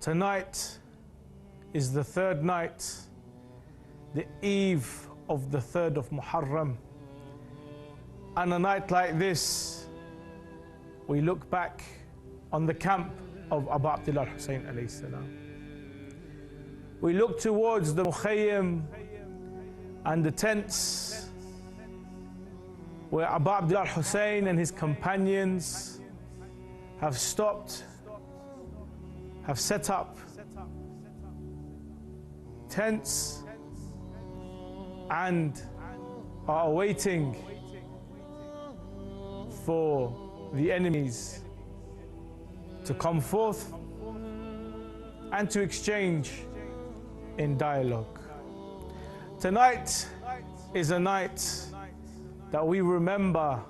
Tonight is the third night, the eve of the 3rd of Muharram. And a night like this, we look back on the camp of Abu Abdullah Hussein alayhi salam. We look towards the mukhayyam and the tents where Abu Abdullah Hussein and his companions have stopped, have set up tents and are awaiting for the enemies to come forth and to exchange in dialogue. Tonight is a night that we remember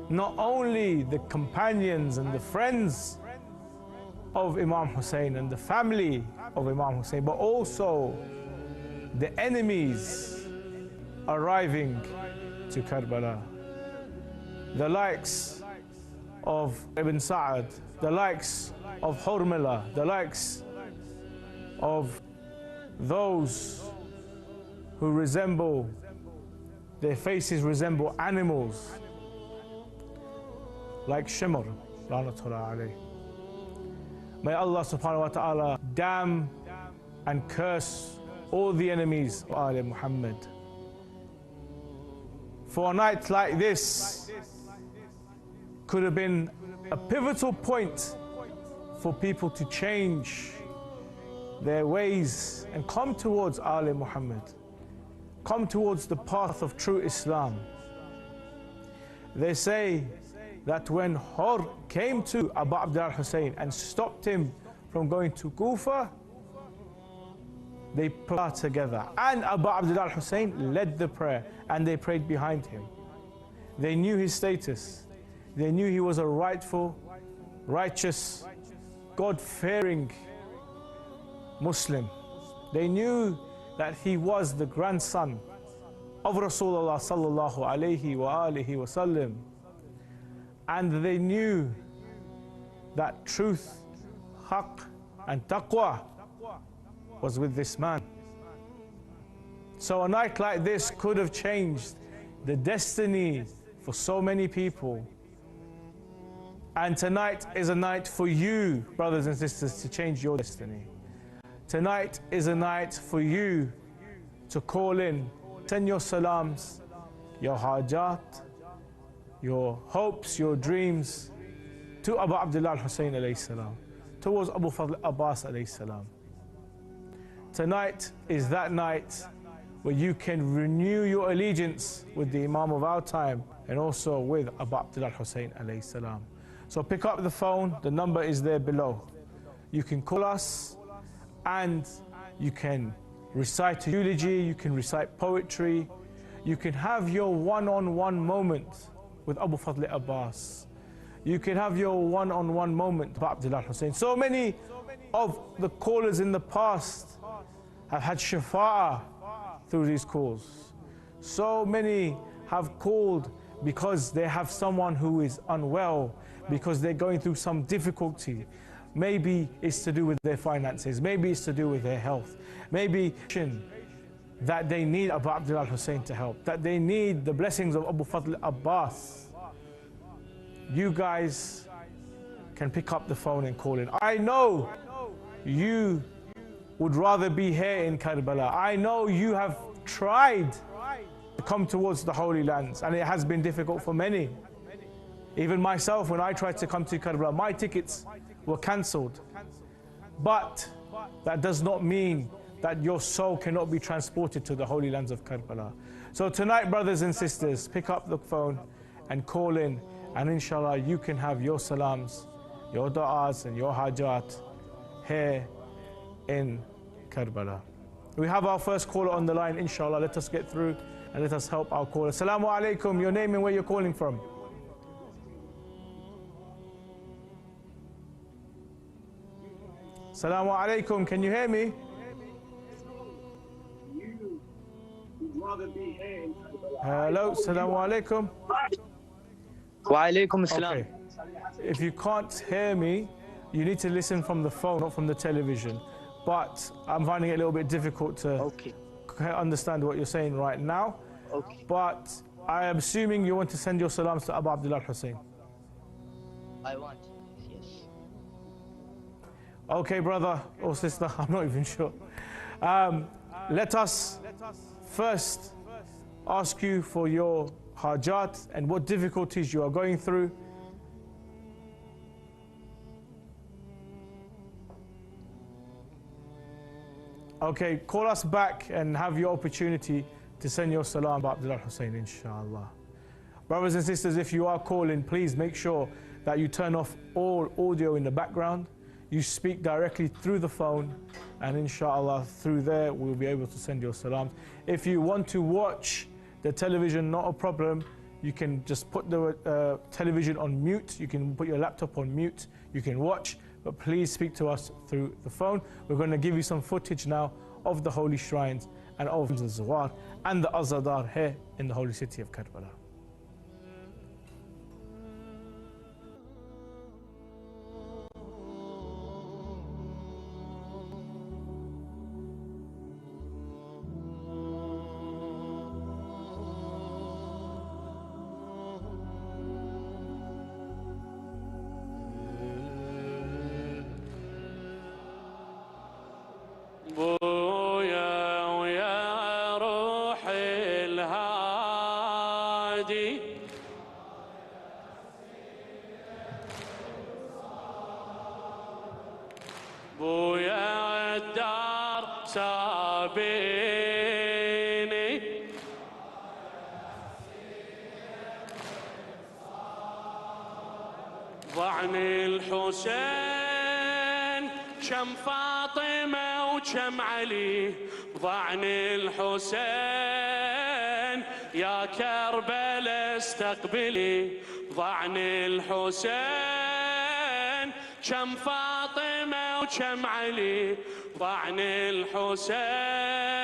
not only the companions and the friends of Imam Hussein and the family of Imam Hussein, but also the enemies arriving to Karbala. The likes of Ibn Sa'ad, the likes of Hurmila, the likes of those who resemble, their faces resemble animals, like Shimr, Lanatullah alayh. May Allah subhanahu wa ta'ala damn and curse all the enemies of Ali Muhammad. For a night like this could have been a pivotal point for people to change their ways and come towards Ali Muhammad, come towards the path of true Islam. They say that when Hur came to Abu Abdullah Hussein and stopped him from going to Kufa, they prayed together, and Abu Abdullah Hussein led the prayer and they prayed behind him. They knew his status. They knew he was a rightful, righteous, God-fearing Muslim. They knew that he was the grandson of Rasulullah sallallahu alayhi wa alihi wa sallam. And they knew that truth, haqq and taqwa was with this man. So a night like this could have changed the destiny for so many people. And tonight is a night for you, brothers and sisters, to change your destiny. Tonight is a night for you to call in, send your salams, your hajat, your hopes, your dreams to Abu Abdullah Hussein alayhi salam, towards Abu Fadl Abbas alayhi salam. Tonight is that night where you can renew your allegiance with the Imam of our time and also with Abu Abdullah Hussein alayhi salam. So pick up the phone, the number is there below. You can call us and you can recite a eulogy, you can recite poetry, you can have your one-on-one moment with Abu Fadl Abbas. You can have your one-on-one moment with Abdullah Hussein. So many of the callers in the past have had shafa'ah through these calls. So many have called because they have someone who is unwell, because they're going through some difficulty. Maybe it's to do with their finances, maybe it's to do with their health, maybe that they need Abu Abdullah Hussein to help, that they need the blessings of Abu Fadl Abbas. You guys can pick up the phone and call in. I know you would rather be here in Karbala. I know you have tried to come towards the Holy Lands and it has been difficult for many. Even myself, when I tried to come to Karbala, my tickets were cancelled. But that does not mean that your soul cannot be transported to the Holy Lands of Karbala. So tonight, brothers and sisters, pick up the phone and call in, and inshallah you can have your salams, your du'as and your hajat here in Karbala. We have our first caller on the line, inshallah. Let us get through and let us help our caller. Assalamu alaikum, your name and where you're calling from. Assalamu alaikum, can you hear me? Hello, assalamu alaikum. Wa alaikum assalam. Okay. If you can't hear me, You need to listen from the phone, not from the television. But I'm finding it a little bit difficult to understand what you're saying right now. But I am assuming you want to send your salams to Abu Abdullah Hussein. I want, yes. Okay, brother or sister, I'm not even sure. Let us first ask you for your hajat and what difficulties you are going through. Okay, call us back and have your opportunity to send your salam to Abdullah Hussein, inshallah. Brothers and sisters, if you are calling, please make sure that you turn off all audio in the background. You speak directly through the phone, and inshallah, through there, we'll be able to send your salams. If you want to watch the television, not a problem. You can just put the television on mute. You can put your laptop on mute. You can watch, but please speak to us through the phone. We're going to give you some footage now of the holy shrines and of the Zawar and the Azadar here in the holy city of Karbala. بويا ويا روح الهادي بويا الدار سابيني ضعني الحسين كم فاطمة وكم علي ضعني الحسين يا كربلاء استقبلي ضعني الحسين كم فاطمة وكم علي ضعني الحسين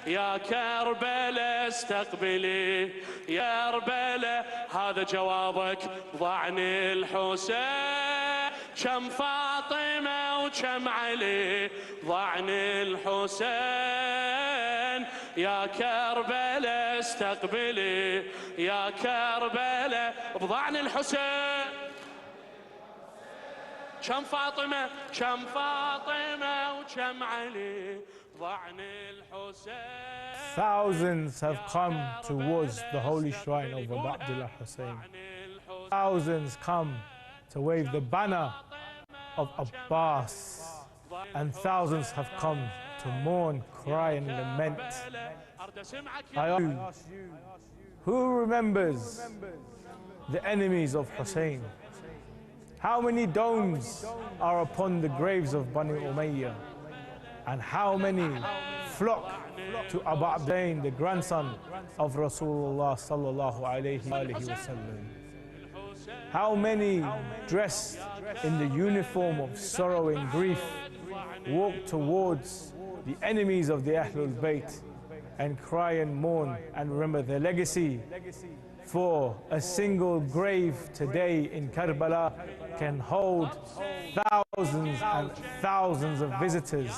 يا كربلاء استقبلي يا كربلاء هذا جوابك ضعني الحسين كم فاطمة وكم علي ضعني الحسين يا كربلاء استقبلي يا كربلاء بضعني الحسين كم فاطمة وكم علي ضعني الحسين. Thousands have come towards the holy shrine of Abu Abdullah Hussein. Thousands come to wave the banner of Abbas, and thousands have come to mourn, cry and lament. I ask you, who remembers the enemies of Hussein? How many domes are upon the graves of Bani Umayyah? And how many flock to Abu Abdain, the grandson of Rasulullah sallallahu alayhi wasallam? How many dressed in the uniform of sorrow and grief walk towards the enemies of the Ahlul Bayt and cry and mourn and remember their legacy? For a single grave today in Karbala can hold thousands and thousands of visitors.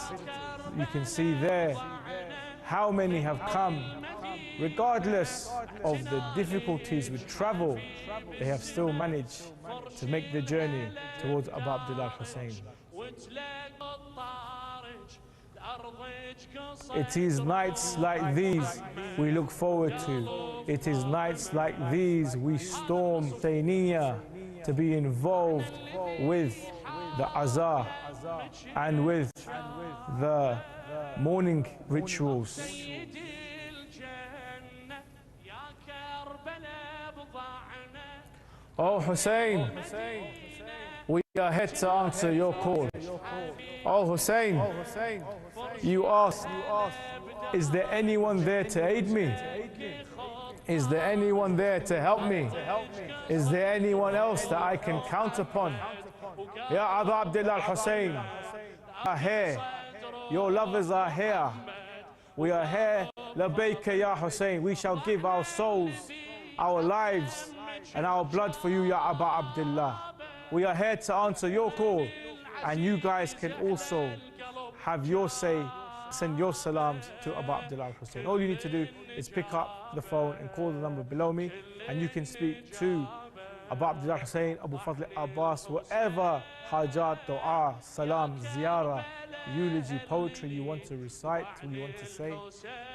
You can see there how many have come. Regardless of the difficulties with travel, they have still managed to make the journey towards Abu Abdullah Hussein. It is nights like these we look forward to. It is nights like these we storm Husseiniya to be involved with the Azah and with the morning rituals. Oh Hussein, we are here to answer your call. Oh Hussein, you asked, is there anyone there to aid me? Is there anyone there to help me? Is there anyone else that I can count upon? Ya Abu Abdullah Hussein, we are here. Your lovers are here. We are here. Labayka ya Hussein. We shall give our souls, our lives, and our blood for you, Ya Abu Abdullah. We are here to answer your call, and you guys can also have your say, send your salams to Abu Abdullah Hussein. All you need to do is pick up the phone and call the number below me, and you can speak to Abu Abdullah Hussein, Abu Fadl Abbas, whatever hajat, dua, salam, ziyarah, eulogy, poetry you want to recite, or you want to say,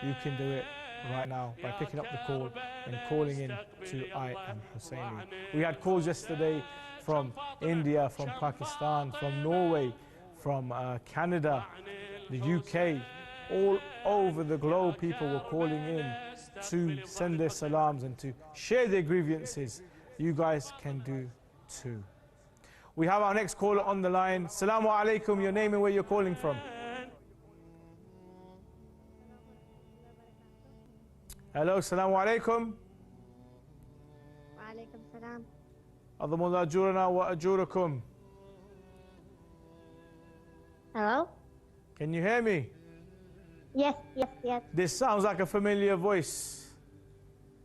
you can do it right now by picking up the call and calling in to I Am Husseini. We had calls yesterday from India, from Pakistan, from Norway, from Canada, the UK, all over the globe. People were calling in to send their salams and to share their grievances. You guys can do too. We have our next caller on the line. Assalamu alaikum, your name and where you're calling from. Hello, assalamu alaikum. Wa alaikum salam. أضم الله أجورنا وأجوركم. Hello? Can you hear me? Yes, yes, yes. This sounds like a familiar voice.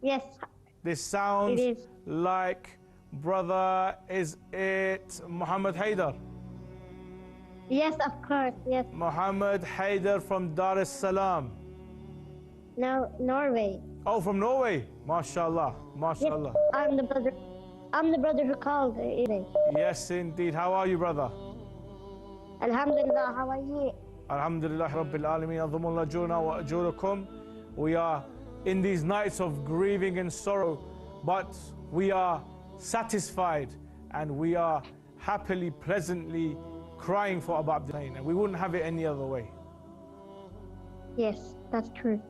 Yes, This sounds it is. like, brother, is it Muhammad Haidar? Yes, of course, yes. Muhammad Haidar from Dar es Salaam. No, Norway. Oh, from Norway. MashaAllah, Yes, MashaAllah. I'm the brother. I'm the brother who called today. Yes, indeed. How are you, brother? Alhamdulillah, how are you? Alhamdulillah Rabbil Alameen. Adhumullah ajurna wa ajurakum. We are in these nights of grieving and sorrow, but we are satisfied and we are happily, pleasantly crying for Abu Abdullah, and we wouldn't have it any other way. Yes, that's true.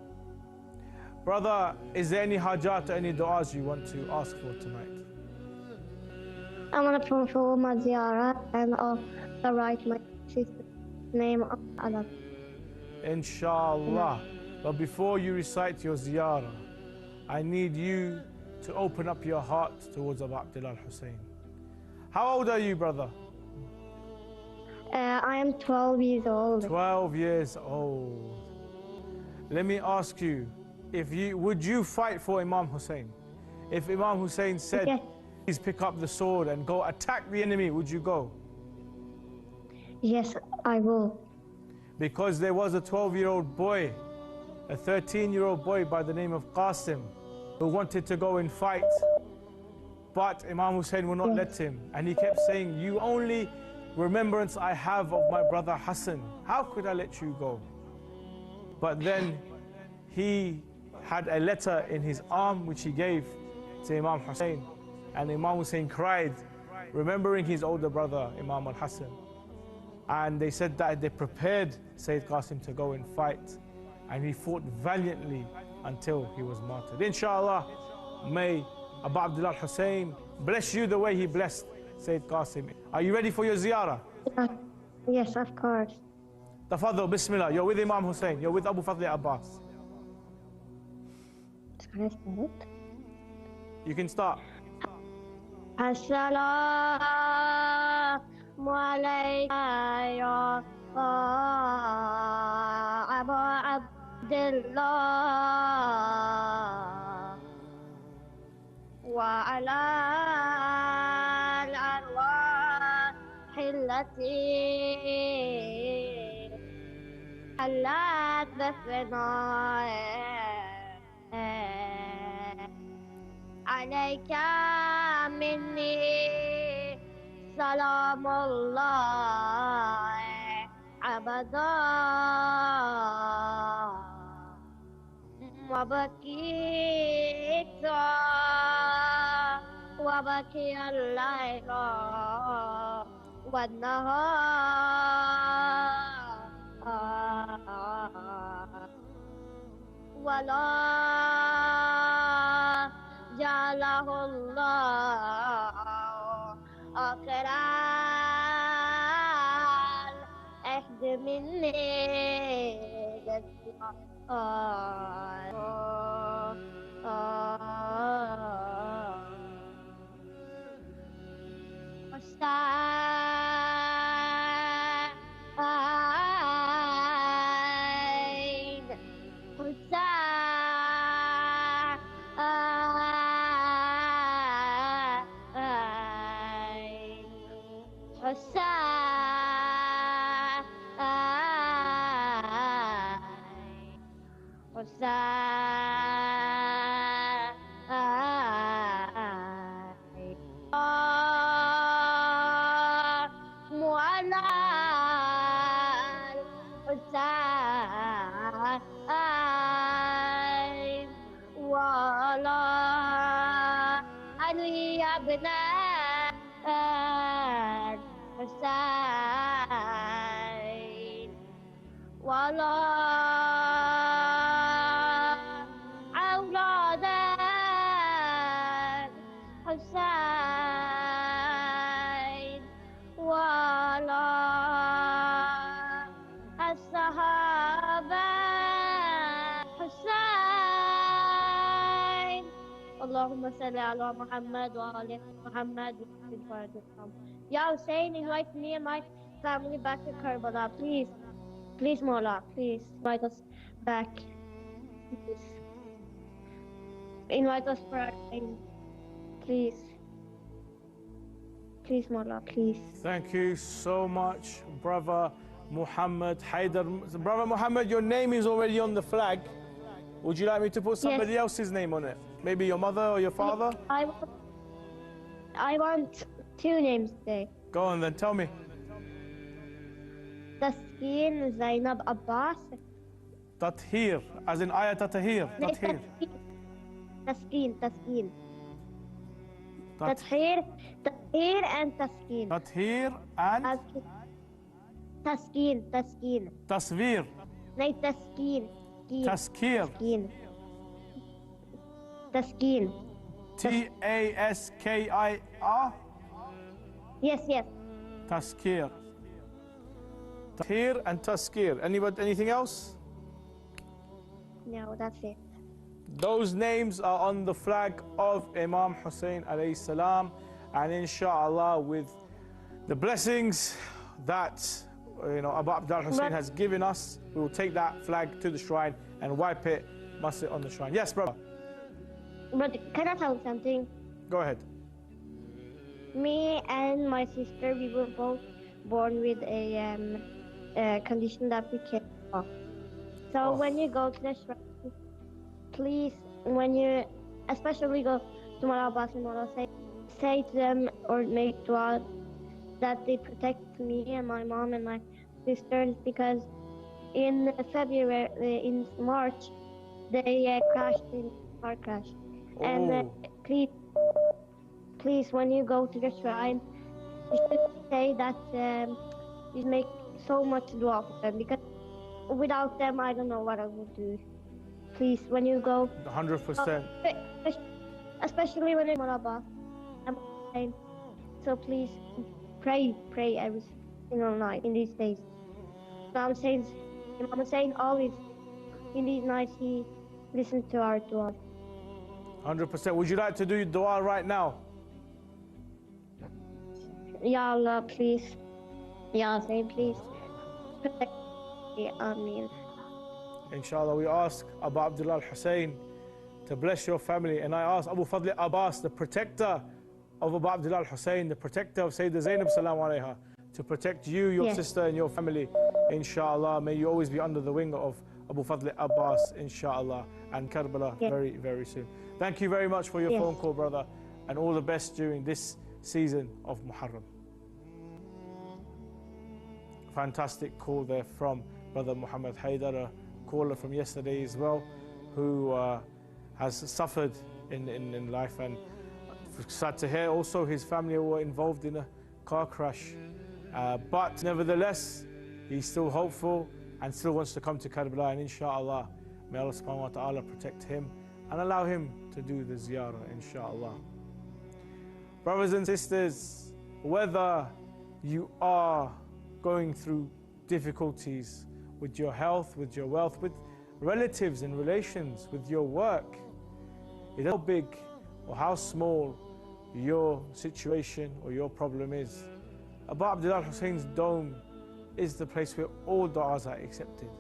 Brother, is there any hajat or any du'as you want to ask for tonight? I want to fulfill my ziyarah and also write my sister's name on Allah. Inshallah. But before you recite your ziyarah, I need you to open up your heart towards Abu Abdullah Hussein. How old are you, brother? I am 12 years old. 12 years old. Let me ask you, would you fight for Imam Hussein? If Imam Hussein said, Yes. please pick up the sword and go attack the enemy, would you go? Yes, I will. Because there was a 12-year-old boy, a 13-year-old boy by the name of Qasim, who wanted to go and fight, but Imam Hussein would not let him. And he kept saying, you only remembrance I have of my brother Hassan. How could I let you go? But then he had a letter in his arm which he gave to Imam Hussein. And Imam Hussein cried, remembering his older brother, Imam al-Hassan. And they said that they prepared Sayyid Qasim to go and fight. And he fought valiantly until he was martyred. Inshallah, may Abu Abdullah Hussein bless you the way he blessed Sayyid Qasim. Are you ready for your ziyarah? Yes, of course. Tafadhal, bismillah. You're with Imam Hussein. You're with Abu Fadl Abbas. Can I start? You can start. Assalamu alayka ya Abu Abdullah wa ala al-arwah allati halat bifina عليك مني سلام الله أبدا وبكيت وبكي الليل والنهار ولا جعله الله آخر العهد مني الحسين ولا علي بن الحسين ولا أولاد الحسين ولا الصحابة حسين اللهم صل على محمد وعلى محمد Ya Hussein, invite me and my family back to Karbala, please. Please, Mola, please invite us back. Please. Invite us for our time. Please. Please, Mola, please. Thank you so much, Brother Muhammad Haidar. Brother Muhammad, your name is already on the flag. Would you like me to put somebody else's name on it? Maybe your mother or your father? I want two names today. Go on then, tell me. Taskin Zainab Abbas. Tathir, as in ayat Tathir. Tathir. Taskin. Tat- Tathir and Taskin. Tathir and Taskin. Tasvir. No, Taskin. Taskir. Taskin. Taskir. Yes. Taskir. Tathir and Taskir. Anything else? No, that's it. Those names are on the flag of Imam Hussein alayhi salam, and inshallah with the blessings that Abu Abdullah Hussein has given us, we will take that flag to the shrine and wipe it, must it on the shrine. Yes, brother. But can I tell you something? Go ahead. Me and my sister, we were both born with a condition that we can't walk. So when you go to the shrine, please, especially go to Mala Abbas and Mala, say to them or make dua that they protect me and my mom and my sisters, because in March, they crashed in a car crash. And please, when you go to the shrine, you should say that you make so much dua for them, because without them, I don't know what I would do. Please, when you go, 100%. Especially when you're Maraba, so please pray every single night in these days. Imam Hussein always in these nights he listens to our dua. 100%. Would you like to do dua right now? Ya Allah, please. Ya Hussein, please. Protect me. Ameen. Inshallah, we ask Abu Abdullah Hussein to bless your family, and I ask Abu Fadl Abbas, the protector of Abu Abdullah Hussein, the protector of Sayyidah Zainab salam alayha, to protect you, your sister and your family. Inshallah, may you always be under the wing of Abu Fadl Abbas, inshallah, and Karbala very, very soon. Thank you very much for your phone call, brother, and all the best during this season of Muharram. Fantastic call there from Brother Muhammad Haidar, a caller from yesterday as well, who has suffered in life, and sad to hear also his family were involved in a car crash. But nevertheless, he's still hopeful and still wants to come to Karbala, and inshallah, may Allah subhanahu wa ta'ala protect him and allow him to do the ziyarah, inshallah. Brothers and sisters, whether you are going through difficulties with your health, with your wealth, with relatives and relations, with your work, it's how big or how small your situation or your problem is, Abu Abdullah Hussein's dome is the place where all du'as are accepted.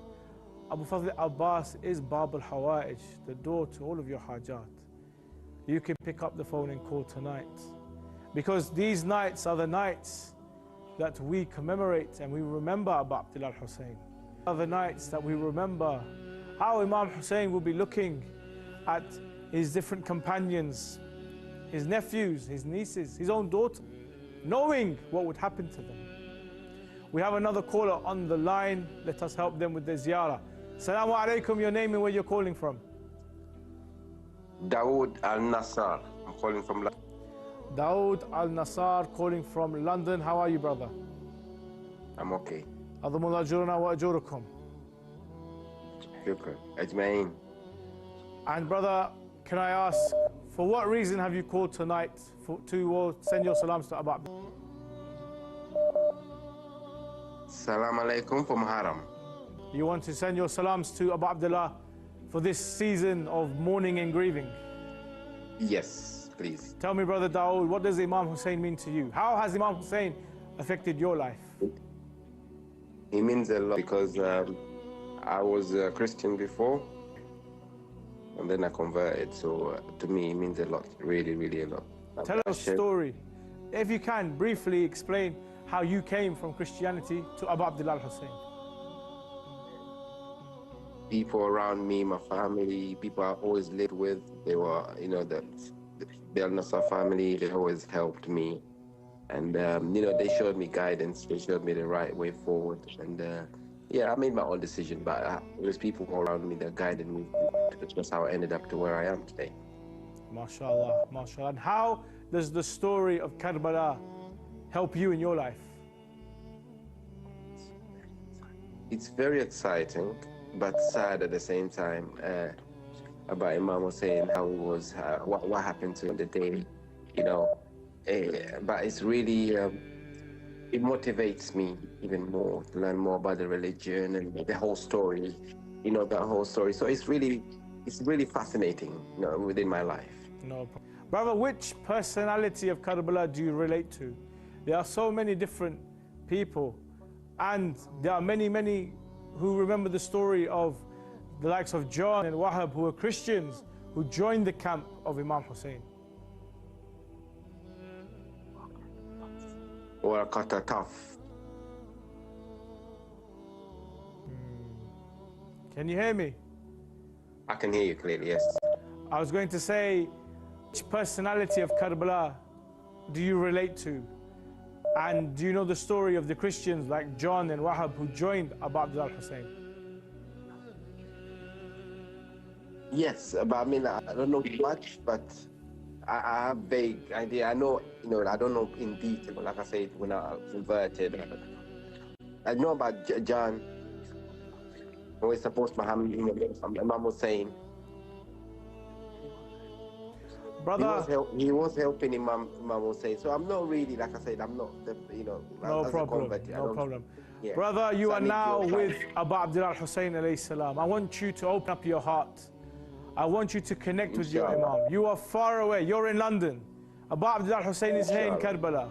Abu Fadl Abbas is Bab al-Hawa'ij, the door to all of your hajat. You can pick up the phone and call tonight, because these nights are the nights that we commemorate and we remember Abu Abdullah Hussein. Are the nights that we remember how Imam Hussein will be looking at his different companions, his nephews, his nieces, his own daughter, knowing what would happen to them. We have another caller on the line. Let us help them with their ziyarah. Assalamu alaikum, your name and where you're calling from. Dawood Al-Nassar. I'm calling from London. Dawood Al-Nassar calling from London. How are you, brother? I'm okay. Adhumullah ajurana wa ajurakum. Shukran. Ajmain. And brother, can I ask, for what reason have you called tonight to send your salams to Abu Abdullah? Salam alaikum for Muharram. You want to send your salams to Abu Abdullah for this season of mourning and grieving? Yes, please. Tell me, brother Dawood, what does Imam Hussein mean to you? How has Imam Hussein affected your life? He means a lot because I was a Christian before and then I converted. So to me, it means a lot, really, really a lot. Tell us a story. If you can, briefly explain how you came from Christianity to Abu Abdullah Hussein. People around me, my family, people I always lived with, they were, you know, the Al-Nassar family, they always helped me. And, you know, they showed me guidance, they showed me the right way forward. And, yeah, I made my own decision, but it was people around me that guided me. That's how I ended up to where I am today. MashaAllah, MashaAllah. And how does the story of Karbala help you in your life? It's very exciting, but sad at the same time, about Imam Hussein, how it was, what happened to him the day, you know. But it's really, it motivates me even more to learn more about the religion and the whole story, you know, that whole story. So it's really fascinating, you know, within my life. No problem. Brother, which personality of Karbala do you relate to? There are so many different people, and there are many who remember the story of the likes of John and Wahab, who were Christians, who joined the camp of Imam Hussein. Or tough. Can you hear me? I can hear you clearly, yes. I was going to say, which personality of Karbala do you relate to? And do you know the story of the Christians like John and Wahab who joined Abu Abdullah Hussein? Yes, but I mean, I don't know much, but I have vague idea. I know, you know, I don't know in detail, like I said, when I converted. I know about John, when we supposed Muhammad, Imam Hussein. Brother, he was helping Imam Hussein. So I'm not really, like I said, I'm not, you know, no problem, no problem. Yeah. Brother, you are now with Abu Abdullah Hussein alayhi salam. I want you to open up your heart. I want you to connect with your Imam. You are far away, you're in London. Abu Abdullah Hussein is here in Karbala.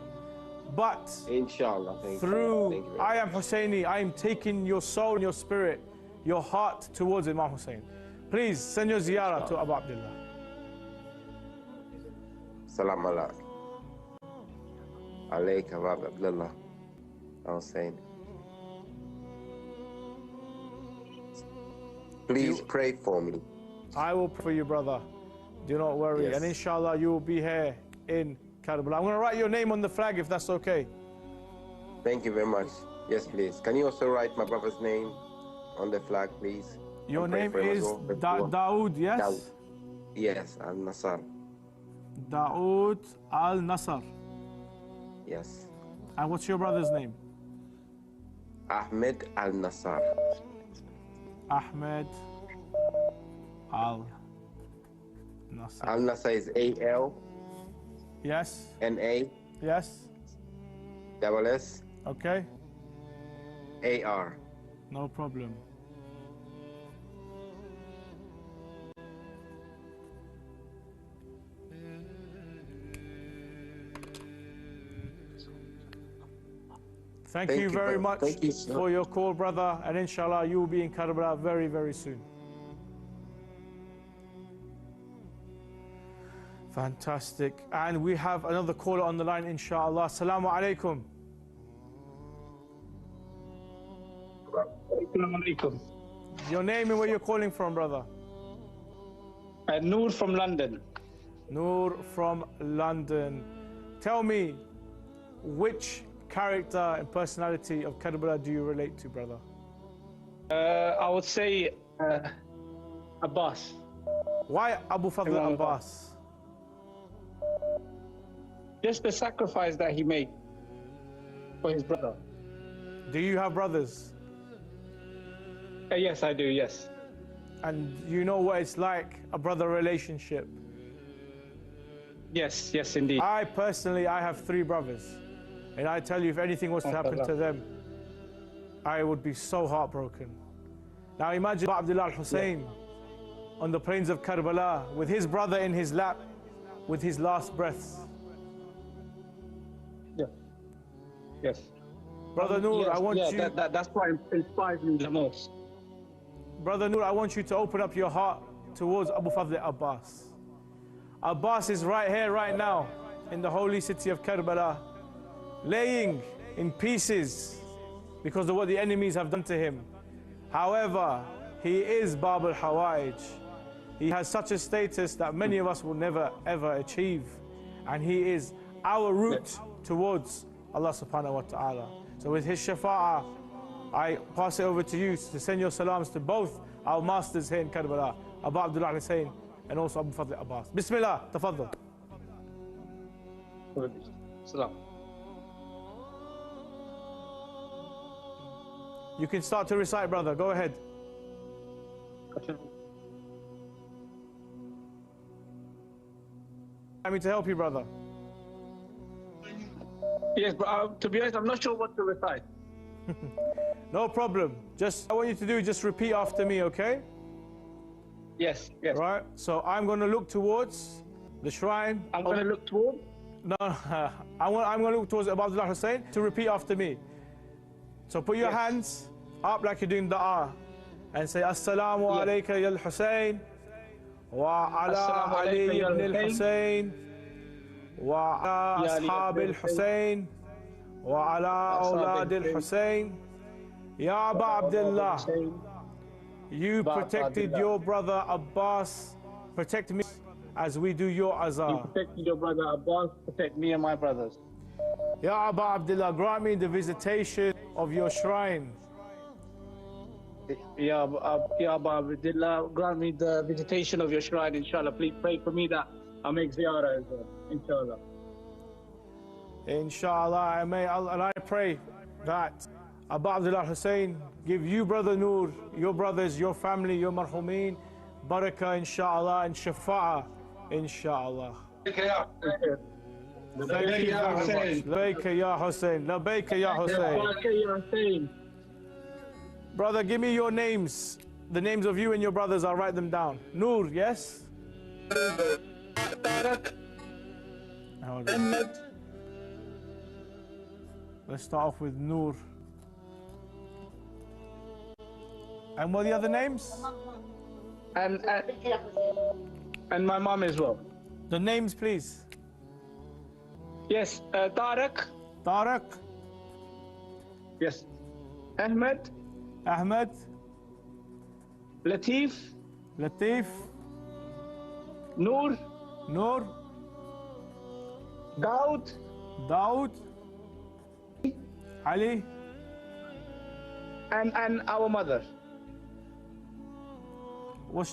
But inshallah, through I am Husseini, I am taking your soul and your spirit, your heart towards Imam Hussein. Please send your ziyarah to Abu Abdullah. Salam alaikum. Alaykum Abu Abdullah Hussein. Please pray for me. I will pray for you, brother. Do not worry. Yes. And inshallah, you will be here in Karbala. I'm going to write your name on the flag if that's okay. Thank you very much. Yes, please. Can you also write my brother's name on the flag, please? Your name is Dawood, yes? Dawood. Yes, Al-Nassar. Dawood Al-Nassar. Yes. And what's your brother's name? Ahmed Al-Nassar. Ahmed Al-Nassar. Al-Nassar is A-L. Yes. N-A. Yes. Double S. Okay. A-R. No problem. Thank you very much for your call, brother. And inshallah, you will be in Karbala very, very soon. Fantastic. And we have another caller on the line, inshallah. Assalamu alaikum. Assalamu alaikum. Your name and where you're calling from, brother? Noor from London. Noor from London. Tell me, which character and personality of Karbala do you relate to, brother? I would say Abbas. Why Abu Fadl Imam Abbas? Just the sacrifice that he made for his brother. Do you have brothers? Yes, I do, yes. And you know what it's like, a brother relationship? Yes, yes, indeed. I personally, I have 3 brothers. And I tell you, if anything was to happen to them, I would be so heartbroken. Now imagine Abdullah Hussein on the plains of Karbala with his brother in his lap with his last breaths. Yeah. Yes. Brother Noor, yes, I want you... that's what inspires me the most. Brother Noor, I want you to open up your heart towards Abu Fadl Abbas. Abbas is right here, right now, in the holy city of Karbala, laying in pieces because of what the enemies have done to him. However, he is Bab al-Hawaij. He has such a status that many of us will never ever achieve. And he is our route towards Allah subhanahu wa ta'ala. So with his shafa'ah, I pass it over to you to send your salams to both our masters here in Karbala, Abu Abdullah Hussein and also Abu Fadl Abbas. Bismillah, tafaddal. Salam. You can start to recite, brother. Go ahead. I mean to help you, brother. Yes, but to be honest, I'm not sure what to recite. No problem. Just, I want you to do, just repeat after me, okay? Yes, yes. Right? So I'm going to look towards the shrine. I'm going to look toward? No, I'm going to look towards Abu Abdullah Hussein to repeat after me. So put your hands up like you're doing da'ah and say, Assalamu alayka ya al-Hussein wa ala Ali ibn al-Hussein wa ala ashab al-Hussein wa ala awlad al-Hussein. Ya Abu Abdullah, you protected your brother Abbas, protect me as we do your azar. You protected your brother Abbas, protect me and my brothers. Ya Abu Abdullah, grant me the visitation of your shrine. Ya Abu Abdullah, grant me the visitation of your shrine, inshallah. Please pray for me that I make ziyarah as well, inshallah. Inshallah, and I pray that Abu Abdullah Hussein give you, Brother Noor, your brothers, your family, your marhumeen, barakah, inshallah, and shafa'ah, inshallah. Thank you very much. Labbaika ya Hussein. Labbaika ya Hussein. Brother, give me your names. The names of you and your brothers, I'll write them down. Noor, yes? Let's start off with Noor. And what are the other names? And my mom as well. The names, please. Yes, Tariq. Tariq. Yes. Ahmed. Ahmed. Latif. Latif. Noor. Noor. Daud. Daud. Ali. And our mother.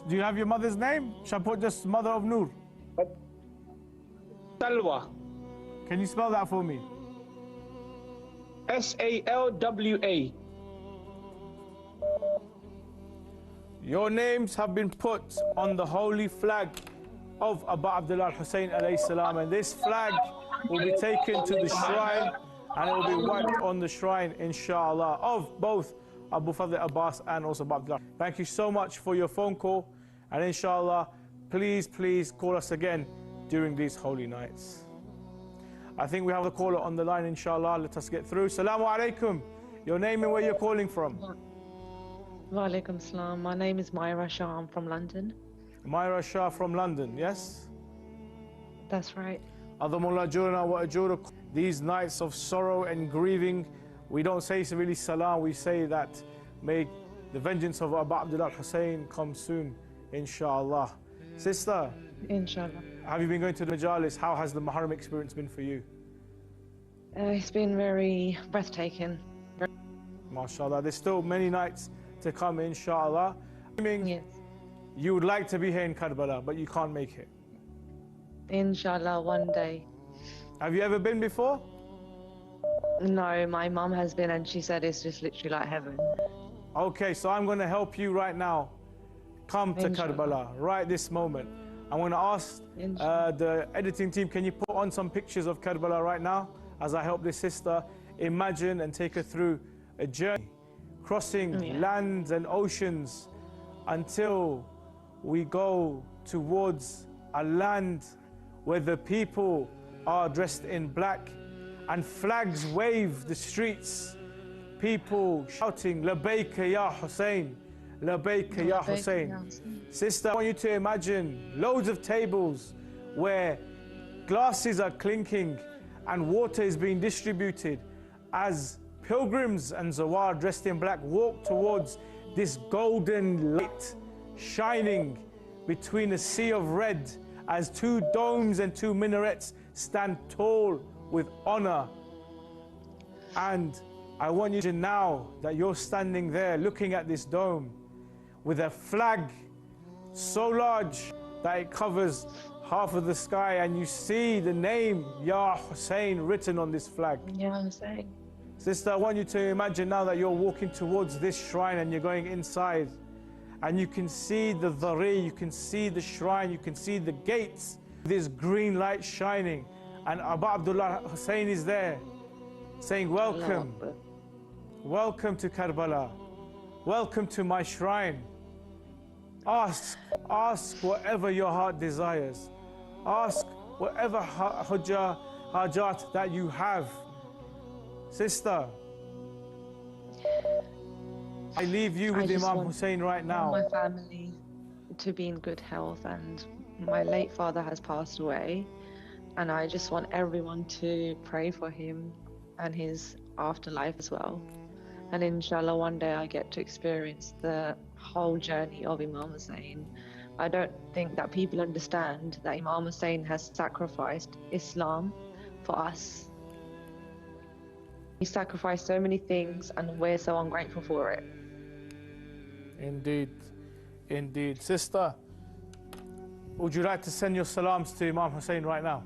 Do you have your mother's name? Shall I put just mother of Noor? Salwa. Can you spell that for me? Salwa. Your names have been put on the holy flag of Abu Abdullah Hussein alayhi salam, and this flag will be taken to the shrine and it will be wiped on the shrine, inshallah, of both Abu Fadl Abbas and also Abu Abdullah. Thank you so much for your phone call, and inshallah, please call us again during these holy nights. I think we have a caller on the line, inshallah. Let us get through. Assalamu alaikum. Your name and where you're calling from? Wa alaikum salam. My name is Myra Shah. I'm from London. Myra Shah from London, yes? That's right. Adhamullah ajurana wa ajurakum. These nights of sorrow and grieving, we don't say really salam, we say that may the vengeance of Abu Abdullah Hussein come soon, inshallah. Sister, Inshallah. have you been going to the majalis? How has the Muharram experience been for you? It's been very breathtaking. MashaAllah. There's still many nights to come, inshallah. Yes. You would like to be here in Karbala, but you can't make it. Inshallah, one day. Have you ever been before? No, my mum has been and she said it's just literally like heaven. Okay, so I'm going to help you right now. Come to Inshallah. Karbala right this moment. I'm going to ask the editing team, can you put on some pictures of Karbala right now as I help this sister imagine and take her through a journey, crossing lands and oceans until we go towards a land where the people are dressed in black and flags wave the streets, people shouting, Labayka ya Hussein, Labayka ya Hussein. Sister, I want you to imagine loads of tables where glasses are clinking and water is being distributed as pilgrims and Zawar dressed in black walk towards this golden light shining between a sea of red as two domes and two minarets stand tall with honor. And I want you to now that you're standing there looking at this dome with a flag so large that it covers half of the sky, and you see the name Ya Hussein written on this flag. Ya Hussein. Sister, I want you to imagine now that you're walking towards this shrine and you're going inside, and you can see the dhari, you can see the shrine, you can see the gates, this green light shining, and Abu Abdullah Hussein is there saying, welcome, welcome to Karbala, welcome to my shrine. Ask whatever your heart desires. Ask whatever hajat that you have. Sister, I leave you with Imam Hussein right now. My family to be in good health, and my late father has passed away, and I just want everyone to pray for him and his afterlife as well. And inshallah one day I get to experience the whole journey of Imam Hussein. I don't think that people understand that Imam Hussein has sacrificed Islam for us. He sacrificed so many things and we're so ungrateful for it. Indeed, indeed. Sister, would you like to send your salams to Imam Hussein right now?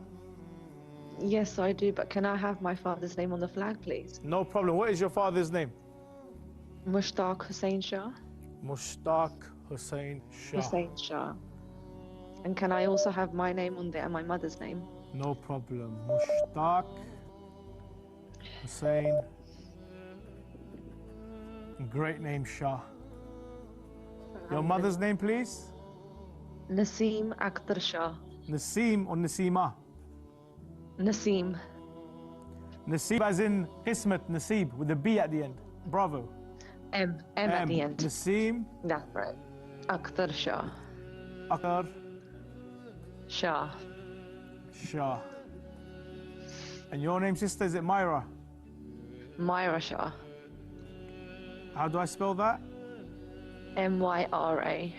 Yes, I do, but can I have my father's name on the flag, please? No problem. What is your father's name? Mushtaq Hussein Shah. Mushtaq Hussein Shah. Hussein Shah. And can I also have my name on there and my mother's name? No problem. Mushtaq Hussein. Great name, Shah. Your mother's name, please? Naseem Akhtar Shah. Naseem or Naseema? Naseem. Naseeb as in Ismat, Naseeb, with a B at the end. Bravo. M at the end. Naseem. That's right. Akhtar Shah. Akhtar Shah. Shah. And your name, sister, is it Myra? Myra Shah. How do I spell that? Myra.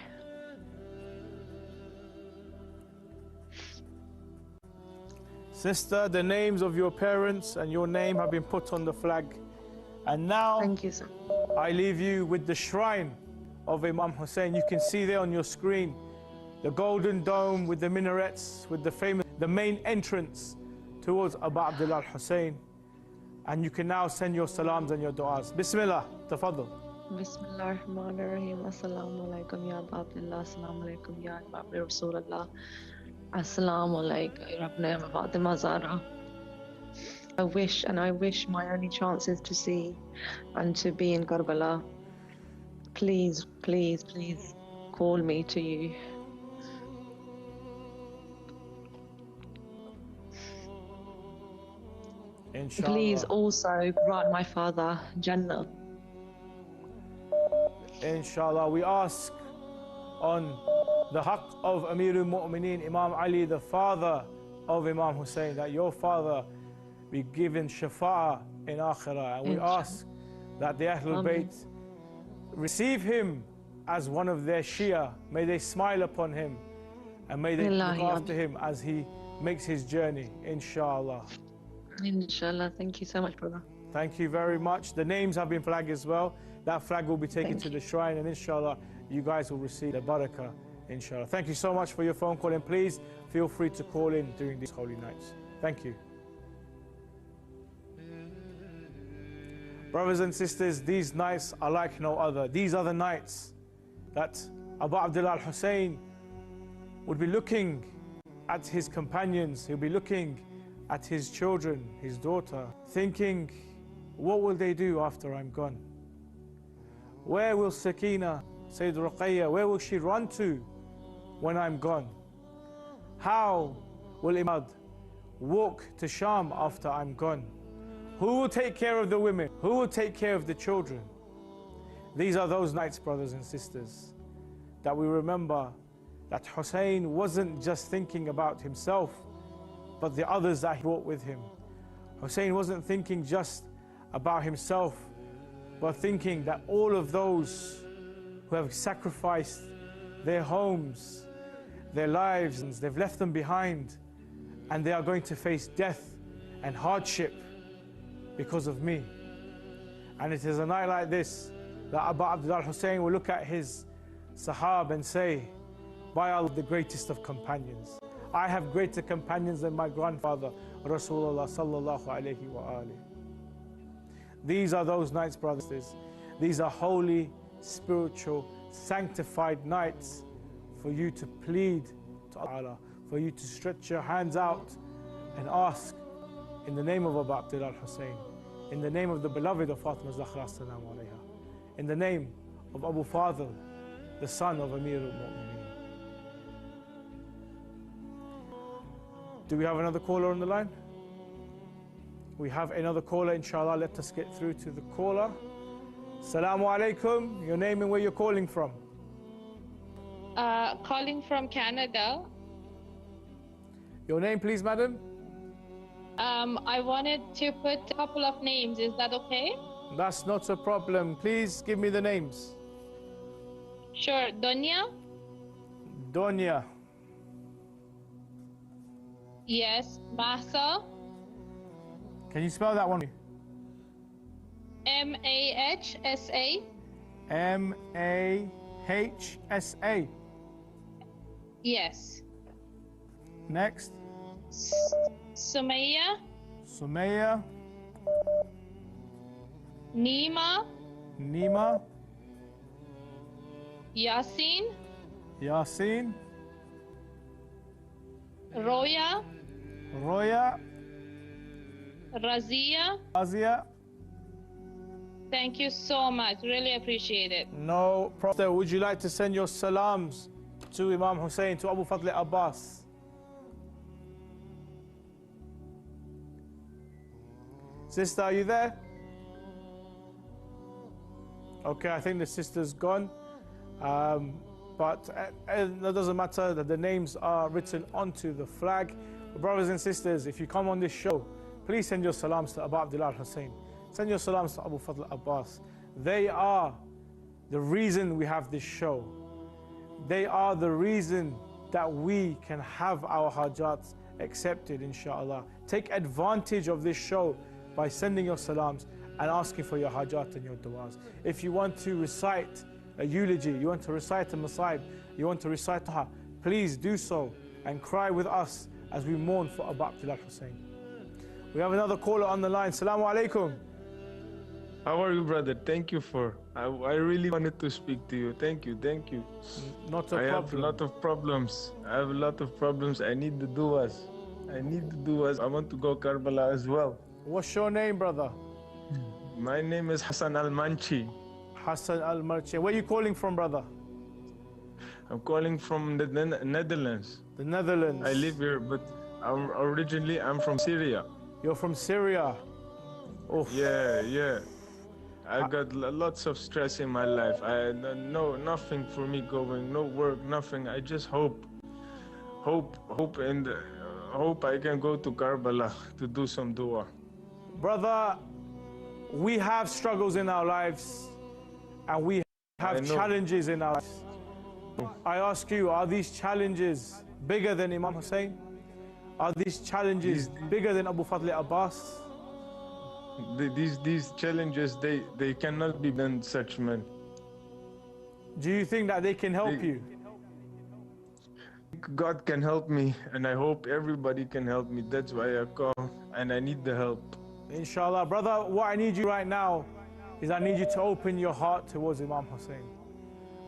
Sister, the names of your parents and your name have been put on the flag. And now, thank you, sir. I leave you with the shrine of Imam Hussein. You can see there on your screen the golden dome with the minarets, with the main entrance towards Abu Abdullah Hussein. And you can now send your salams and your du'as. Bismillah, tafaddal. Bismillah ar-Rahman ar-Rahim. Assalamu alaikum ya Abu Abdullah. Assalamu alaikum ya Abdi Rasulullah. Assalamu alaikum Rabbna Fatima Zahra. I wish my only chance is to see and to be in Karbala. Please, please, please call me to you. Inshallah. Please also grant my father Jannah. Inshallah, we ask on the haqq of Amirul Mu'mineen, Imam Ali, the father of Imam Hussein, that your father be given shafa'ah in akhirah. And we ask that the Ahlul Bayt receive him as one of their Shia. May they smile upon him and may they look after him as he makes his journey, inshallah. Inshallah. Thank you so much, brother. Thank you very much. The names have been flagged as well. That flag will be taken to the shrine, and inshallah, you guys will receive the barakah, inshallah. Thank you so much for your phone call, and please feel free to call in during these holy nights. Thank you. Brothers and sisters, these nights are like no other. These are the nights that Abu Abdullah Hussein would be looking at his companions, he'll be looking at his children, his daughter, thinking, what will they do after I'm gone? Where will Sakina, Sayyid Ruqayya, where will she run to when I'm gone? How will Imad walk to Sham after I'm gone? Who will take care of the women? Who will take care of the children? These are those nights, brothers and sisters, that we remember that Hussein wasn't just thinking about himself, but the others that he brought with him. Hussein wasn't thinking just about himself, but thinking that all of those who have sacrificed their homes, their lives, they've left them behind, and they are going to face death and hardship because of me. And it is a night like this that Abu Abdullah Hussein will look at his Sahab and say, by Allah, the greatest of companions. I have greater companions than my grandfather, Rasulullah sallallahu alayhi wa alihi. These are those nights, brothers. These are holy, spiritual, sanctified nights for you to plead to Allah, for you to stretch your hands out and ask in the name of Abu Abdullah Hussein, in the name of the beloved of Fatima Zahra salam alayha, in the name of Abu Fadl, the son of Amir al-Mu'mineen. Do we have another caller on the line? We have another caller, inshallah. Let us get through to the caller. Assalamu alaikum. Your name and where you're calling from? Calling from Canada. Your name, please, madam? I wanted to put a couple of names. Is that okay? That's not a problem. Please give me the names. Sure. Donya? Donya. Yes. Mahsa? Can you spell that one? M-A-H-S-A. M-A-H-S-A. Yes. Next. Sumaya? Sumaya. Nima? Nima. Yasin? Yasin. Roya? Roya. Razia? Azia. Thank you so much. Really appreciate it. No problem. Would you like to send your salams to Imam Hussein, to Abu Fadl Abbas? Sister, are you there? Okay, I think the sister's gone. But it doesn't matter that the names are written onto the flag. But brothers and sisters, if you come on this show, please send your salams to Abu Abdullah Hussein. Send your salams to Abu Fadl Abbas. They are the reason we have this show. They are the reason that we can have our hajats accepted, inshallah. Take advantage of this show by sending your salams and asking for your hajat and your du'as. If you want to recite a eulogy, you want to recite a masaib, you want to recite taha, please do so and cry with us as we mourn for Abu Abdullah Hussein. We have another caller on the line. Assalamu alaikum. How are you, brother? Thank you for. I really wanted to speak to you. Thank you. Not a problem. I have a lot of problems. I need the du'as. I want to go Karbala as well. What's your name, brother? My name is Hassan Al-Manchi. Hassan Al-Manchi. Where are you calling from, brother? I'm calling from the Netherlands. The Netherlands. I live here, but originally I'm from Syria. You're from Syria? Oof. Yeah. I got lots of stress in my life. Nothing for me going, no work, nothing. I just hope I can go to Karbala to do some dua. Brother, we have struggles in our lives and we have challenges in our lives. I ask you, are these challenges bigger than Imam Hussein? Are these challenges bigger than Abu Fadl Abbas? These challenges, they cannot be done such men. Do you think that they can help you? God can help me, and I hope everybody can help me. That's why I call, and I need the help. Inshallah. Brother, what I need you right now is I need you to open your heart towards Imam Hussein.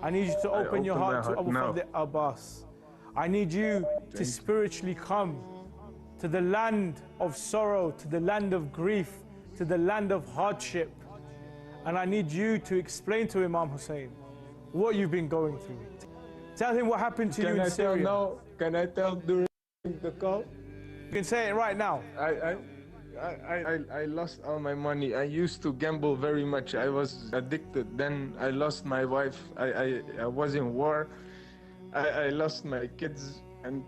I need you to open your heart to Abu Fadl Abbas. I need you to spiritually come to the land of sorrow, to the land of grief, to the land of hardship. And I need you to explain to Imam Hussein what you've been going through. Tell him what happened to you in Syria. Can I tell during the call? You can say it right now. I lost all my money. I used to gamble very much. I was addicted. Then I lost my wife. I was in war. I lost my kids and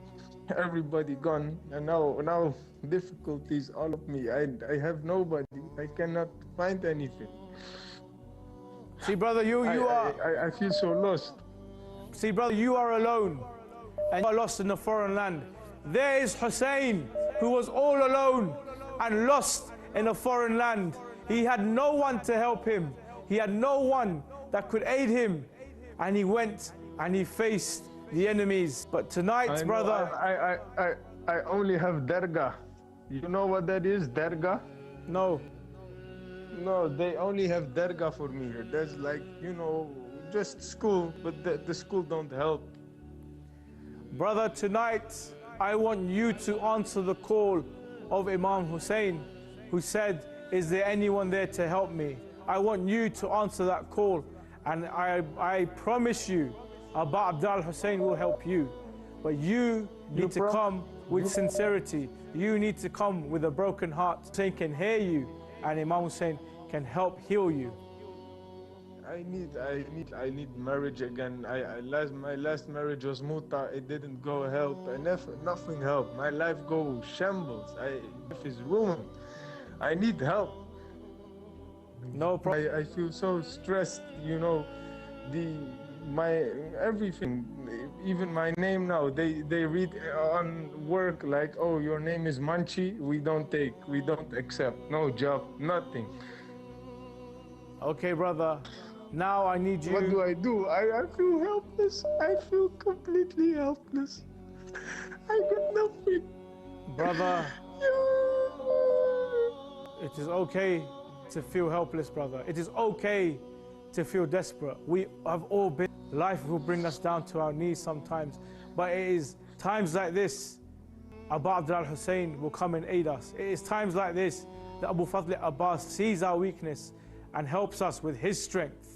everybody gone. And now difficulties all of me. I have nobody. I cannot find anything. See, brother, I feel so lost. See, brother, you are alone and you are lost in a foreign land. There is Hussein, who was all alone and lost in a foreign land. He had no one to help him. He had no one that could aid him. And he went and he faced the enemies. But tonight, brother... I only have Dargah. You know what that is, Dargah? No. No, they only have Dargah for me here. There's like, just school, but the school don't help. Brother, tonight, I want you to answer the call of Imam Hussein, who said, is there anyone there to help me? I want you to answer that call. And I promise you, Abu Abdul Hussein will help you. But you need to come with sincerity. You need to come with a broken heart. Hussein can hear you, and Imam Hussein can help heal you. I need marriage again. My last marriage was muta. It didn't go help. Nothing helped. My life goes shambles. Life is ruined. I need help. No problem. I feel so stressed. My everything, even my name now. They read on work like, oh, your name is Manchi. We don't accept. No job, nothing. Okay, brother. Now I need you. What do? I feel helpless. I feel completely helpless. I got nothing. Brother, it is okay to feel helpless, brother. It is okay to feel desperate. We have all been. Life will bring us down to our knees sometimes. But it is times like this, Abu Abdul Hussein will come and aid us. It is times like this that Abu Fadl Abbas sees our weakness and helps us with his strength.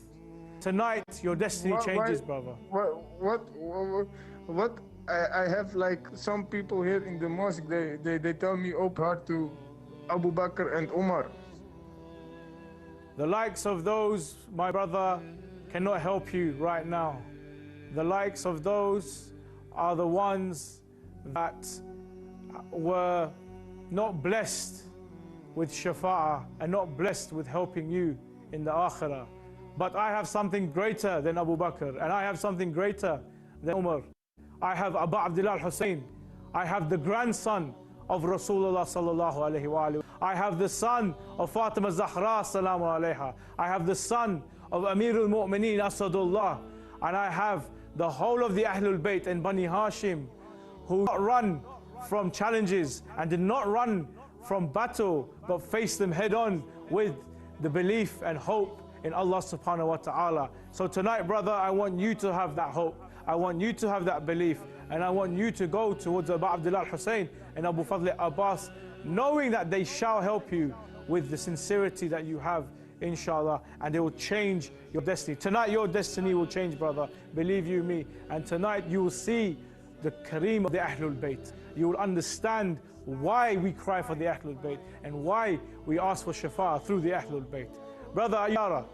Tonight, your destiny changes, brother. What? I have like some people here in the mosque, they tell me open heart to Abu Bakr and Umar. The likes of those, my brother, cannot help you right now. The likes of those are the ones that were not blessed with shafa'ah and not blessed with helping you in the akhirah. But I have something greater than Abu Bakr, and I have something greater than Umar. I have Abu Abdullah Hussein. I have the grandson of Rasulullah sallallahu alayhi wa alayhi. I have the son of Fatima Zahra salamu alayha. I have the son of Amirul Mu'mineen Asadullah. And I have the whole of the Ahlul Bayt and Bani Hashim, who did not run from challenges and did not run from battle, but faced them head on with the belief and hope in Allah subhanahu wa ta'ala. So tonight, brother, I want you to have that hope. I want you to have that belief. And I want you to go towards Abu Abdullah Hussein and Abu Fadl Abbas, knowing that they shall help you with the sincerity that you have, inshallah, and they will change your destiny. Tonight, your destiny will change, brother. Believe you me. And tonight, you will see the Kareem of the Ahlul Bayt. You will understand why we cry for the Ahlul Bayt and why we ask for shafa'ah through the Ahlul Bayt. Brother Ziyarah.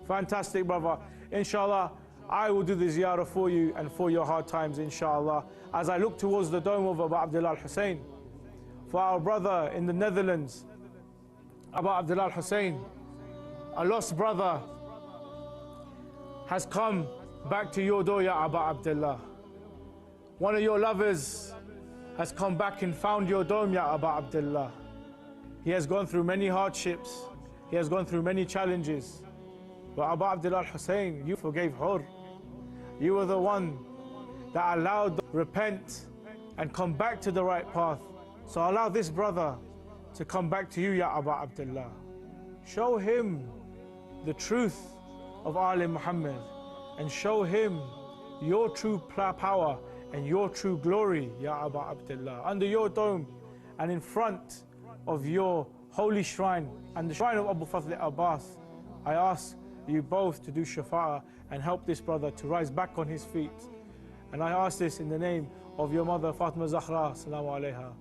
Fantastic, brother. Inshallah, I will do the ziyarah for you and for your hard times, inshallah. As I look towards the dome of Abu Abdullah Hussein, for our brother in the Netherlands, Abu Abdullah Hussein, a lost brother, has come back to your door, Ya Abu Abdullah. One of your lovers has come back and found your dome, Ya Aba Abdullah. He has gone through many hardships. He has gone through many challenges. But Aba Abdullah Hussein, you forgave Hur. You were the one that allowed them to repent and come back to the right path. So allow this brother to come back to you, Ya Aba Abdullah. Show him the truth of Ali Muhammad and show him your true power and your true glory, Ya Aba Abdullah, under your dome and in front of your holy shrine and the shrine of Abu Fadl Abbas. I ask you both to do shafa'ah and help this brother to rise back on his feet. And I ask this in the name of your mother Fatima Zahra, Assalamu alayha.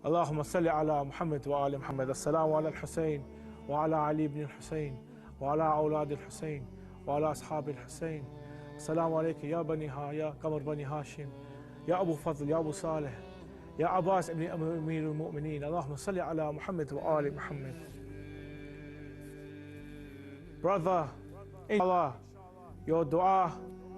Allahumma salli ala Muhammad wa ali Muhammad. Assalamu ala al-Hussein wa ala Ali ibn al-Hussein wa ala awlad al-Hussein wa ala ashab al-Hussein. Assalamu alayka ya bani ya Qamar bani Hashim, ya Abu Fadl, ya Abu Saleh, ya Abbas ibn Amir al-Mu'mineen. Allahumma salli ala Muhammad wa ali Muhammad. Brother, inshallah, your dua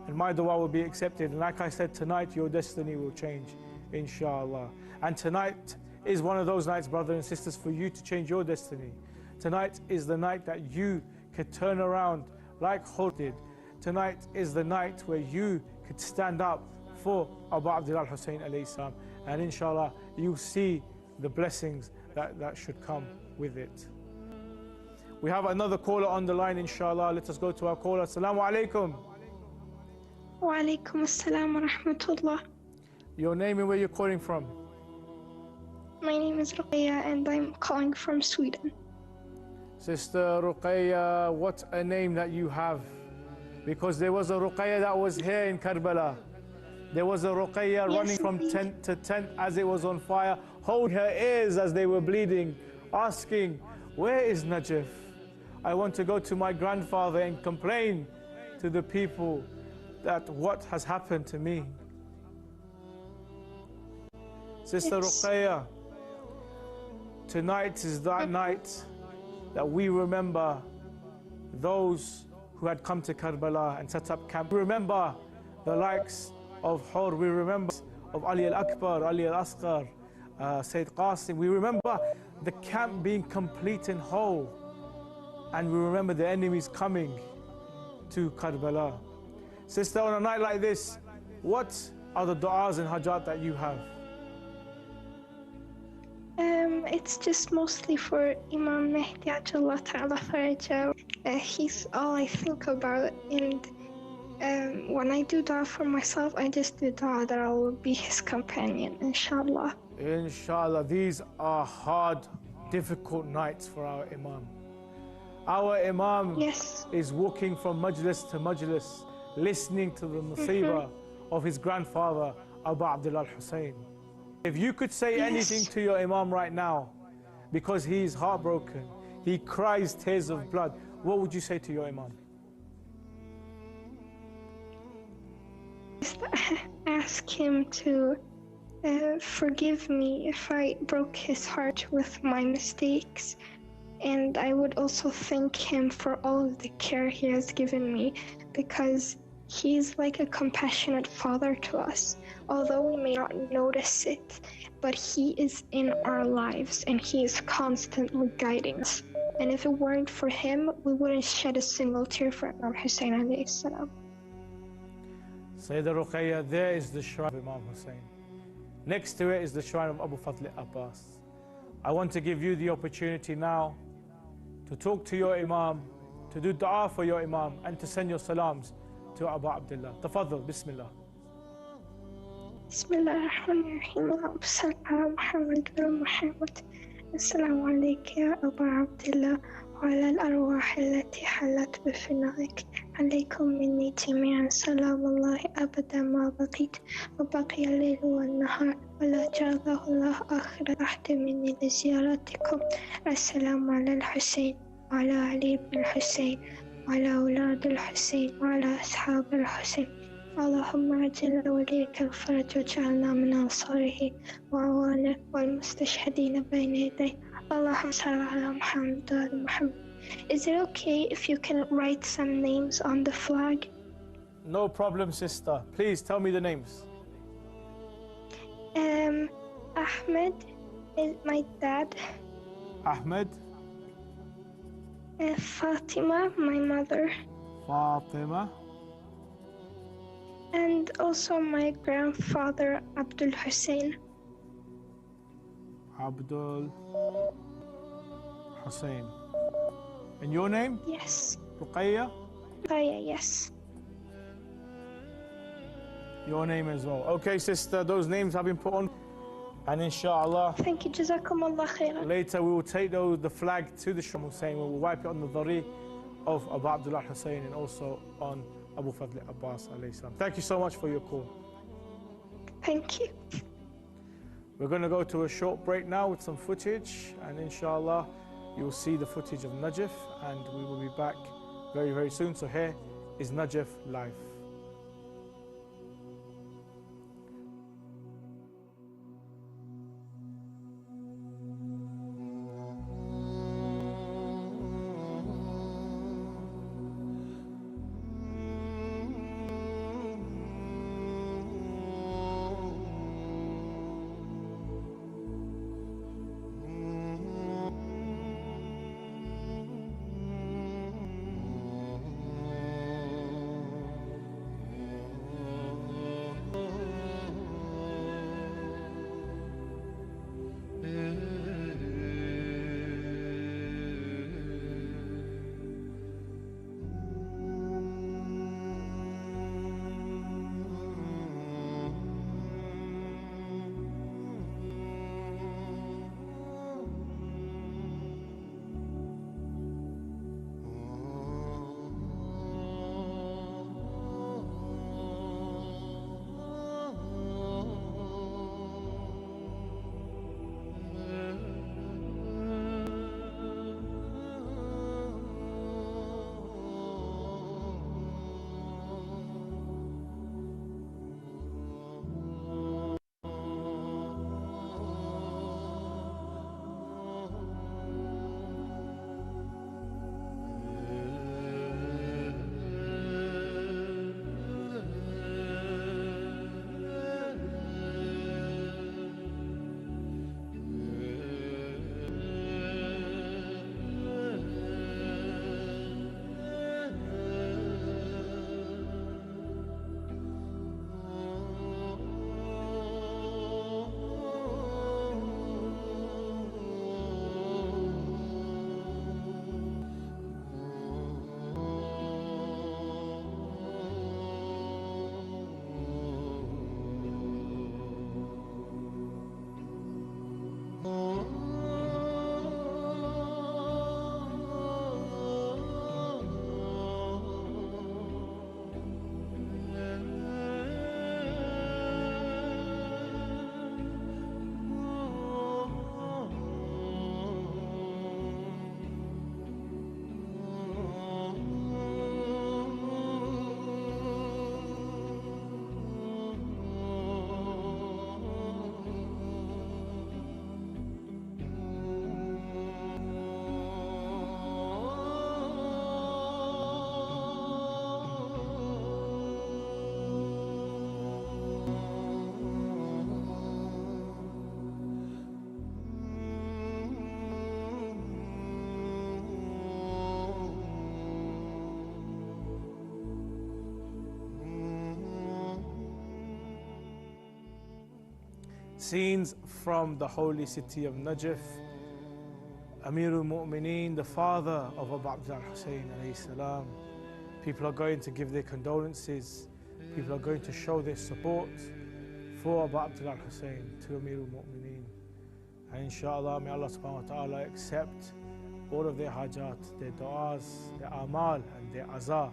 and my dua will be accepted. And like I said, tonight your destiny will change, inshallah. And tonight is one of those nights, brothers and sisters, for you to change your destiny. Tonight is the night that you could turn around like Hur did. Tonight is the night where you could stand up for Abu Abdullah Hussein alayhi salam. And inshallah, you'll see the blessings that should come with it. We have another caller on the line, inshallah. Let us go to our caller. Assalamu alaikum. Wa alaikum assalam wa rahmatullah. Your name and where you're calling from? My name is Ruqayya and I'm calling from Sweden. Sister Ruqayya, what a name that you have. Because there was a Ruqayya that was here in Karbala. There was a Ruqayya running from tent to tent as it was on fire, holding her ears as they were bleeding, asking, where is Najif? I want to go to my grandfather and complain to the people that what has happened to me. Sister Ruqayya, tonight is that night that we remember those who had come to Karbala and set up camp. We remember the likes of Hur, we remember of Ali al-Akbar, Ali al-Asghar, Sayyid Qasim. We remember the camp being complete and whole. And we remember the enemies coming to Karbala. Sister, on a night like this, what are the du'as and hajat that you have? It's just mostly for Imam Mahdi Ajjallah Ta'ala Faraja. He's all I think about, and when I do dua for myself, I just do dua that I will be his companion, inshallah. Inshallah, these are hard, difficult nights for our Imam. Our Imam is walking from majlis to majlis, listening to the musibah of his grandfather, Abu Abdullah Hussein. If you could say anything to your Imam right now, because he is heartbroken, he cries tears of blood, what would you say to your Imam? Ask him to forgive me if I broke his heart with my mistakes. And I would also thank him for all of the care he has given me, because he's like a compassionate father to us. Although we may not notice it, but he is in our lives and he is constantly guiding us. And if it weren't for him, we wouldn't shed a single tear for Imam Hussein alayhi salam. Sayyidah Ruqayya, there is the shrine of Imam Hussein. Next to it is the shrine of Abu Fadl Abbas. I want to give you the opportunity now to talk to your Imam, to do dua for your Imam, and to send your salams to Abu Abdullah. Tafaddal, Bismillah. Bismillah ar-Rahman ar-Rahim. Allahumma salli ala Muhammad wa Muhammad. Assalamu alayka ya Abu Abdullah wa ala al-arwah allati halat bifinaik. Alaykum minni jami'an salamullahi abadan ma baqit wa baqiya al-layl wa an-nahar wa la ja'alahu Allah akhira ahda minni li ziyaratikum. Assalamu ala al-Hussein wa ala Ali ibn al-Hussein wa ala awlad al-Hussein wa ala ashab al-Hussein. اللهم عجل وليك الفرج وجعلنا من أنصاره وعوانه والمستشهدين بين يديه. اللهم صل على محمد وعلى محمد. Is it okay if you can write some names on the flag? No problem, sister. Please tell me the names. Ahmed is my dad. Ahmed. Fatima, my mother. Fatima. And also my grandfather, Abdul Hussein. Abdul Hussein. And your name? Yes. Ruqayya? Ruqayya, yes. Your name as well. Okay, sister, those names have been put on. And inshallah, thank you, Jazakumullah khairan. Later we will take the flag to the Imam Hussein. We will wipe it on the dhari of Abu Abdullah Hussein and also on Abu Fadl Abbas alayhi salam. Thank you so much for your call. Thank you. We're going to go to a short break now with some footage, and inshallah you'll see the footage of Najif, and we will be back very, very soon. So here is Najif live. Scenes from the holy city of Najif. Amirul Mu'mineen, the father of Abu Abdullah Hussein alayhi salam. People are going to give their condolences. People are going to show their support for Abu Abdullah Hussein to Amirul Mu'mineen. And inshallah, may Allah subhanahu wa ta'ala accept all of their hajat, their du'as, their amal and their azah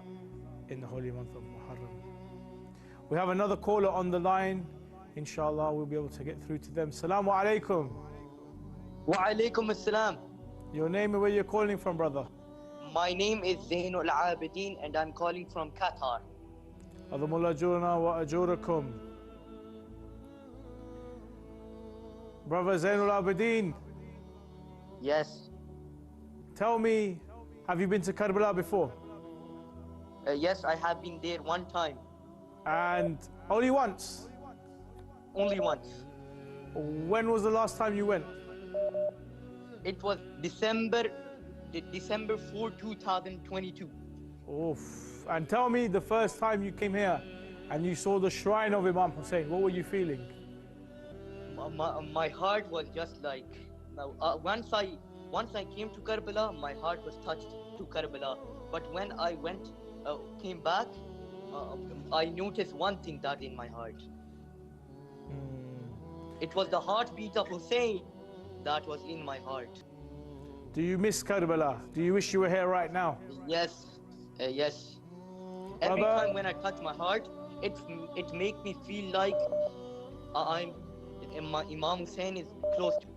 in the holy month of Muharram. We have another caller on the line. Inshallah, we'll be able to get through to them. Assalamu alaikum. Wa alaikum assalam. Your name and where you're calling from, brother? My name is Zainul Abidin and I'm calling from Qatar. Adhamullah ajurna wa ajurakum. Brother Zainul Abidin. Yes. Tell me, have you been to Karbala before? Yes, I have been there one time. And only once? Only once. when was the last time you went? It was December 4, 2022. Oof. And tell me, the first time you came here and you saw the shrine of Imam Hussein, what were you feeling? My heart was just like, once I came to Karbala, my heart was touched to Karbala. But when I came back, I noticed one thing that in my heart. It was the heartbeat of Hussein that was in my heart. Do you miss Karbala? Do you wish you were here right now? Yes, yes. Every time when I touch my heart, it makes me feel like Imam Hussein is close to me.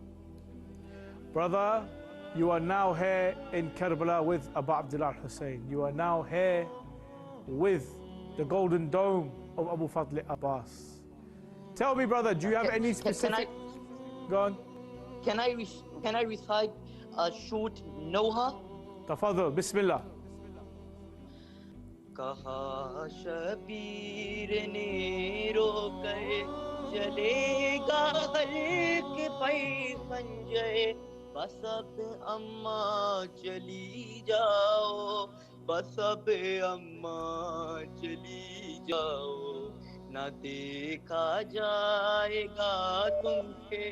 Brother, you are now here in Karbala with Abu Abdullah Hussein. You are now here with the golden dome of Abu Fadl Abbas. Tell me, brother, do you have any specific... Go on. Can I recite a short Noha? Tafadhal, Bismillah. कहा शबीर ने रोके चलेगा Hulk पे संजय बस अब अम्मा चली जाओ बस अब अम्मा चली जाओ ना देखा जाएगा तुमसे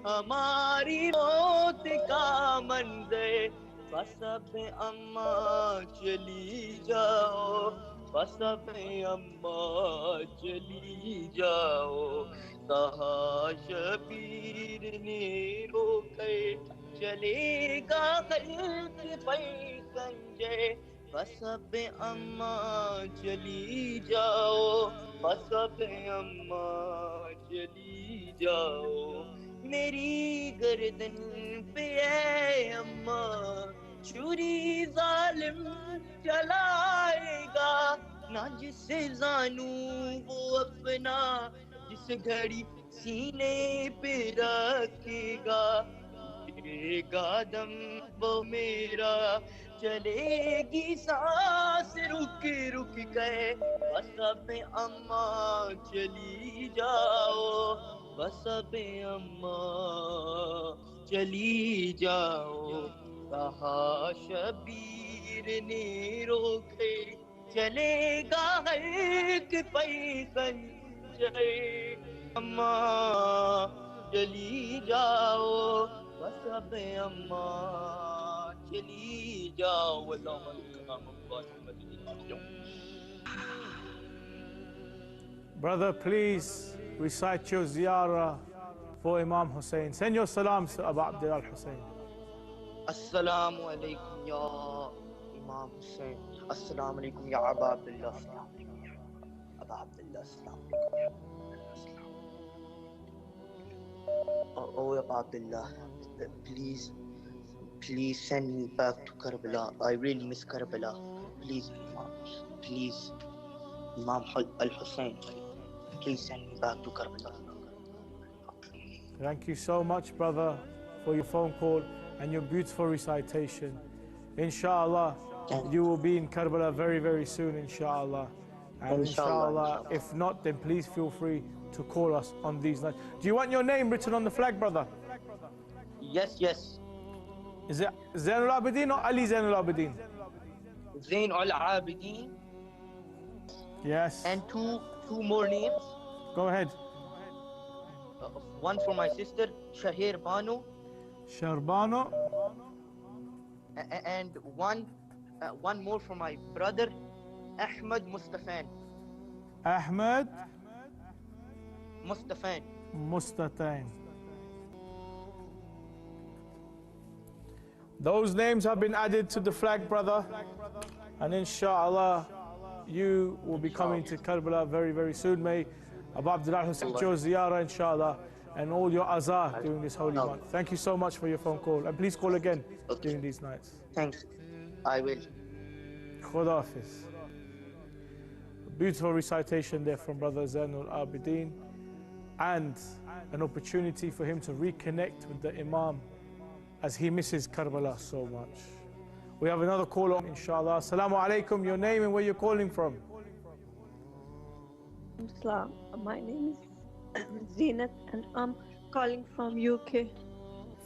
हमारी मौत का मंजर बस अब अम्मा चली जाओ बस अब अम्मा चली जाओ कहा शबीर ने रोके चलेगा हल्क पे संजय बस अब अम्मा चली जाओ बस अब अम्मा चली जाओ मेरी गर्दन पे है अम्मा छुरी जालिम चलाएगा ना जिसे जानू वो अपना जिस घड़ी सीने पे रखेगा गिरेगा दम वो मेरा चलेगी सांस रुक रुक गए बस अब अम्मा चली जाओ बस अब अम्मा चली जाओ कहा शबीर ने रोके चलेगा हल्क पे संजय अम्मा चली जाओ बस अब अम्मा चली जाओ Brother, please recite your ziyarah for Imam Hussein. Send your salams to Abu Abdullah Hussein. Assalamu alaikum ya Imam Hussein. Assalamu alaikum ya Abu Abdullah. Abu Abdullah. Oh Abu Abdullah, please send me back to Karbala. I really miss Karbala. Please, Imam Hussein. Please send me back to Karbala. Thank you so much, brother, for your phone call and your beautiful recitation. Inshallah, you will be in Karbala very, very soon, inshallah. And inshallah, if not, then please feel free to call us on these nights. Do you want your name written on the flag, brother? Yes. Is it Zainul Abidin or Ali Zainul Abidin? Zainul Abidin. Yes. And two more names. Go ahead. One for my sister, Shahir Banu. Sharbano. And one more for my brother, Ahmed Mustafan. Ahmed Mustafan. Those names have been added to the flag, brother. And inshallah, you will be coming to Karbala very, very soon. May Abu Abdullah Hussein your ziyarah, inshallah, and all your azar during this holy month. Thank you so much for your phone call. And please call again during these nights. Thanks. I will. Khuda Hafiz. Beautiful recitation there from Brother Zainul Abidin, and an opportunity for him to reconnect with the Imam as he misses Karbala so much. We have another call on, inshallah. Assalamu alaikum, your name and where you're calling from. Islam. My name is Zinat and I'm calling from UK.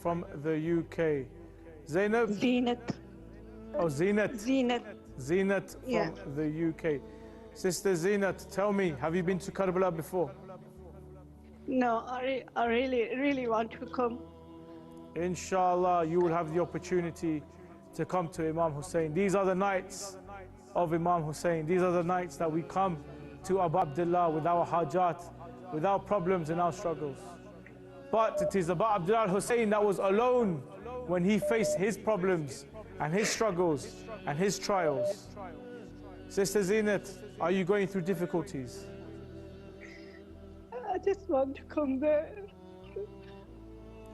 From the UK. Zainab? Zenat. Oh, Zenat. Zenat. Zenat from Yeah. the UK. Sister Zenat, tell me, have you been to Karbala before? No, I really want to come. Inshallah, you will have the opportunity to come to Imam Hussein. These are the nights of Imam Hussein. These are the nights that we come to Abu Abdullah with our hajat, with our problems and our struggles. But it is Abu Abdullah Hussein that was alone when he faced his problems and his struggles and his trials. Sister Zinat, are you going through difficulties? I just want to come there.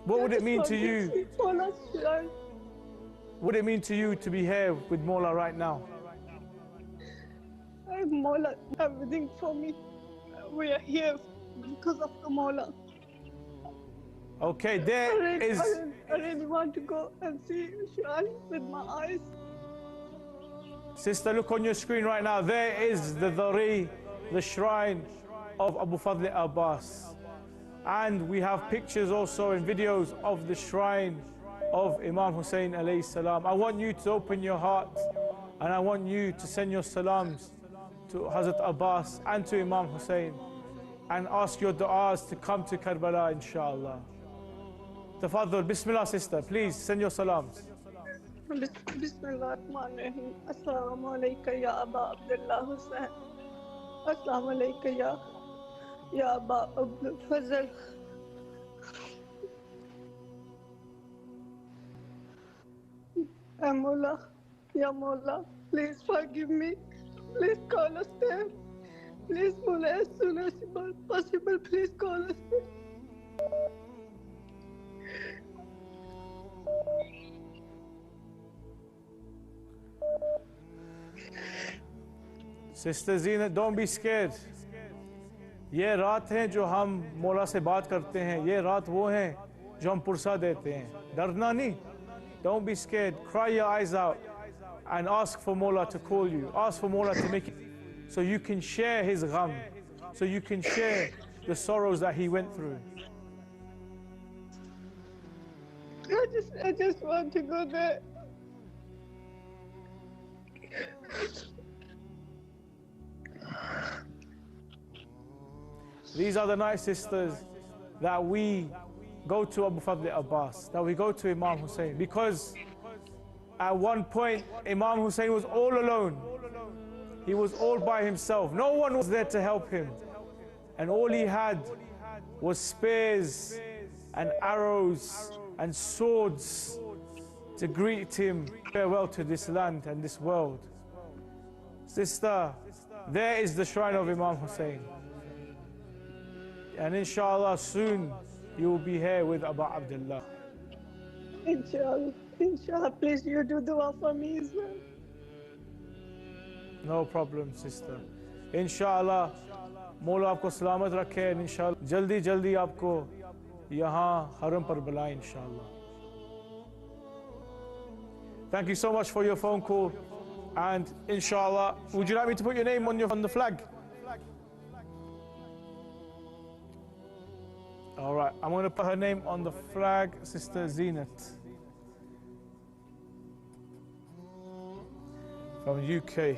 What would it mean to you? What would it mean to you to be here with Mola right now? Mola, everything for me. We are here because of the Mola. Okay, I really want to go and see Shrine with my eyes. Sister, look on your screen right now. There is the Dhari, the shrine of Abu Fadl Abbas. And we have pictures also and videos of the shrine of Imam Hussein alayhi salam. I want you to open your heart and I want you to send your salams to Hazrat Abbas and to Imam Hussein and ask your du'as to come to Karbala, inshallah. Tafaddal, Bismillah, sister, please send your salams. Bismillah ar-Rahman ar-Rahim. Assalamu alayka ya Aba Abdullah Hussein. Assalamu alayka ya Aba Abdul Fazl. Mola, Ya Mola, please forgive me. Please call us there. Please, Mola, as soon as possible, please call us there. Sister Zina, don't be scared. ये रात है जो हम मौला से बात करते हैं. ये रात वो है जो हम पुरसा देते हैं. डरना नहीं. Don't be scared. Cry your eyes out and ask for Mola to call you. Ask for Mola to make it so you can share his gham, so you can share the sorrows that he went through. I just want to go there. These are the night, sisters, that we go to Abu Fadl Abbas, that we go to Imam Hussein, because at one point Imam Hussein was all alone. He was all by himself. No one was there to help him. And all he had was spears and arrows and swords to greet him farewell to this land and this world. Sister, there is the shrine of Imam Hussein. And inshallah soon you will be here with Abu Abdullah. Inshallah, please you do dua for me as well. No problem, sister. Inshallah, Mola आपको सलामत रखे. Inshallah, जल्दी जल्दी आपको यहाँ हरम पर बुलाए, inshallah. Thank you so much for your phone call. And inshallah, would you like me to put your name on the flag? All right, I'm going to put her name on the flag, Sister Zenat from UK.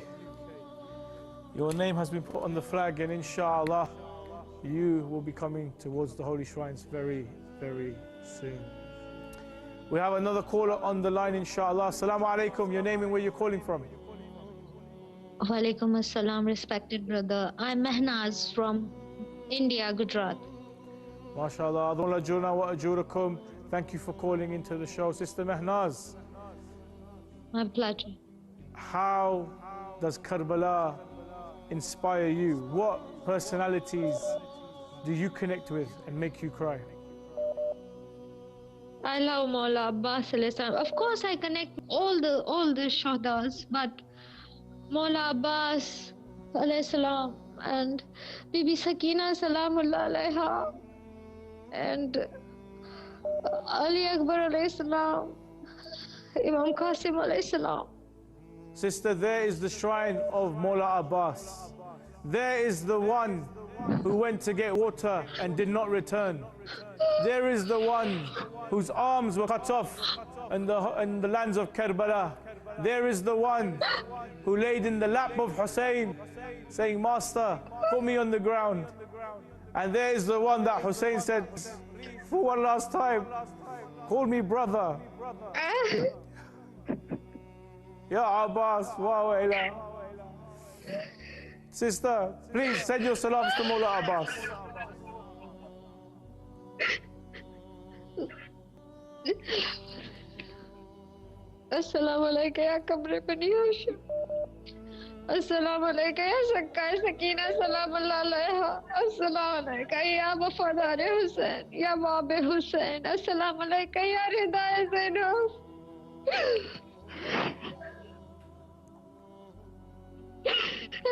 Your name has been put on the flag, and inshallah, you will be coming towards the holy shrines very, very soon. We have another caller on the line, inshallah. Assalamu alaikum. Your name and where you're calling from? Walaikum assalam, respected brother. I'm Mehnaz from India, Gujarat. MashaAllah, Adullah Juna wa ajurakum. Thank you for calling into the show. Sister Mehnaz. My pleasure. How does Karbala inspire you? What personalities do you connect with and make you cry? I love Maula Abbas alayhi salam. Of course I connect all the Shuhadas, but Maula Abbas alayhi salam and Bibi Sakina salamullah alayha and Ali Akbar alayhi salam, Imam Qasim alayhi salam. Sister, there is the shrine of Maula Abbas. There is the one who went to get water and did not return. There is the one whose arms were cut off in the lands of Karbala. There is the one who laid in the lap of Hussein, saying, Master, put me on the ground. And there is the one that Hussein said, for one last time, call me brother. Ya Abbas, wa ila. Sister, please send your salams to Mullah Abbas. Assalamu alaikum ya kamre bani Hashim. Assalamu alaikum ya Sakkar Sakina salamullah alaiha. Assalamu alaikum ya Wafadar Hussein, ya Bab Hussein. Assalamu alaikum ya Rida Zainab.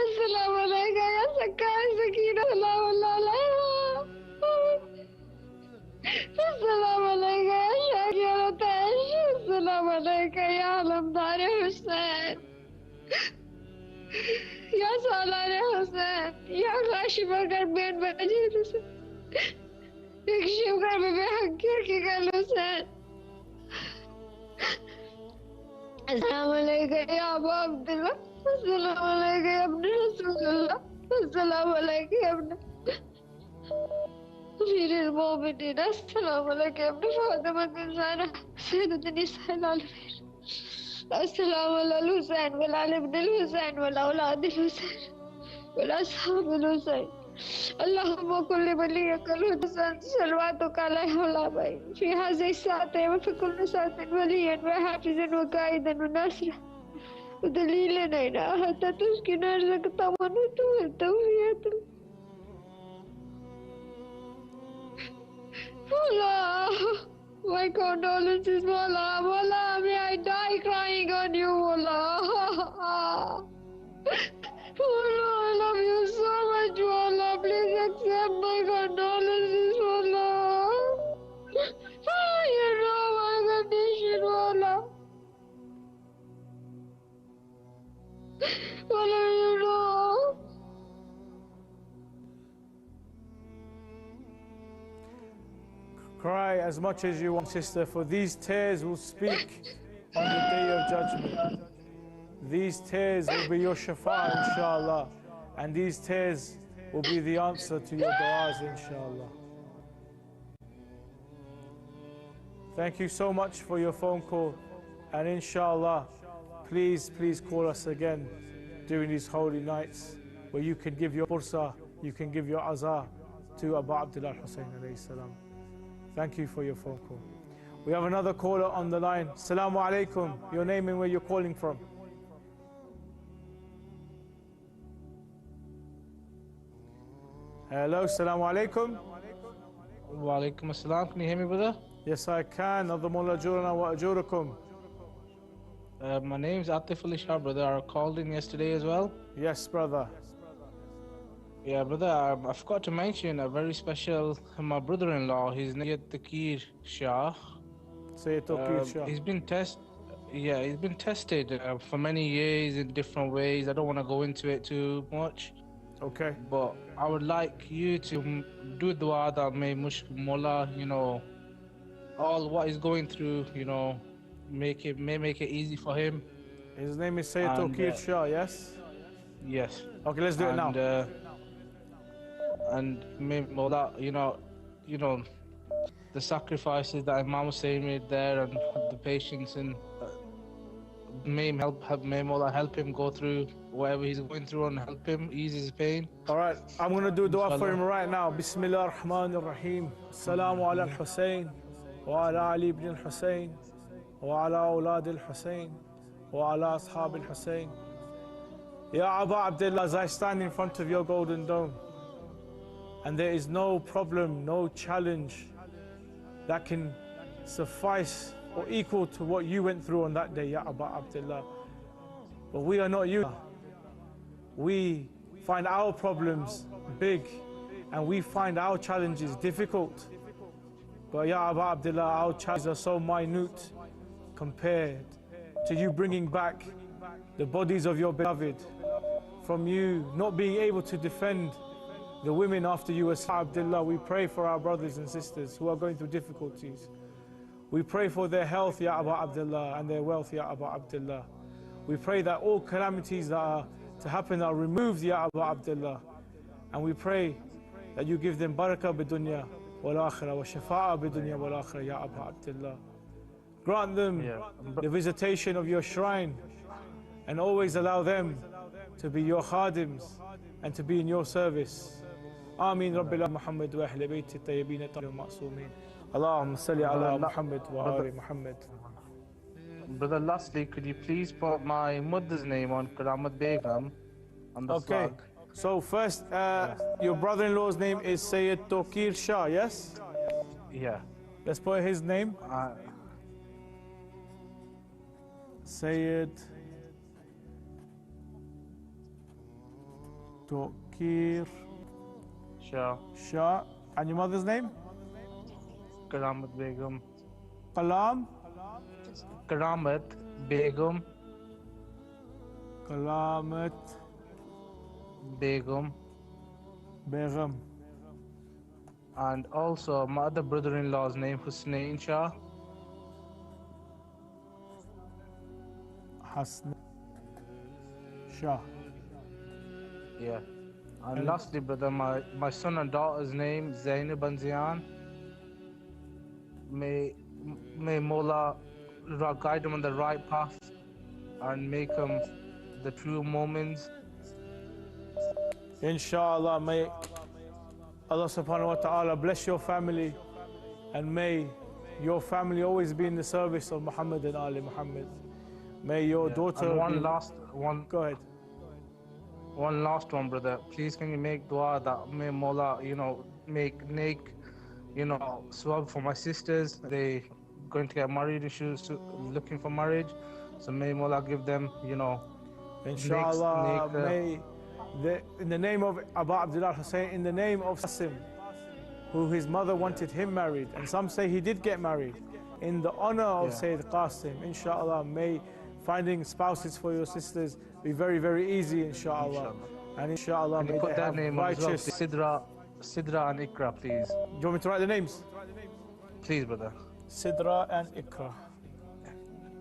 Assalamu alaikum ya Sakkar Sakina salamullah alaiha. Assalamu alaikum ya Shakira Tash. Assalamu alaikum ya Alamdar Hussein. Ya Salar Hussein. Ya Khashima Garben Majid Hussein. Yakshim Garbe Hakir Ki Gal Hussein. Assalamu alaikum ya Abu Abdullah. Assalamu alaikum ya Ibn Rasulullah. Assalamu alaikum ya Ibn أمير المؤمنين. السلام عليك يا ابن فاطمة الزهراء سيدة النساء العالمين. السلام على الحسين وعلى ابن الحسين والأولاد الحسين والأصحاب الحسين. اللهم كن لوليك الحسين صلواتك عليه والآبائين في هذه الساعة وفي كل ساعة وليا وحافظا وقائدا وناصرا ودليلا إلى حتى تسكن أرزك طمأنة والتوفيق. Mola, my condolences, Mola. Mola, may I die crying on you, Mola. Mola, I love you so much, Mola. Please accept my condolences, Mola. You know my condition, Mola. Mola, you know. Cry as much as you want, sister, for these tears will speak on the day of judgment. These tears will be your shafa, inshallah. And these tears will be the answer to your du'as, inshallah. Thank you so much for your phone call. And inshallah, please call us again during these holy nights where you can give your bursa, you can give your azar to Abu Abdullah Hussein alayhi salam. Thank you for your phone call. We have another caller on the line. Assalamu alaikum. Your name and where you're calling from. Hello, assalamu alaikum. Wa alaikum assalam. Can you hear me, brother? Yes, I can. Adhamullah ajurana wa ajurakum. My name's Atif Ali Shah, brother. I called in yesterday as well. Yes, brother. Yeah, brother, I forgot to mention a very special, my brother-in-law, his name is Takir Shah. Sayyid Takir Shah. He's been tested for many years in different ways. I don't want to go into it too much. Okay. But I would like you to do dua that may Mullah, you know, all what he's going through, you know, make it easy for him. His name is Sayyid Takir Shah, yes? Yes. Okay, let's do it now. And may Mullah, you know, the sacrifices that Imam Hussein made there and the patience, and may Mullah help him go through whatever he's going through and help him ease his pain. All right, I'm going to do dua for him right now. Bismillah ar-Rahman ar-Rahim. Assalamu ala al-Hussein wa ala Ali ibn al-Hussein wa ala awlad al-Hussein wa ala ashab al-Hussein. Ya Abu Abdullah, as I stand in front of your golden dome, and there is no problem, no challenge that can suffice or equal to what you went through on that day, Ya Abu Abdullah. But we are not you. We find our problems big and we find our challenges difficult. But Ya Abu Abdullah, our challenges are so minute compared to you bringing back the bodies of your beloved, from you not being able to defend the women after you as Abdullah. We pray for our brothers and sisters who are going through difficulties. We pray for their health, Ya Aba Abdullah, and their wealth, Ya Aba Abdullah. We pray that all calamities that are to happen are removed, Ya Aba Abdullah. And we pray that you give them barakah bidunya wal akhirah, wa shafa'a bidunya wal akhirah, Ya Aba Abdullah. Grant them the visitation of your shrine and always allow them to be your khadims and to be in your service. Ameen Rabbil Muhammad wa ahli bayti tayyibin al-ma'sumin. Allahumma salli ala Muhammad wa ali Muhammad. Brother, lastly, could you please put my mother's name on Karamat Begum on the flag? So first, your brother-in-law's name is Sayyid Tokir Shah, yes? Yeah. Let's put his name. Sayyid Tokir Shah. And your mother's name? Karamat Begum. Kalam? Karamat Begum. Kalamat Begum. Begum. And also my other brother-in-law's name, Hussein Shah. Hassan Shah. Yeah. And lastly, brother, my son and daughter's name, Zainab and Ziyan. May Mola guide them on the right path and make them the true moments. Inshallah, may Allah subhanahu wa ta'ala bless your family, and may your family always be in the service of Muhammad and Ali Muhammad. May your daughter and go ahead. One last one, brother. Please can you make dua that may Mola, make swab for my sisters. They going to get married issues, looking for marriage. So may Mola give them, Inshallah, may in the name of Abu Abdullah Hussein, in the name of Qasim, who his mother wanted him married, and some say he did get married, in the honor of Sayyid Qasim, inshallah, may finding spouses for your sisters be very, very easy, inshallah. And inshallah, can may you put they that have name righteous... Sidra and Ikra, please. Do you want me to write the names? Please, brother. Sidra and Ikra.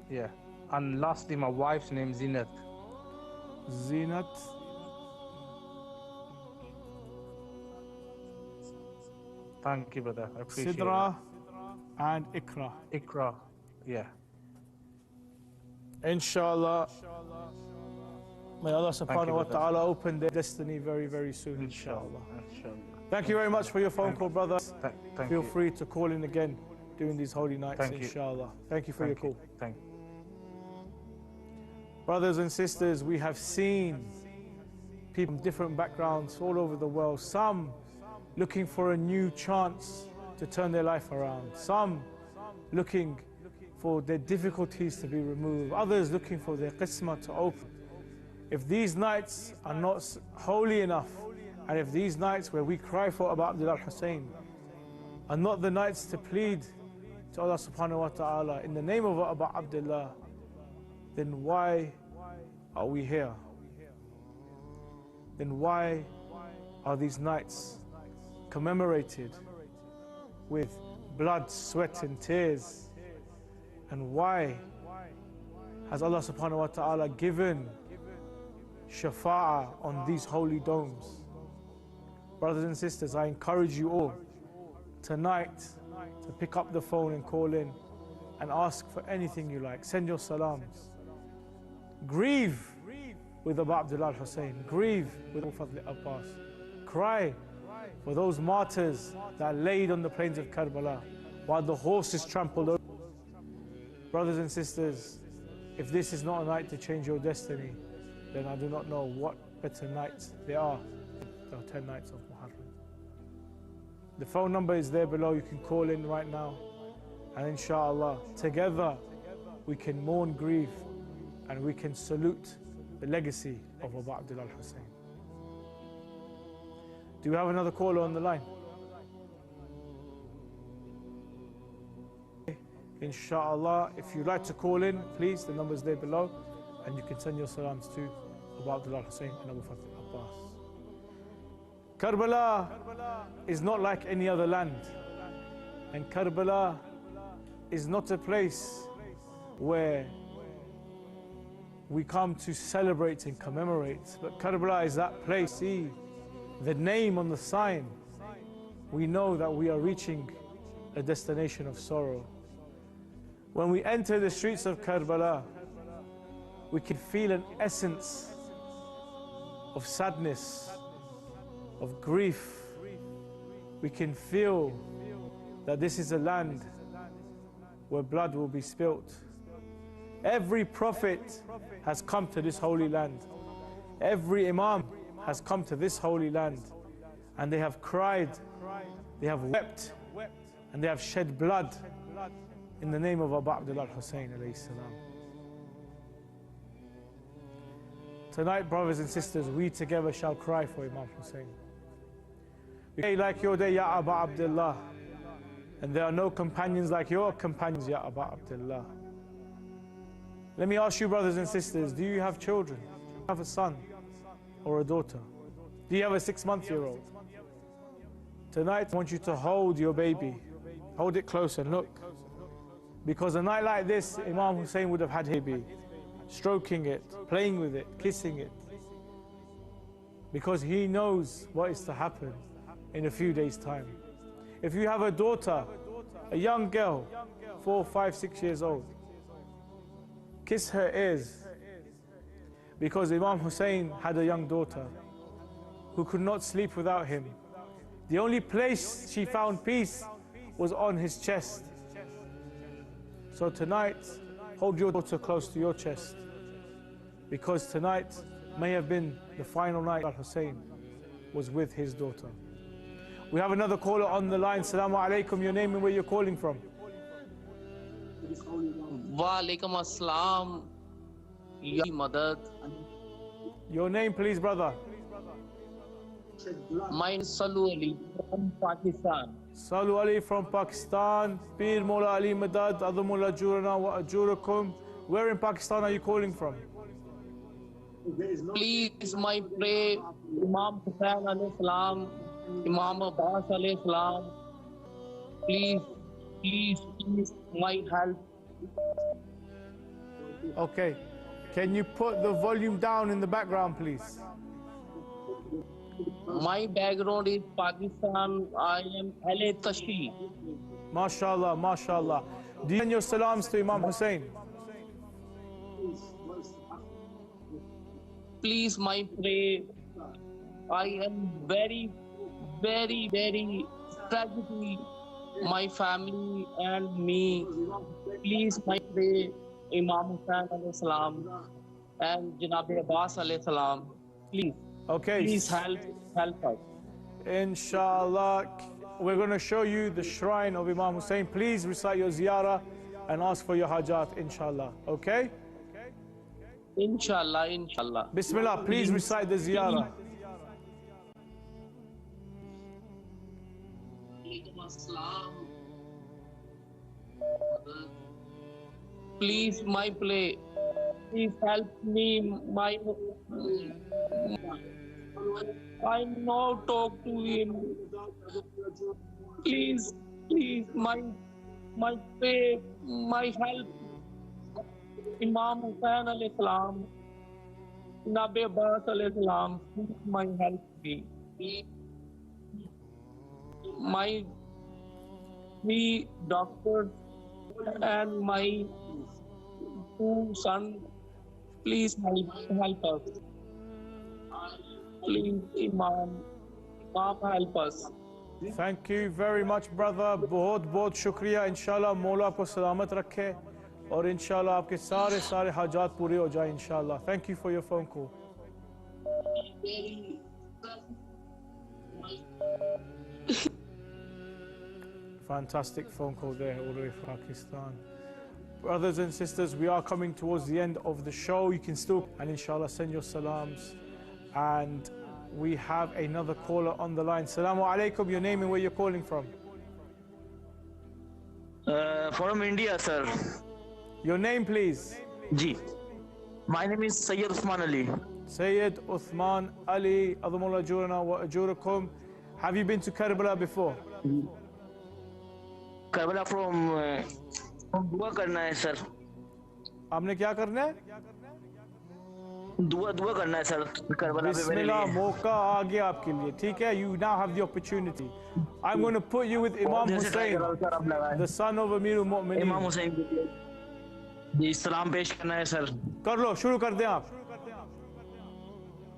Yeah. And lastly, my wife's name, Zinat. Zinat. Thank you, brother. I appreciate Sidra and Ikra. Ikra, yeah. Inshallah, may Allah subhanahu wa ta'ala open their destiny very, very soon, inshallah. Thank you very much for your phone call, brother. Feel free to call in again during these holy nights, inshallah. Thank you for your call. Thank you. Brothers and sisters, we have seen people from different backgrounds all over the world, some looking for a new chance to turn their life around, some looking for their difficulties to be removed, others looking for their qismah to open. If these nights are not holy enough, and if these nights where we cry for Abu Abdullah Hussein are not the nights to plead to Allah subhanahu wa ta'ala in the name of Abu Abdullah, then why are we here? Then why are these nights commemorated with blood, sweat and tears? And why has Allah subhanahu wa ta'ala given shafa'ah on these holy domes? Brothers and sisters, I encourage you all tonight to pick up the phone and call in and ask for anything you like. Send your salams. Grieve with Abu Abdullah Hussein. Grieve with Fadl Abbas. Cry for those martyrs that laid on the plains of Karbala while the horses trampled over. Brothers and sisters, if this is not a night to change your destiny, then I do not know what better nights there are. The 10 nights of Muharram. The phone number is there below. You can call in right now, and inshallah, together we can mourn, grieve, and we can salute the legacy of Abu Abdullah Hussein. Do we have another caller on the line? Inshallah, if you'd like to call in, please, the number is there below, and you can send your salams to Abu Abdullah Hussein and Abu Fadl Abbas. Karbala is not like any other land. And Karbala is not a place where we come to celebrate and commemorate. But Karbala is that place. See the name on the sign. We know that we are reaching a destination of sorrow. When we enter the streets of Karbala, we can feel an essence of sadness, of grief. We can feel that this is a land where blood will be spilt. Every prophet has come to this holy land. Every imam has come to this holy land, and they have cried, they have wept, and they have shed blood in the name of Abu Abdullah Hussein alayhi salam. Tonight, brothers and sisters, we together shall cry for Imam Hussein. We say like your day, Ya Abu Abdullah, and there are no companions like your companions, Ya Abu Abdullah. Let me ask you, brothers and sisters, do you have children? Do you have a son or a daughter? Do you have a 6-month-old? Tonight, I want you to hold your baby. Hold it close and look. Because a night like this, Imam Hussein would have had his baby, stroking it, playing with it, kissing it. Because he knows what is to happen in a few days' time. If you have a daughter, a young girl, 4, 5, 6 years old, kiss her ears. Because Imam Hussein had a young daughter who could not sleep without him. The only place she found peace was on his chest. So tonight, hold your daughter close to your chest, because tonight may have been the final night that Hussein was with his daughter. We have another caller on the line. Assalamu alaikum, your name and where you're calling from. Wa alaikum assalam, ya madad. Your name please, brother. Mine is Salu Ali from Pakistan. Salu Ali from Pakistan. Pir Mola Ali Madad, Adamullah Jurana wa Ajurakum. Where in Pakistan are you calling from? Please, my pray, Imam Hussein alayhi salam, Imam Abbas alayhi salam. Please, please, please, my help. Okay. Can you put the volume down in the background, please? My background is Pakistan. I am Ale Tashi. MashaAllah, MashaAllah. Do you send your salams to Imam Hussein? Please, my pray. I am very, very, very tragedy. My family and me. Please, my pray. Imam Hussein alayhi salam and Janabi Abbas alayhi salam. Please. Okay. Please help us. Inshallah, we're going to show you the shrine of Imam Hussein. Please recite your ziyarah and ask for your hajat, inshallah. Okay? Inshallah, inshallah. Bismillah, please recite the ziyarah. Please, my play. Please help me. I now talk to him. Please, please, my pay, my help. Imam Hussein alayhi salam, Nabi Abbas alayhi salam, my help me. My 3 doctors and my 2 sons, please help us. Please, Imam help us. Thank you very much, brother. बहुत बहुत शुक्रिया. इंशाल्लाह मौला आपको सलामत रखे और इंशाल्लाह आपके सारे हाजात पूरे हो जाए इंशाल्लाह. Thank you for your phone call. Fantastic phone call there, all the way from Pakistan. Brothers and sisters, we are coming towards the end of the show. You can still, and inshallah, send your salams. And we have another caller on the line. Assalamu alaikum, your name and where you're calling from. From India, sir. Your name, please. Ji. My name is Sayyid Usman Ali. Sayyid Uthman Ali, Adhamullah Ajurana wa Ajurakum. Have you been to Karbala before? Karbala from दुआ करना है sir. आपने क्या करना है? दुआ करना है सर करबला पे मेरे Bismillah, लिए. मौका आ गया आपके लिए, ठीक है? You now have the opportunity. I'm going to put you with Imam Hussein, the son of Amir al-Mu'mineen. इमाम हुसैन जी सलाम पेश करना है सर. कर लो, शुरू कर दें आप.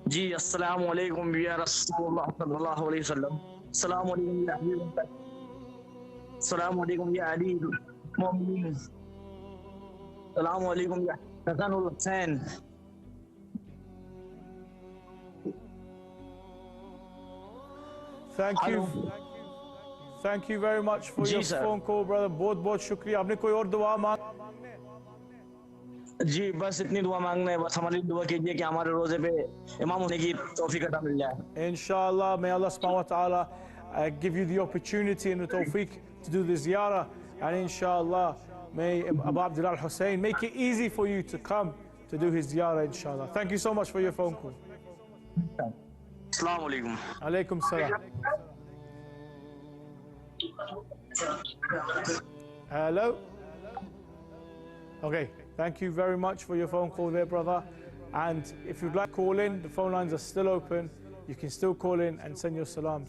जी अस्सलाम वालेकुम या रसूलुल्लाह सल्लल्लाहु अलैहि वसल्लम. अस्सलाम वालेकुम या हबीब. अस्सलाम वालेकुम या अली मोमिनीन. अस्सलाम वालेकुम या Hasan Hussain. Thank you very much for your phone call, brother. बहुत बहुत शुक्रिया. आपने कोई और दुआ मांग? जी बस इतनी दुआ मांगना है. बस हमारी दुआ कीजिए कि हमारे रोजे पे इमाम होने की तौफीक अता मिल जाए. Inshallah, may Allah subhanahu wa ta'ala give you the opportunity and the tawfiq to do the ziyarah, and inshallah may Abu Abdullah Hussein make it easy for you to come to do his ziyarah, inshallah. Thank you so much for your phone call. Assalamu alaikum. Alaikum salam. Hello. Okay, thank you very much for your phone call there, brother. And if you'd like to call in, the phone lines are still open. You can still call in and send your salams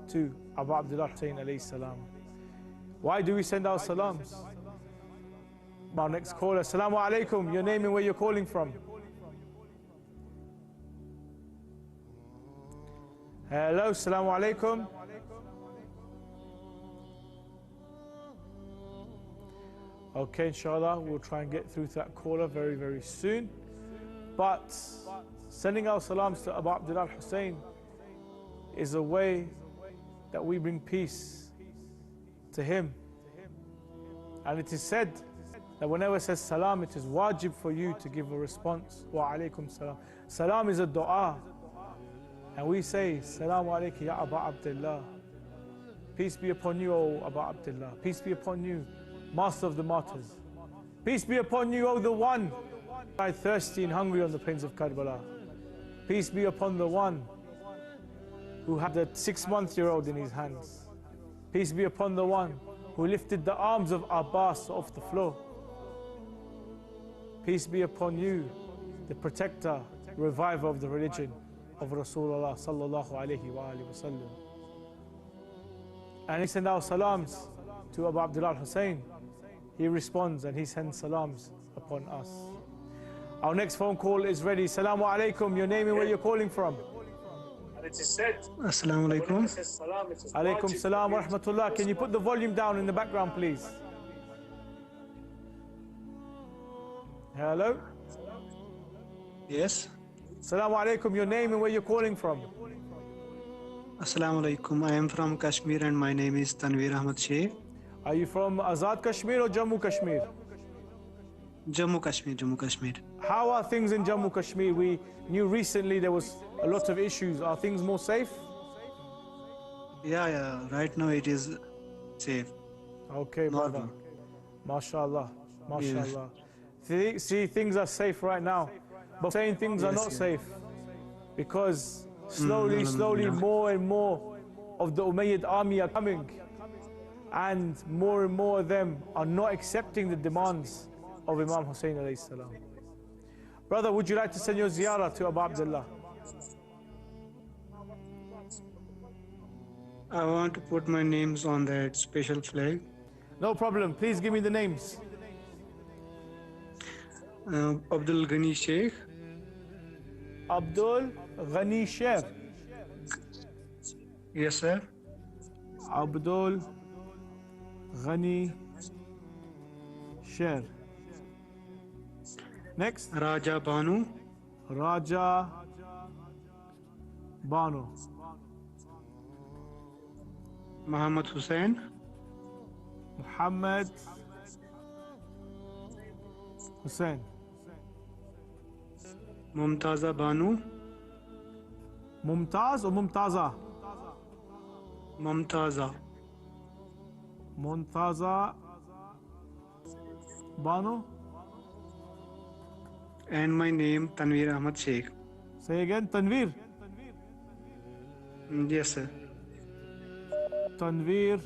to Abu Abdullah Hussein alayhi salam. Why do we send our salams? Our next caller. Assalamu alaikum. Your name and where you're calling from. Hello. Assalamu alaikum. Okay, inshallah, we'll try and get through to that caller very, very soon. But sending our salams to Abu Abdullah Hussein is a way that we bring peace to him. And it is said that whenever it says salam, it is wajib for you to give a response. Wa alaikum salam. Salam is a dua. And we say, Salamu alayka ya Abu Abdullah. Peace be upon you, O Abu Abdullah. Peace be upon you, Master of the Martyrs. Peace be upon you, O the one who died thirsty and hungry on the plains of Karbala. Peace be upon the one who had the 6-month-old in his hands. Peace be upon the one who lifted the arms of Abbas off the floor. Peace be upon you, the protector, reviver of the religion of Rasulullah sallallahu alayhi wa sallam. And he sent our salams to Abu Abdullah Hussein. He responds and he sends salams upon us. Our next phone call is ready. Assalamu alaikum. Your name and where you're calling from. Assalamu alaikum. Alaikum salam wa rahmatullah. Can you put the volume down in the background, please? Hello? Yes. Assalamu alaikum. Your name and where you're calling from. Assalamu alaikum. I am from Kashmir and my name is Tanveer Ahmad Sheikh. Are you from Azad Kashmir or Jammu Kashmir? Jammu Kashmir, Jammu Kashmir. How are things in Jammu Kashmir? We knew recently there was a lot of issues. Are things more safe? Yeah. Right now it is safe. Okay, brother. MashaAllah. MashaAllah. See, things are safe right now. But saying things are not safe. Because slowly, more and more of the Umayyad army are coming. And more of them are not accepting the demands of Imam Hussein alayhi salam. Brother, would you like to send your ziyarah to Abu Abdullah? I want to put my names on that special flag. No problem. Please give me the names. Abdul Ghani Sheikh. Abdul Ghani Sheikh. Yes, sir. Abdul Ghani Sheikh. Next. Raja Banu. Raja Banu. Muhammad Hussein. Muhammad Hussein. Mumtaza Banu. Mumtaz or Mumtaza? Mumtaza. Mumtaza Banu. And my name Tanveer Ahmad Sheikh. Say again, Tanveer. Yes, sir. Tanveer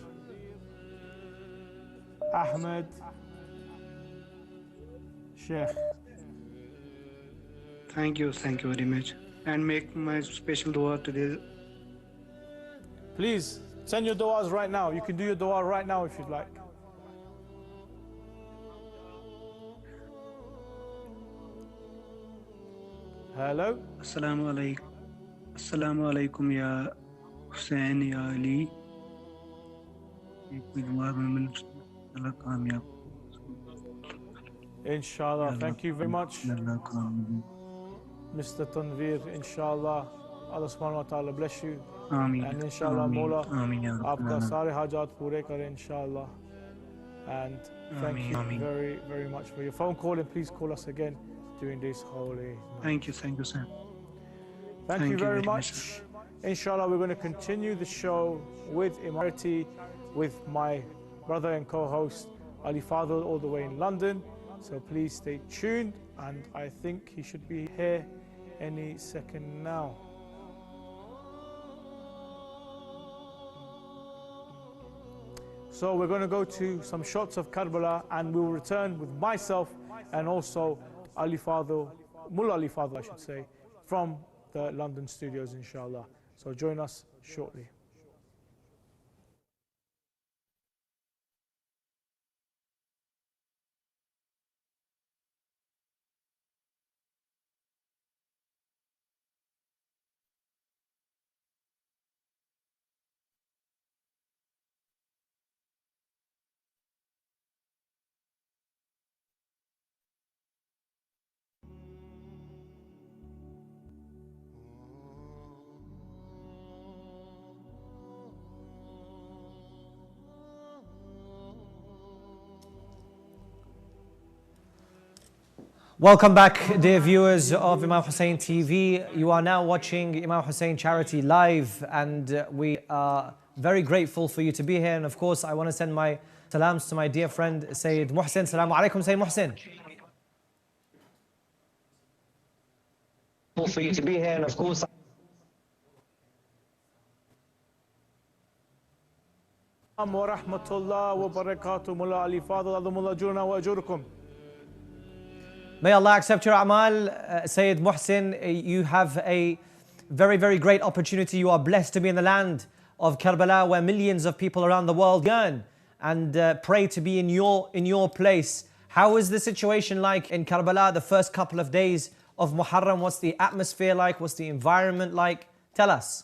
Ahmed Sheikh. Thank you very much. And make my special dua today. Please send your du'as right now. You can do your du'a right now if you'd like. Hello. Assalamu alaikum. Assalamu alaikum ya Hussein ya Ali. Inshallah. Thank you very much, Mr. Tanveer. Inshallah. Allah subhanahu wa ta'ala bless you. Ameen. And inshallah, Ameen. Mola, Ameen, ya Rabbal aapka Alamin. sare hajat pure kare, inshallah. And thank Ameen. you Ameen. very, very much for your phone call. And please call us again during this holy night. Thank you, sir. Thank you very much. Inshallah, we're going to continue the show with Imam Charity, with my brother and co-host Ali Fadl all the way in London. So please stay tuned, and I think he should be here any second now. So we're going to go to some shots of Karbala, and we'll return with myself and also Ali Fadl, Mullah Ali Fadl I should say, from the London studios, inshallah. So join us shortly. Welcome back, dear viewers of Imam Hussein TV. You are now watching Imam Hussein Charity live, and we are very grateful for you to be here. And of course, I want to send my salams to my dear friend Sayyid Muhsin. Assalamu alaikum, Sayyid Muhsin. For you to be here, and of course. Wa rahmatullah wa barakatuh. Mullah Ali Fadl, adamullah ajurna wa ajurukum. May Allah accept your amal. Sayyid Muhsin, you have a very, very great opportunity. You are blessed to be in the land of Karbala, where millions of people around the world yearn and pray to be in your place. How is the situation like in Karbala the first couple of days of Muharram? What's the atmosphere like? What's the environment like? Tell us.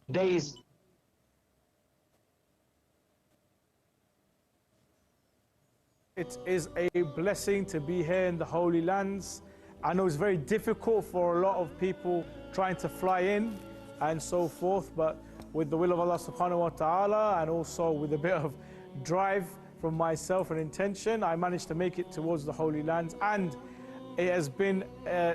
Days. It is a blessing to be here in the Holy Lands. I know it's very difficult for a lot of people trying to fly in and so forth, but with the will of Allah subhanahu wa ta'ala and also with a bit of drive from myself and intention, I managed to make it towards the Holy Lands, and it has been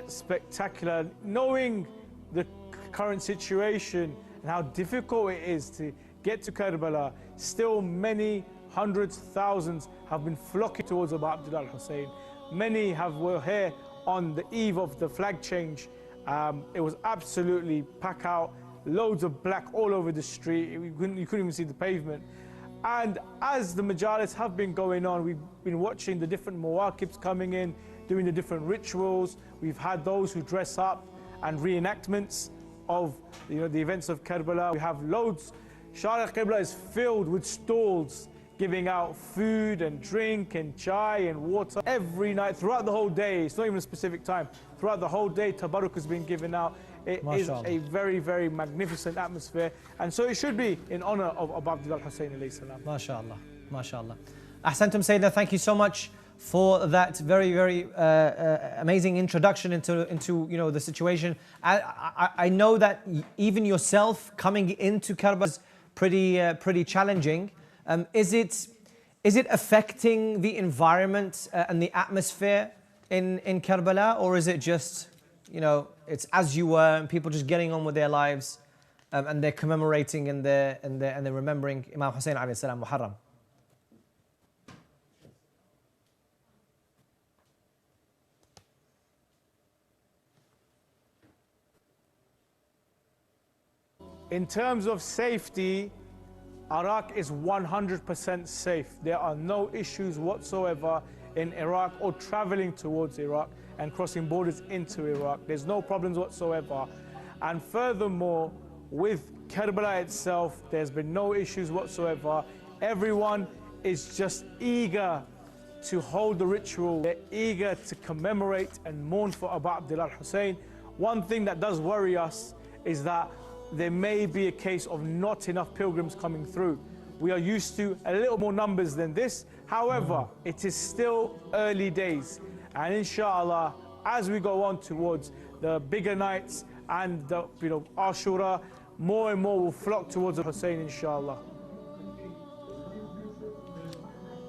spectacular. Knowing the current situation and how difficult it is to get to Karbala, still many hundreds, thousands have been flocking towards Abu Abdullah Hussein. Many were here on the eve of the flag change. It was absolutely packed out, loads of black all over the street. You couldn't even see the pavement. And as the majalis have been going on, we've been watching the different mawaqibs coming in, doing the different rituals. We've had those who dress up and reenactments of the events of Karbala. We have loads. Shara Qibla is filled with stalls giving out food and drink and chai and water every night, throughout the whole day. It's not even a specific time. Throughout the whole day, tabarruk has been given out. It is a very, very magnificent atmosphere. And so it should be in honor of Abu Abdullah Hussein alayhi salam. MashaAllah, MashaAllah. Ahsantum Sayyidina, thank you so much for that very, very amazing introduction into the situation. I know that even yourself coming into Karbala is pretty challenging. Is it affecting the environment and the atmosphere in Karbala, or is it just, it's as you were and people just getting on with their lives and they're commemorating and they're remembering Imam Hussein alayhi salam Muharram? In terms of safety, Iraq is 100% safe. There are no issues whatsoever in Iraq or traveling towards Iraq and crossing borders into Iraq. There's no problems whatsoever. And furthermore, with Karbala itself, there's been no issues whatsoever. Everyone is just eager to hold the ritual. They're eager to commemorate and mourn for Abu Abdullah Hussein. One thing that does worry us is that there may be a case of not enough pilgrims coming through. We are used to a little more numbers than this. However, it is still early days. And inshallah, as we go on towards the bigger nights and the Ashura, more and more will flock towards the Hussein, inshallah.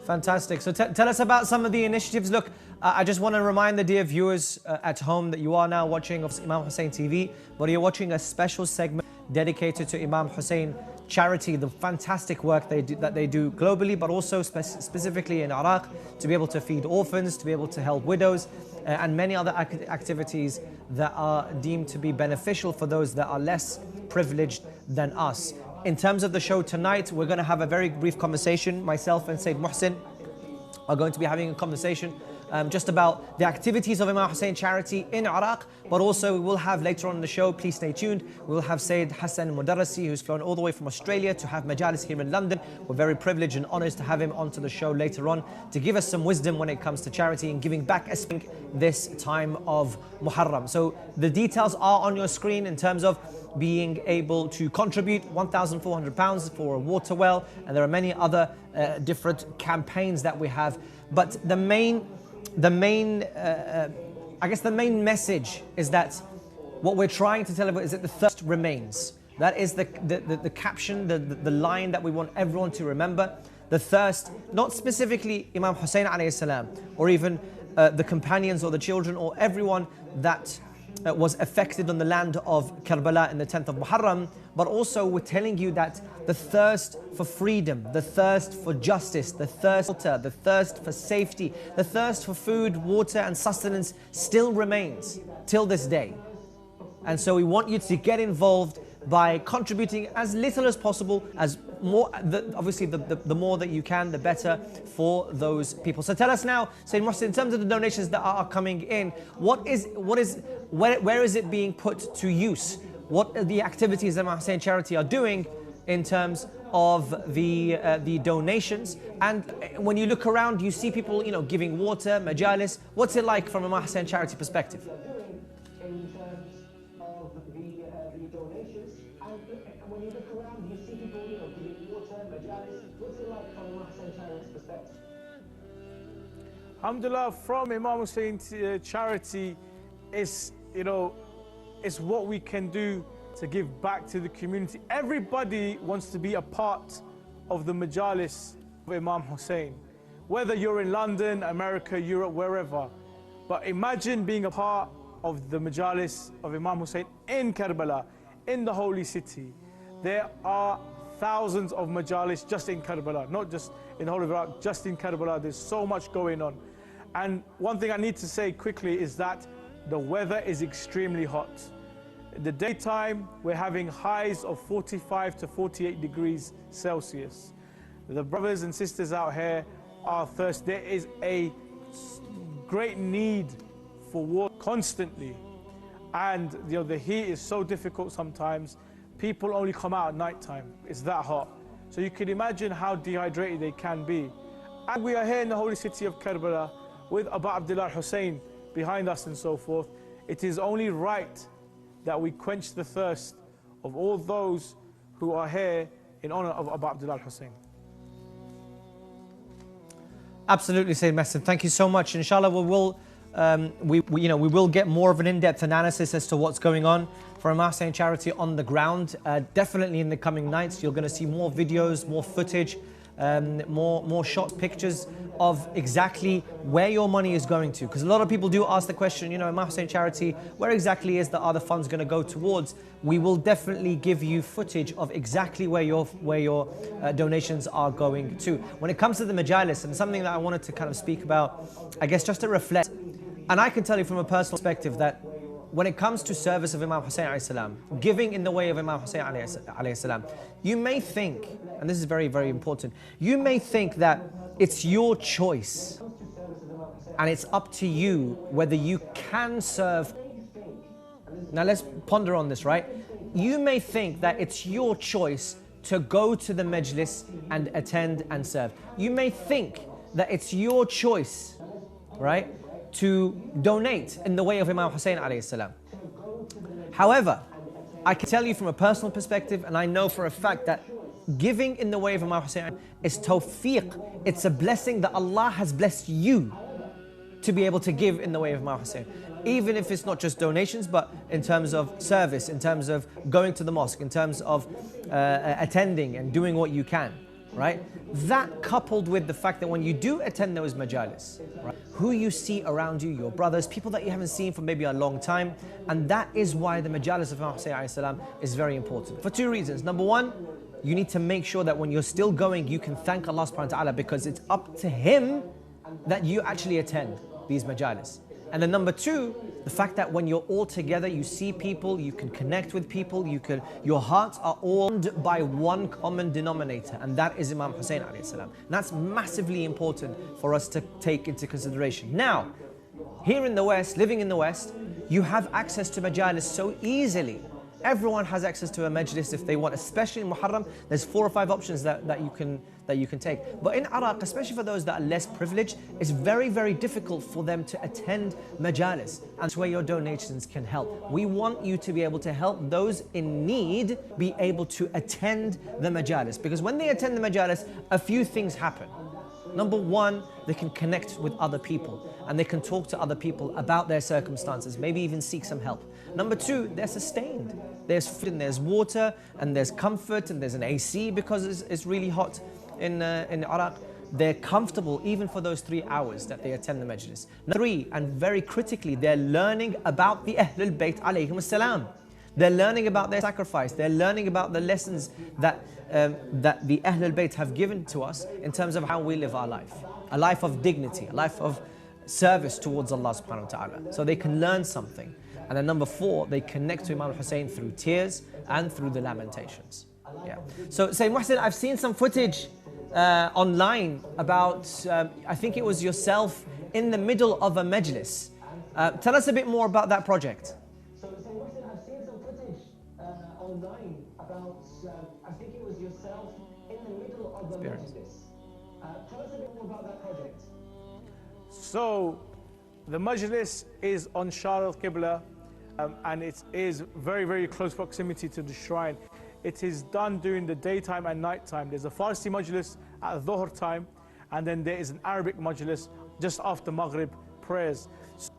Fantastic. So tell us about some of the initiatives. Look, I just want to remind the dear viewers at home that you are now watching Imam Hussein TV, but you're watching a special segment dedicated to Imam Hussein Charity, the fantastic work that they do globally, but also specifically in Iraq, to be able to feed orphans, to be able to help widows, and many other activities that are deemed to be beneficial for those that are less privileged than us. In terms of the show tonight, we're going to have a very brief conversation. Myself and Sayyid Muhsin are going to be having a conversation just about the activities of Imam Hussein Charity in Iraq, but also we will have later on in the show, please stay tuned, we will have Sayyid Hassan Mudarrisi, who's flown all the way from Australia to have majalis here in London. We're very privileged and honoured to have him onto the show later on to give us some wisdom when it comes to charity and giving back this time of Muharram. So the details are on your screen in terms of being able to contribute £1,400 for a water well, and there are many other different campaigns that we have. But the main message is that what we're trying to tell everyone is that the thirst remains. That is the caption, the line that we want everyone to remember. The thirst, not specifically Imam Hussein alayhi salam, or even the companions or the children or everyone that was affected on the land of Karbala in the 10th of Muharram, but also we're telling you that the thirst for freedom, the thirst for justice, the thirst for safety, the thirst for food, water and sustenance still remains till this day. And so we want you to get involved by contributing as little as possible, as more, obviously the more that you can, the better for those people. So tell us now, Sayyid Muhsin, in terms of the donations that are coming in, where is it being put to use? What are the activities that Imam Hussein Charity are doing in terms of the donations? And when you look around, you see people, giving water, majalis. What's it like from a Imam Hussein Charity perspective? In terms of the donations, and when you look around, you see people, giving water, majalis. What's it like from a Imam Hussein Charity's perspective? Alhamdulillah, from Imam Hussein Charity, it's what we can do to give back to the community. Everybody wants to be a part of the majalis of Imam Hussein, whether you're in London, America, Europe, wherever. But imagine being a part of the majalis of Imam Hussein in Karbala, in the holy city. There are thousands of majalis just in Karbala, not just in the whole of Iraq, just in Karbala. There's so much going on. And one thing I need to say quickly is that the weather is extremely hot. In the daytime, we're having highs of 45 to 48 degrees Celsius. The brothers and sisters out here are thirsty. There is a great need for water constantly. And the heat is so difficult sometimes. People only come out at night time. It's that hot. So you can imagine how dehydrated they can be. And we are here in the holy city of Karbala with Abu Abdullah Hussein behind us and so forth. It is only right that we quench the thirst of all those who are here in honor of Abu Abdullah Hussein. Absolutely, Sayyid Muhsin. Thank you so much. Inshallah, we will get more of an in-depth analysis as to what's going on for Imam Hussein Charity on the ground. Definitely in the coming nights, you're going to see more videos, more footage, more shot pictures of exactly where your money is going to. Because a lot of people do ask the question, Imam Hussein Charity, where exactly are the funds going to go towards? We will definitely give you footage of exactly where your donations are going to. When it comes to the majalis, and something that I wanted to kind of speak about, I guess just to reflect, and I can tell you from a personal perspective that when it comes to service of Imam Hussein alayhi salam, giving in the way of Imam Hussein alayhi salam, you may think, and this is very, very important, you may think that it's your choice and it's up to you whether you can serve. Now let's ponder on this, right? You may think that it's your choice to go to the majlis and attend and serve. You may think that it's your choice, right, to donate in the way of Imam Hussein alayhi salam. However, I can tell you from a personal perspective, and I know for a fact that giving in the way of Imam Hussein is tawfiq. It's a blessing that Allah has blessed you to be able to give in the way of Imam Hussein. Even if it's not just donations, but in terms of service, in terms of going to the mosque, in terms of attending and doing what you can, right? That coupled with the fact that when you do attend those majalis, right, who you see around you, your brothers, people that you haven't seen for maybe a long time, and that is why the majalis of Imam Hussein alayhi salam is very important. For two reasons. Number one, you need to make sure that when you're still going, you can thank Allah subhanahu wa ta'ala, because it's up to Him that you actually attend these majalis. And then number two, the fact that when you're all together, you see people, you can connect with people, your hearts are all by one common denominator, and that is Imam Hussein alayhi salam. And that's massively important for us to take into consideration. Now, here in the West, living in the West, you have access to majalis so easily. Everyone has access to a majlis if they want, especially in Muharram. There's 4 or 5 options that you can take. But in Iraq, especially for those that are less privileged, it's very, very difficult for them to attend majalis. And that's where your donations can help. We want you to be able to help those in need be able to attend the majalis. Because when they attend the majalis, a few things happen. Number one, they can connect with other people and they can talk to other people about their circumstances, maybe even seek some help. Number two, they're sustained. There's food and there's water and there's comfort and there's an AC because it's really hot in Iraq. They're comfortable even for those 3 hours that they attend the majlis. Number three, and very critically, they're learning about the Ahlul Bayt alayhim as-salam. They're learning about their sacrifice. They're learning about the lessons that the Ahlul Bayt have given to us in terms of how we live our life. A life of dignity, a life of service towards Allah subhanahu wa ta'ala. So they can learn something. And then number four, they connect to Imam Hussein through tears and through the lamentations. Yeah. So say Muhsin, I've seen some footage online about, I think it was yourself in the middle of a majlis. Tell us a bit more about that project. So say Muhsin, I've seen some footage online about, I think it was yourself in the middle of a majlis. Tell us a bit more about that project. So the majlis is on Shar al-Qibla. And it is very, very close proximity to the shrine. It is done during the daytime and nighttime. There's a Farsi majlis at Dhuhr time, and then there is an Arabic majlis just after Maghrib prayers.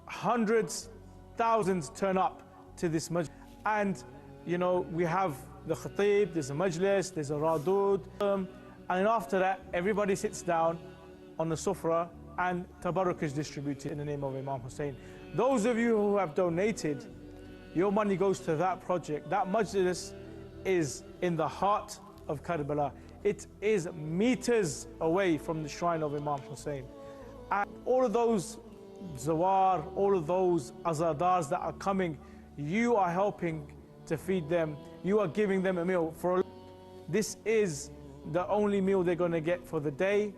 Hundreds, thousands turn up to this majlis. And, you know, we have the khatib, there's a majlis, there's a radud. And then after that, everybody sits down on the sufra and tabarruk is distributed in the name of Imam Hussein. Those of you who have donated, your money goes to that project. That majlis is in the heart of Karbala. It is meters away from the shrine of Imam Hussein. And all of those zawar, all of those azadars that are coming, you are helping to feed them. You are giving them a meal. This is the only meal they're going to get for the day,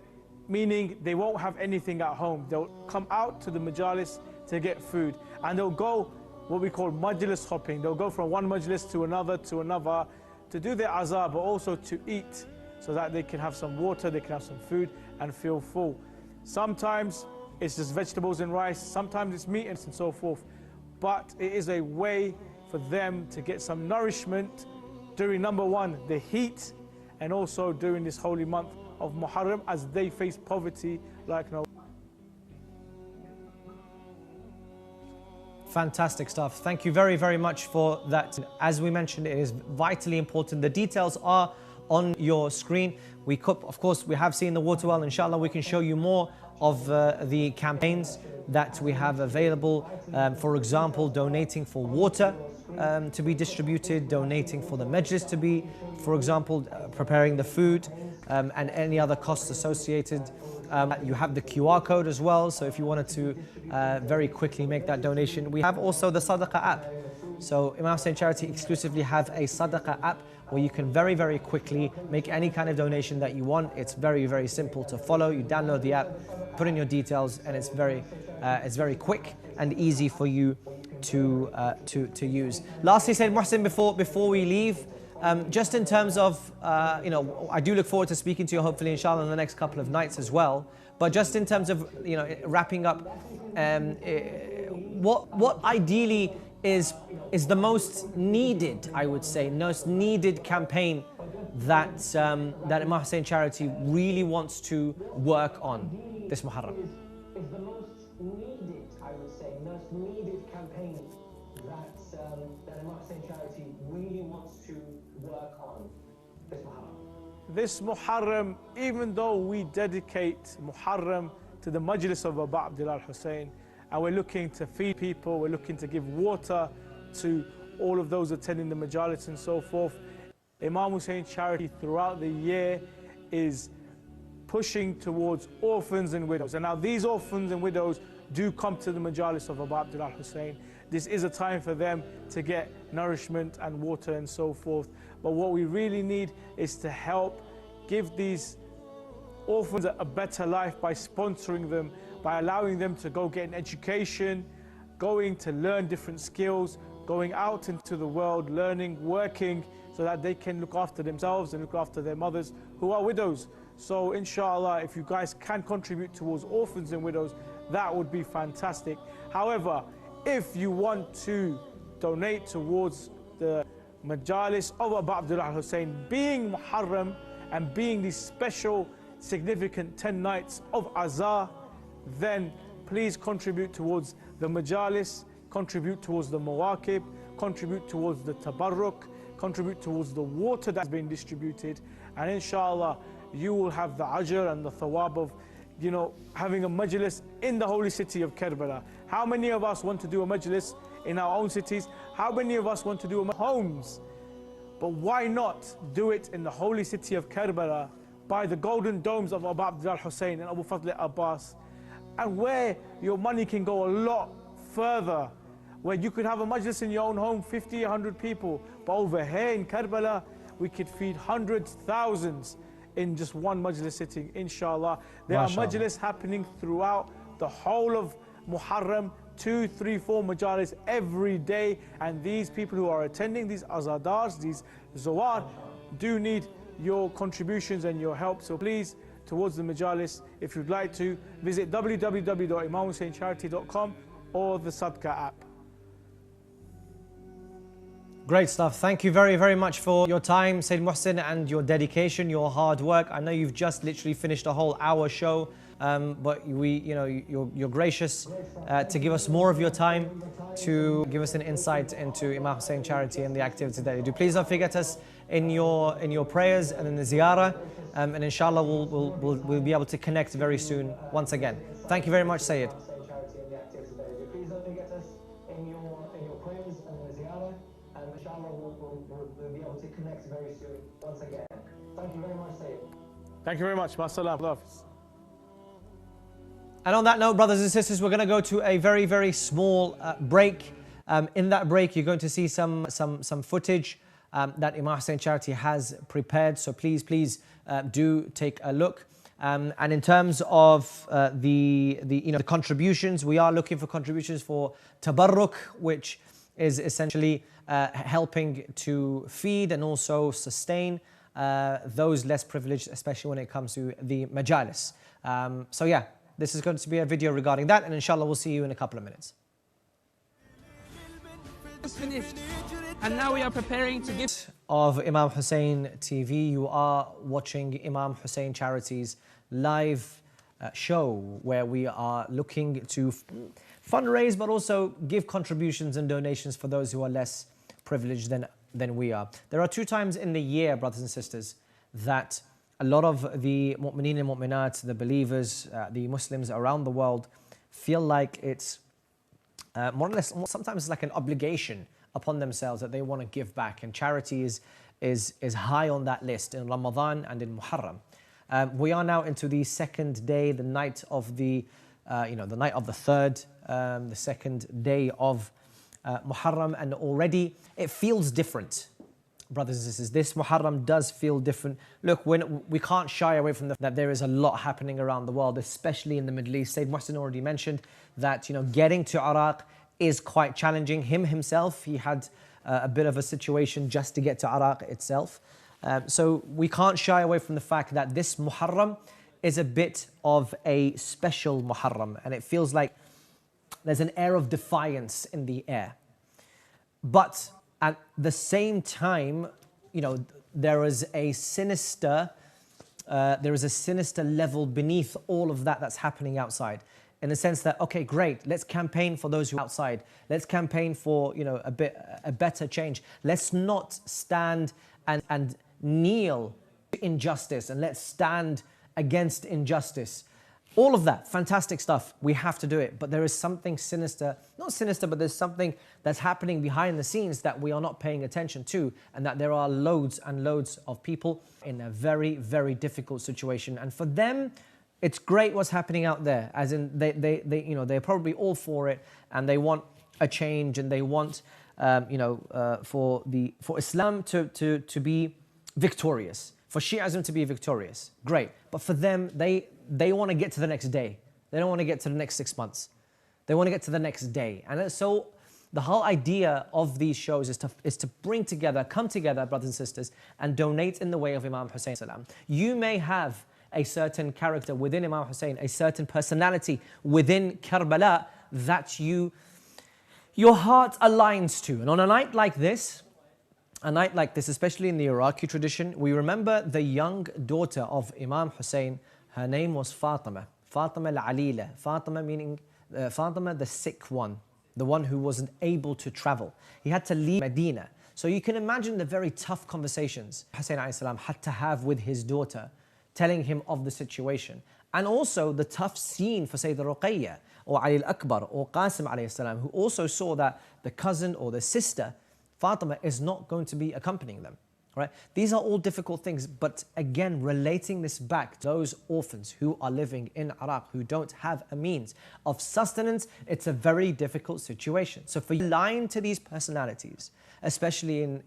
meaning they won't have anything at home. They'll come out to the majalis to get food, and they'll go what we call majlis hopping. They'll go from one majlis to another to do their azar, but also to eat, so that they can have some water, they can have some food and feel full. Sometimes it's just vegetables and rice, sometimes it's meat and so forth. But it is a way for them to get some nourishment during, number one, the heat, and also during this holy month of Muharram as they face poverty like no. Fantastic stuff. Thank you very, very much for that. As we mentioned, it is vitally important. The details are on your screen. Of course, we have seen the water well. Inshallah, we can show you more of the campaigns that we have available. For example, donating for water to be distributed, donating for the majlis to be, for example, preparing the food and any other costs associated You have the QR code as well, so if you wanted to very quickly make that donation. We have also the Sadaqah app. So Imam Hussein Charity exclusively have a Sadaqah app where you can very, very quickly make any kind of donation that you want. It's very, very simple to follow. You download the app, put in your details, and it's very quick and easy for you to use. Lastly, Sayyid Muhsin, before we leave, just in terms of, I do look forward to speaking to you, hopefully, inshallah, in the next couple of nights as well. But just in terms of, wrapping up, what ideally is the most needed, I would say, most needed campaign that that Imam Hussein Charity really wants to work on this Muharram? Is the most needed, I would say, most needed campaign that Imam Hussein Charity really wants to work on this Muharram. This Muharram, even though we dedicate Muharram to the Majlis of Abu Abdullah Hussein, and we're looking to feed people, we're looking to give water to all of those attending the majalis and so forth, Imam Hussein Charity throughout the year is pushing towards orphans and widows. And now these orphans and widows do come to the majalis of Abu Abdullah Hussein. This is a time for them to get nourishment and water and so forth. But what we really need is to help give these orphans a better life by sponsoring them, by allowing them to go get an education, going to learn different skills, going out into the world, learning, working, so that they can look after themselves and look after their mothers who are widows. So inshallah, if you guys can contribute towards orphans and widows, that would be fantastic. However, if you want to donate towards the majalis of Abu Abdullah Hussein, being Muharram and being these special, significant 10 nights of Azar, then please contribute towards the majalis, contribute towards the mawaqib, contribute towards the tabarruk, contribute towards the water that's been distributed, and inshallah you will have the ajr and the thawab of having a majlis in the holy city of Karbala. How many of us want to do a majlis in our own cities? How many of us want to do a homes? But why not do it in the holy city of Karbala by the golden domes of Abu Abdullah Hussein and Abu Fadl Abbas, and where your money can go a lot further, where you could have a majlis in your own home, 50, 100 people, but over here in Karbala, we could feed hundreds, thousands in just one majlis sitting, inshallah. There are majlis happening throughout the whole of Muharram, 2, 3, 4 majalis every day, and these people who are attending, these azadars, these zawar, do need your contributions and your help. So please, towards the majalis, if you'd like to, visit www.imamhusseincharity.com or the Sadaqah app. Great stuff. Thank you very, very much for your time, Sayyid Muhsin, and your dedication, your hard work. I know you've just literally finished a whole hour show, but you're gracious to give us more of your time to give us an insight into Imam Hussein Charity and the activity that you do. Please don't forget us in your prayers and in the ziyarah, and inshallah we'll be able to connect very soon once again. Thank you very much, Sayyid. Please don't forget us in your prayers and in the ziyarah, and inshallah we'll be able to connect very soon once again. Thank you very much, Sayyid. Thank you very much. Ma'asalam. And on that note, brothers and sisters, we're going to go to a very, very small break. In that break, you're going to see some footage that Imam Hussein Charity has prepared. So please do take a look. And in terms of the contributions, we are looking for contributions for tabarruk, which is essentially helping to feed and also sustain those less privileged, especially when it comes to the majalis. So yeah, this is going to be a video regarding that, and inshallah we'll see you in a couple of minutes. Finished, and now we are preparing to give of Imam Hussein TV. You are watching Imam Hussein Charity's live show, where we are looking to fundraise but also give contributions and donations for those who are less privileged than we are. There are 2 times in the year, brothers and sisters, that a lot of the mu'mineen and mu'minat, the believers, the Muslims around the world, feel like it's more or less, sometimes it's like an obligation upon themselves that they want to give back, and charity is high on that list in Ramadan and in Muharram. We are now into the second day, the night of the, the night of the third, the second day of Muharram, and already it feels different. Brothers and sisters, this Muharram does feel different. Look, we can't shy away from that there is a lot happening around the world, especially in the Middle East. Sayyid Muhsin already mentioned that, getting to Iraq is quite challenging. Himself, he had a bit of a situation just to get to Iraq itself. So we can't shy away from the fact that this Muharram is a bit of a special Muharram, and it feels like there's an air of defiance in the air. But at the same time, there is a sinister level beneath all of that that's happening outside. In the sense that, okay, great, let's campaign for those who are outside. Let's campaign for, a better change. Let's not stand and kneel to injustice, and let's stand against injustice. All of that, fantastic stuff. We have to do it. But there is something sinister, not sinister, but there's something that's happening behind the scenes that we are not paying attention to, and that there are loads and loads of people in a very, very difficult situation. And for them, it's great what's happening out there, as in they're probably all for it, and they want a change, and they want for Islam to be victorious, for Shi'ism to be victorious. Great, but for them, they want to get to the next day. They don't want to get to the next 6 months. They want to get to the next day. And so the whole idea of these shows is to bring together, come together, brothers and sisters, and donate in the way of Imam Hussein salam. You may have a certain character within Imam Hussein, a certain personality within Karbala that your heart aligns to. And on a night like this, especially in the Iraqi tradition, we remember the young daughter of Imam Hussein. Her name was Fatima. Fatima al-Alila. Fatima meaning Fatima, the sick one, the one who wasn't able to travel. He had to leave Medina. So you can imagine the very tough conversations Hussein alayhi salam had to have with his daughter, telling him of the situation. And also the tough scene for Sayyidah Ruqayya or Ali al-Akbar or Qasim alayhi salam, who also saw that the cousin or the sister, Fatima, is not going to be accompanying them. Right? These are all difficult things, but again, relating this back to those orphans who are living in Iraq, who don't have a means of sustenance, it's a very difficult situation. So for you to align to these personalities, especially in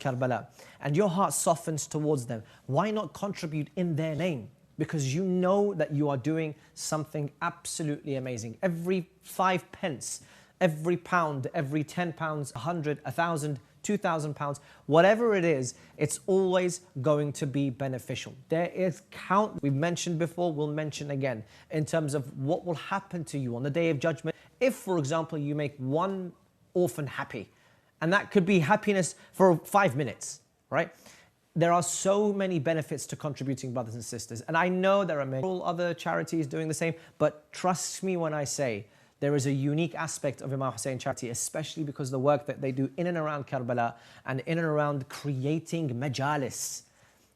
Karbala, and your heart softens towards them, why not contribute in their name? Because you know that you are doing something absolutely amazing. Every 5 pence, every pound, every 10 pounds, 100, 1,000, 2,000 pounds, whatever it is, it's always going to be beneficial. There is count, we've mentioned before, we'll mention again, in terms of what will happen to you on the Day of Judgment. If, for example, you make one orphan happy, and that could be happiness for 5 minutes, right? There are so many benefits to contributing, brothers and sisters. And I know there are many other charities doing the same, but trust me when I say, there is a unique aspect of Imam Hussein Charity, especially because of the work that they do in and around Karbala and in and around creating majalis.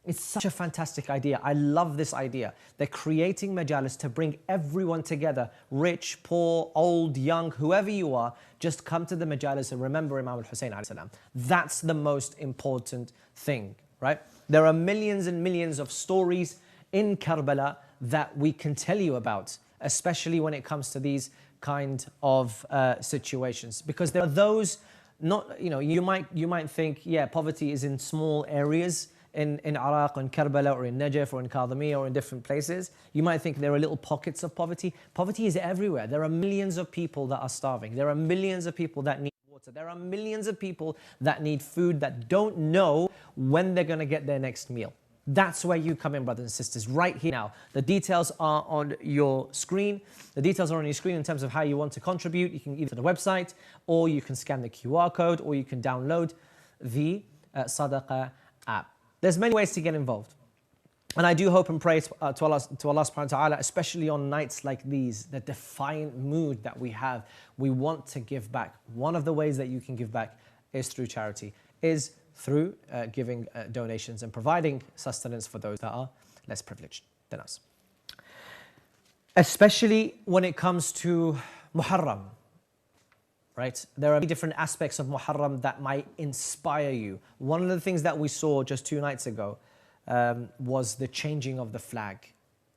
It's such a fantastic idea. I love this idea. They're creating majalis to bring everyone together, rich, poor, old, young, whoever you are, just come to the majalis and remember Imam Hussein alayhi salam. That's the most important thing, right? There are millions and millions of stories in Karbala that we can tell you about, especially when it comes to these kind of situations, because there are those you might think, yeah, poverty is in small areas in Iraq, or in Karbala, or in Najif, or in Kadhimiya, or in different places. You might think there are little pockets of poverty. Poverty is everywhere. There are millions of people that are starving. There are millions of people that need water. There are millions of people that need food, that don't know when they're going to get their next meal. That's where you come in, brothers and sisters, right here now. The details are on your screen. The details are on your screen in terms of how you want to contribute. You can either to the website, or you can scan the QR code, or you can download the Sadaqah app. There's many ways to get involved. And I do hope and pray to Allah subhanahu wa ta'ala, especially on nights like these, the defiant mood that we have. We want to give back. One of the ways that you can give back is through charity, is through giving donations and providing sustenance for those that are less privileged than us. Especially when it comes to Muharram, right? There are many different aspects of Muharram that might inspire you. One of the things that we saw just 2 nights ago, was the changing of the flag,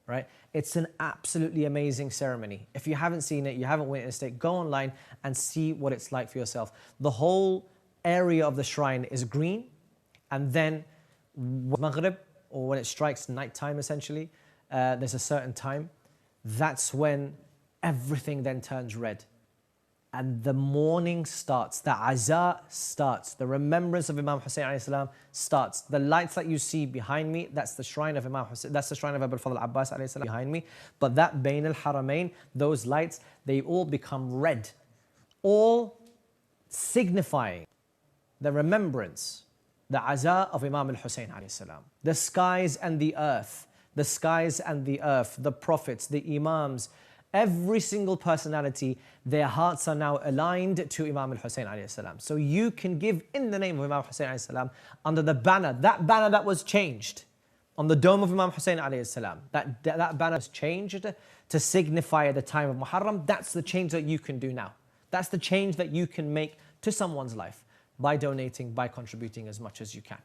right? It's an absolutely amazing ceremony. If you haven't seen it, you haven't witnessed it, go online and see what it's like for yourself. The whole area of the shrine is green, and then Maghrib, or when it strikes nighttime essentially, there's a certain time, that's when everything then turns red. And the morning starts, the aza starts, the remembrance of Imam Hussein alayhi salam starts. The lights that you see behind me, that's the shrine of Imam Hussein, that's the shrine of Abul Fadl Abbas alayhi salam behind me. But that Bain al-Haramain, those lights, they all become red, all signifying the remembrance, the aza of Imam al-Hussein alayhi salam. The skies and the earth, the skies and the earth, the prophets, the imams, every single personality, their hearts are now aligned to Imam al-Hussein alayhi salam. So you can give in the name of Imam Hussein alayhi salam under the banner that was changed on the dome of Imam Hussein alayhi salam. That banner was changed to signify the time of Muharram. That's the change that you can do now. That's the change that you can make to someone's life by donating, by contributing as much as you can.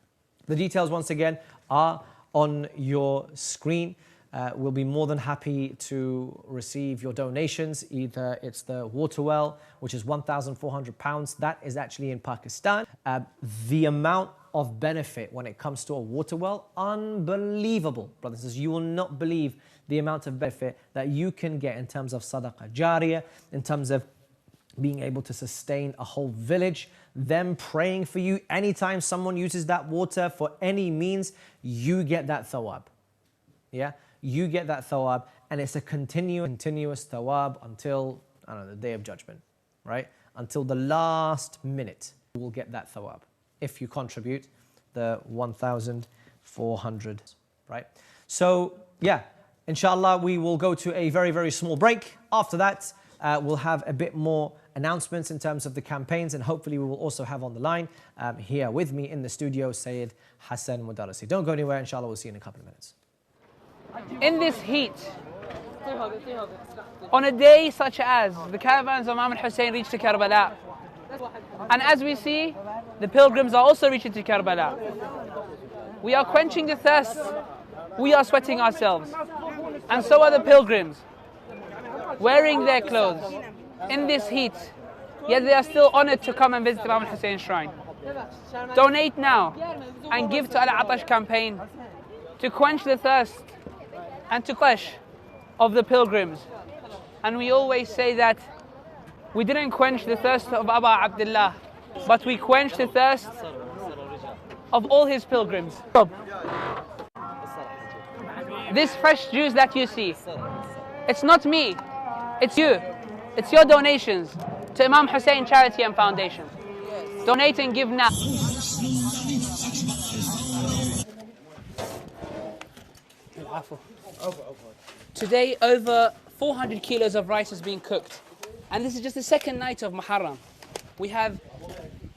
The details once again are on your screen. We'll be more than happy to receive your donations. Either it's the water well, which is £1,400. That is actually in Pakistan. The amount of benefit when it comes to a water well, unbelievable, brothers and sisters. You will not believe the amount of benefit that you can get in terms of sadaqah jariyah, in terms of being able to sustain a whole village, them praying for you. Anytime someone uses that water for any means, you get that thawab. Yeah? You get that thawab, and it's a continuous thawab until, I don't know, the day of judgment, right? Until the last minute, you will get that thawab if you contribute the 1,400, right? So, yeah, inshallah, we will go to a very, very small break. After that, we'll have a bit more announcements in terms of the campaigns, and hopefully we will also have on the line here with me in the studio, Sayyid Hassan Mudarrisi. Don't go anywhere, inshallah, we'll see you in a couple of minutes. In this heat, on a day such as the caravans of Imam Hussein reached to Karbala, and as we see, the pilgrims are also reaching to Karbala. We are quenching the thirst, we are sweating ourselves, and so are the pilgrims, wearing their clothes in this heat, yet they are still honored to come and visit Imam Hussein's shrine. Donate now and give to Al-Atash campaign to quench the thirst and to quench of the pilgrims. And we always say that we didn't quench the thirst of Abu Abdullah, but we quenched the thirst of all his pilgrims. This fresh juice that you see, it's not me, it's you. It's your donations to Imam Hussein Charity and Foundation. Donate and give now. Today, over 400 kilos of rice is being cooked. And this is just the second night of Muharram. We have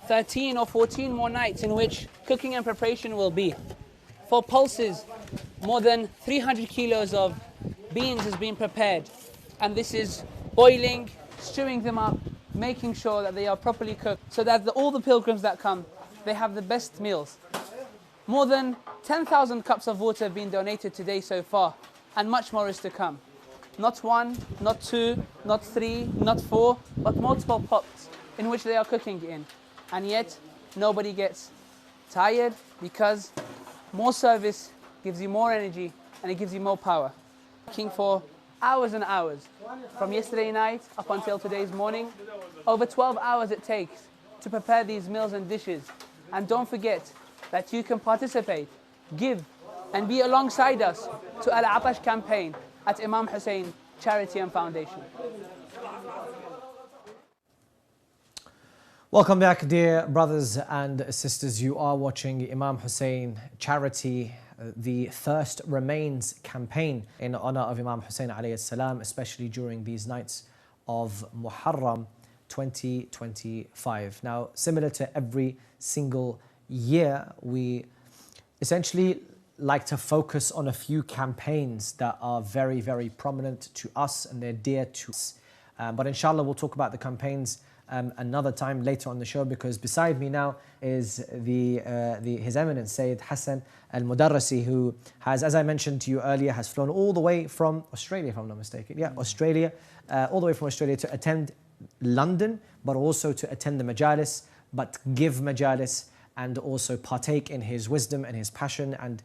13 or 14 more nights in which cooking and preparation will be. For pulses, more than 300 kilos of beans is being prepared. And this is boiling, stewing them up, making sure that they are properly cooked so that all the pilgrims that come, they have the best meals. More than 10,000 cups of water have been donated today so far, and much more is to come. Not one, not two, not three, not four, but multiple pots in which they are cooking in. And yet, nobody gets tired because more service gives you more energy and it gives you more power. Cooking for hours and hours, from yesterday night up until today's morning. Over 12 hours it takes to prepare these meals and dishes. And don't forget that you can participate, give, and be alongside us to Al-Atash campaign at Imam Hussein Charity and Foundation. Welcome back, dear brothers and sisters. You are watching Imam Hussein Charity, the Thirst Remains campaign in honor of Imam Hussein alayhi salam, especially during these nights of Muharram 2025. Now, similar to every single year, we essentially like to focus on a few campaigns that are very, very prominent to us and they're dear to us. But inshallah, we'll talk about the campaigns another time later on the show, because beside me now is His Eminence Sayyid Hassan Al-Mudarrisi, who has, as I mentioned to you earlier, has flown all the way from Australia, if I'm not mistaken. Yeah, Australia, all the way from Australia to attend London, but also to attend the majalis, but give majalis, and also partake in his wisdom and his passion and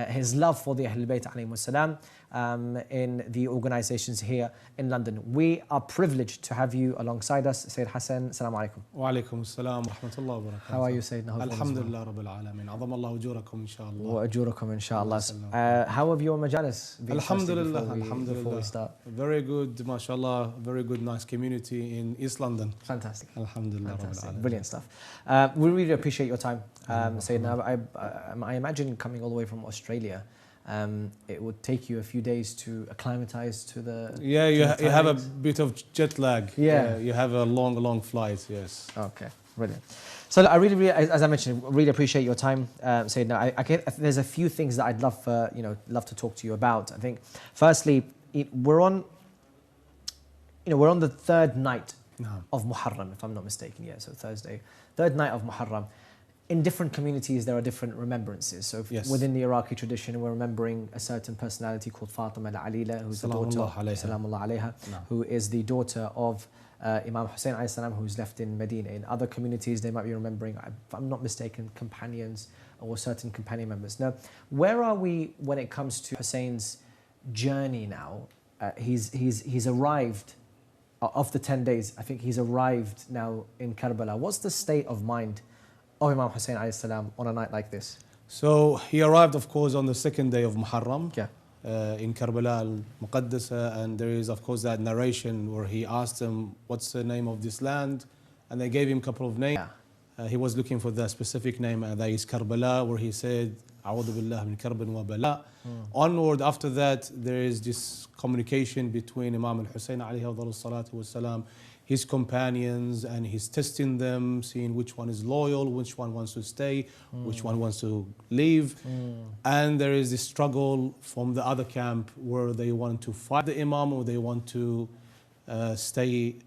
his love for the Ahlul Bayt alayhimus salam in the organizations here in London. We are privileged to have you alongside us, Sayyid Hassan. Assalamu alaikum. Wa alaikum assalam wa rahmatullahi wa barakatuh. How are you, Sayyidina? Alhamdulillah Rabbil Alameen. Azam Allah ujurakum inshallah. Wa ajurakum inshallah. How have your majalis been? Alhamdulillah, before we start? Very good, mashallah. Very good, nice community in East London. Fantastic. Alhamdulillah. Fantastic. Brilliant stuff. We really appreciate your time, Sayyidina. I imagine coming all the way from Australia, it would take you a few days to acclimatize to the... Yeah, you have a bit of jet lag. Yeah. You have a long flight, yes. Okay, brilliant. So I really, as I mentioned, really appreciate your time, Sayyidina. There's a few things that I'd love to talk to you about. I think, firstly, we're on the third night of Muharram, if I'm not mistaken. Yeah, so Thursday, third night of Muharram. In different communities, there are different remembrances. So within the Iraqi tradition, we're remembering a certain personality called Fatima al-Alila, who's the daughter, Salamullah alayha, who is the daughter of Imam Hussein alayhi salam, who's left in Medina. In other communities, they might be remembering, if I'm not mistaken, companions or certain companion members. Now, where are we when it comes to Hussein's journey now? He's arrived, of the 10 days, I think he's arrived now in Karbala. What's the state of mind of Imam Hussein alayhi salam on a night like this? So he arrived, of course, on the second day of Muharram in Karbala al-Muqaddasa, and there is, of course, that narration where he asked them, what's the name of this land? And they gave him a couple of names. He was looking for the specific name, and that is Karbala, where he said, A'udhu billah min karbin wa bala. Onward, after that, there is this communication between Imam al-Hussein alayhi salatu wasalam, his companions, and he's testing them, seeing which one is loyal, which one wants to stay, which one wants to leave. And there is this struggle from the other camp where they want to fight the Imam, or they want to stay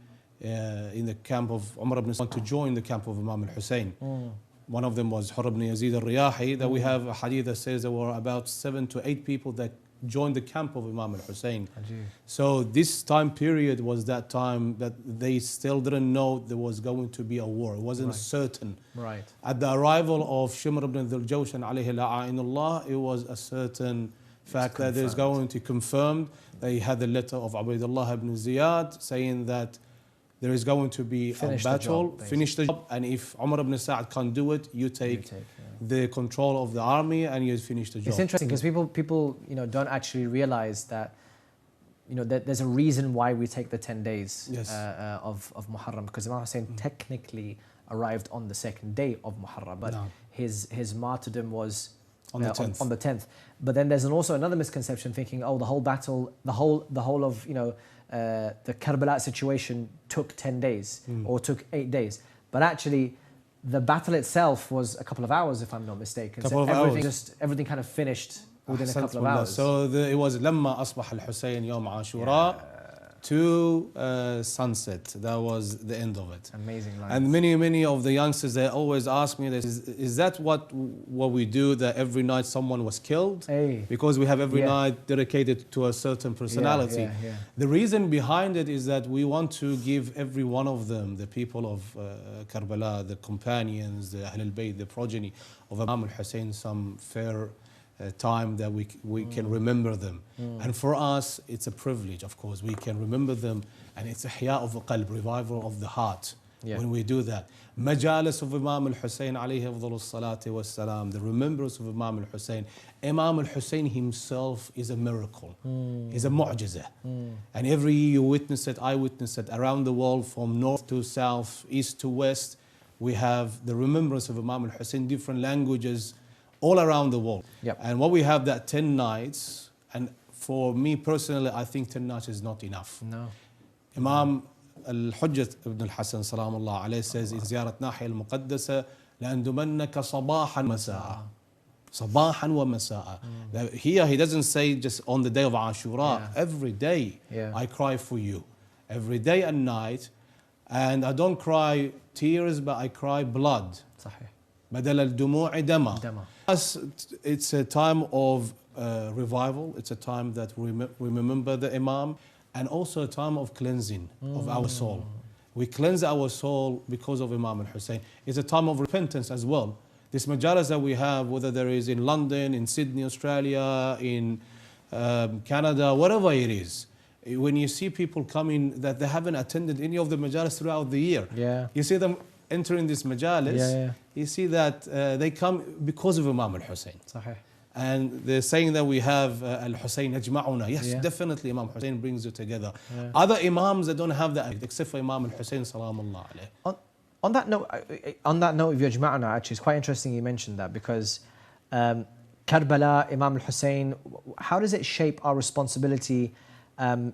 in the camp of Umar ibn Sa'd, to join the camp of Imam al-Hussein. One of them was Hurr ibn Yazid al-Riyahi, that we have a hadith that says there were about 7 to 8 people that joined the camp of Imam al-Hussein. So this time period was that time that they still didn't know there was going to be a war. It wasn't certain. At the arrival of Shimr ibn Dhul Jawshan alayhi la'inullah, it was a certain fact that there's going to confirm. They had the letter of Ubaydullah ibn Ziyad saying that there is going to be a battle, finish the job, and if Umar ibn Sa'd can't do it, you take the control of the army and you finish the job. It's interesting because people don't actually realize that that there's a reason why we take the 10 days of Muharram, because Imam Hussein technically arrived on the second day of Muharram, but his martyrdom was on the 10th. But then there's also another misconception, thinking, oh, the whole battle, the whole of the Karbala situation took 10 days or took 8 days. But actually, the battle itself was a couple of hours, if I'm not mistaken. So everything kind of finished within a couple of hours. So it was لما أصبح الحسين يوم عاشوراء to sunset. That was the end of it. Amazing lines. And many of the youngsters, they always ask me this, is that what we do, that every night someone was killed? Because we have every night dedicated to a certain personality. The reason behind it is that we want to give every one of them, the people of Karbala, the companions, the Ahlul Bayt, the progeny of Imam al-Hussein, some fair time that we can remember them. And for us, it's a privilege, of course. We can remember them, and it's a ihya of the qalb, revival of the heart when we do that. Majalis of Imam al-Hussein alayhi afdalus salati was salam, the remembrance of Imam al-Hussein. Imam al-Hussein himself is a miracle. He's a mu'jizah. And every year you witness it, I witness it, around the world, from north to south, east to west, we have the remembrance of Imam al-Hussein, different languages, all around the world. And what we have, that 10 nights, and for me personally, I think 10 nights is not enough. Imam al-Hujjat ibn al-Hasan salamullah alayhi says in Ziyarah Nahiya al-Muqaddasa, لَأَنْدُمَنَّكَ صَبَاحًا وَمَسَاءً. صَبَاحًا وَمَسَاءً. Here he doesn't say just on the day of Ashura. Every day I cry for you. every day and night. And I don't cry tears, but I cry blood. صحيح. بدل الدموع دما. It's a time of revival. It's a time that we remember the Imam, and also a time of cleansing of our soul. We cleanse our soul because of Imam Hussein. It's a time of repentance as well. This majalis that we have, whether there is in London, in Sydney, Australia, in Canada, whatever it is, when you see people coming that they haven't attended any of the majalis throughout the year, you see them entering this majalis, you see that they come because of Imam Hussein. And the saying that we have, Al-Hussein yajma'una, yes, definitely Imam Hussein brings you together. Other Imams that don't have that, except for Imam Hussein, salamullah alayh. On that note of yajma'una, actually, it's quite interesting you mentioned that, because Karbala, Imam Hussein, how does it shape our responsibility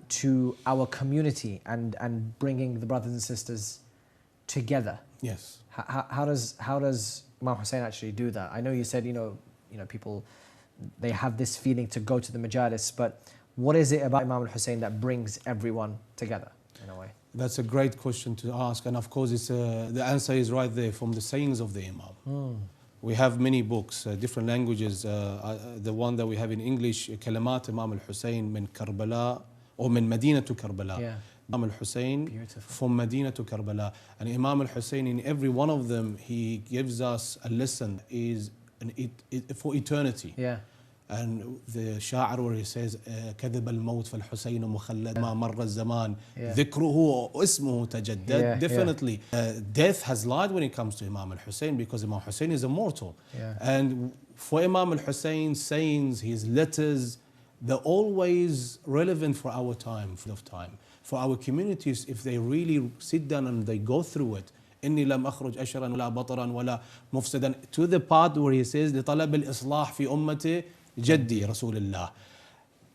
to our community and bringing the brothers and sisters together? Yes. How does Imam Hussein actually do that? I know you said, you know, people, they have this feeling to go to the majalis, but what is it about Imam Hussein that brings everyone together in a way? That's a great question to ask, and of course it's, the answer is right there from the sayings of the Imam. We have many books, different languages. The one that we have in English, Kalimat Imam al-Hussein min Karbala, or min Medina to Karbala. Imam al-Hussein from Medina to Karbala. And Imam al-Hussein, in every one of them, he gives us a lesson is for eternity. And the Sha'ar where he says, كذب الموت فالحسين مخلد ما مر الزمان ذكره واسمه تجدد. Definitely, death has lied when it comes to Imam al-Hussein, because Imam Hussein is immortal. And for Imam al-Hussein's sayings, his letters, they're always relevant for our time, for our communities, if they really sit down and they go through it. إني لم أخرج أشرا ولا بطرا ولا مفسدا, to the part where he says لطلب الإصلاح في أمتي جدي رسول الله.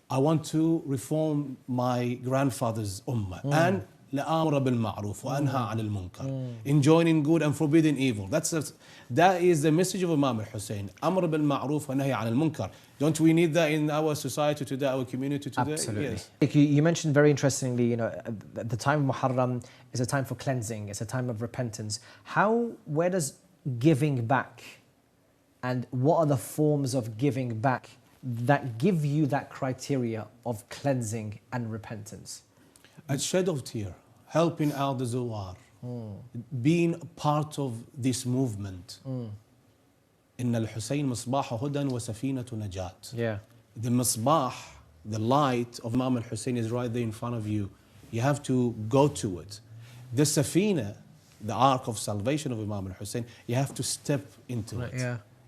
I want to reform my grandfather's ummah and لآمر بالمعروف وأنهى عن المنكر, enjoining good and forbidding evil. That is the message of Imam al-Hussein. أمر بالمعروف ونهي عن المنكر. Don't we need that in our society today, our community today? Absolutely. Yes. You mentioned very interestingly, the time of Muharram is a time for cleansing. It's a time of repentance. Where does giving back, and what are the forms of giving back that give you that criteria of cleansing and repentance? A shed of tear, helping out the Zawar, being part of this movement. إن الحسين مصباح هدى وسفينة نجاة. The misbah, the light of Imam al-Hussein is right there in front of you. You have to go to it. The safina, the ark of salvation of Imam al-Hussein, you have to step into it.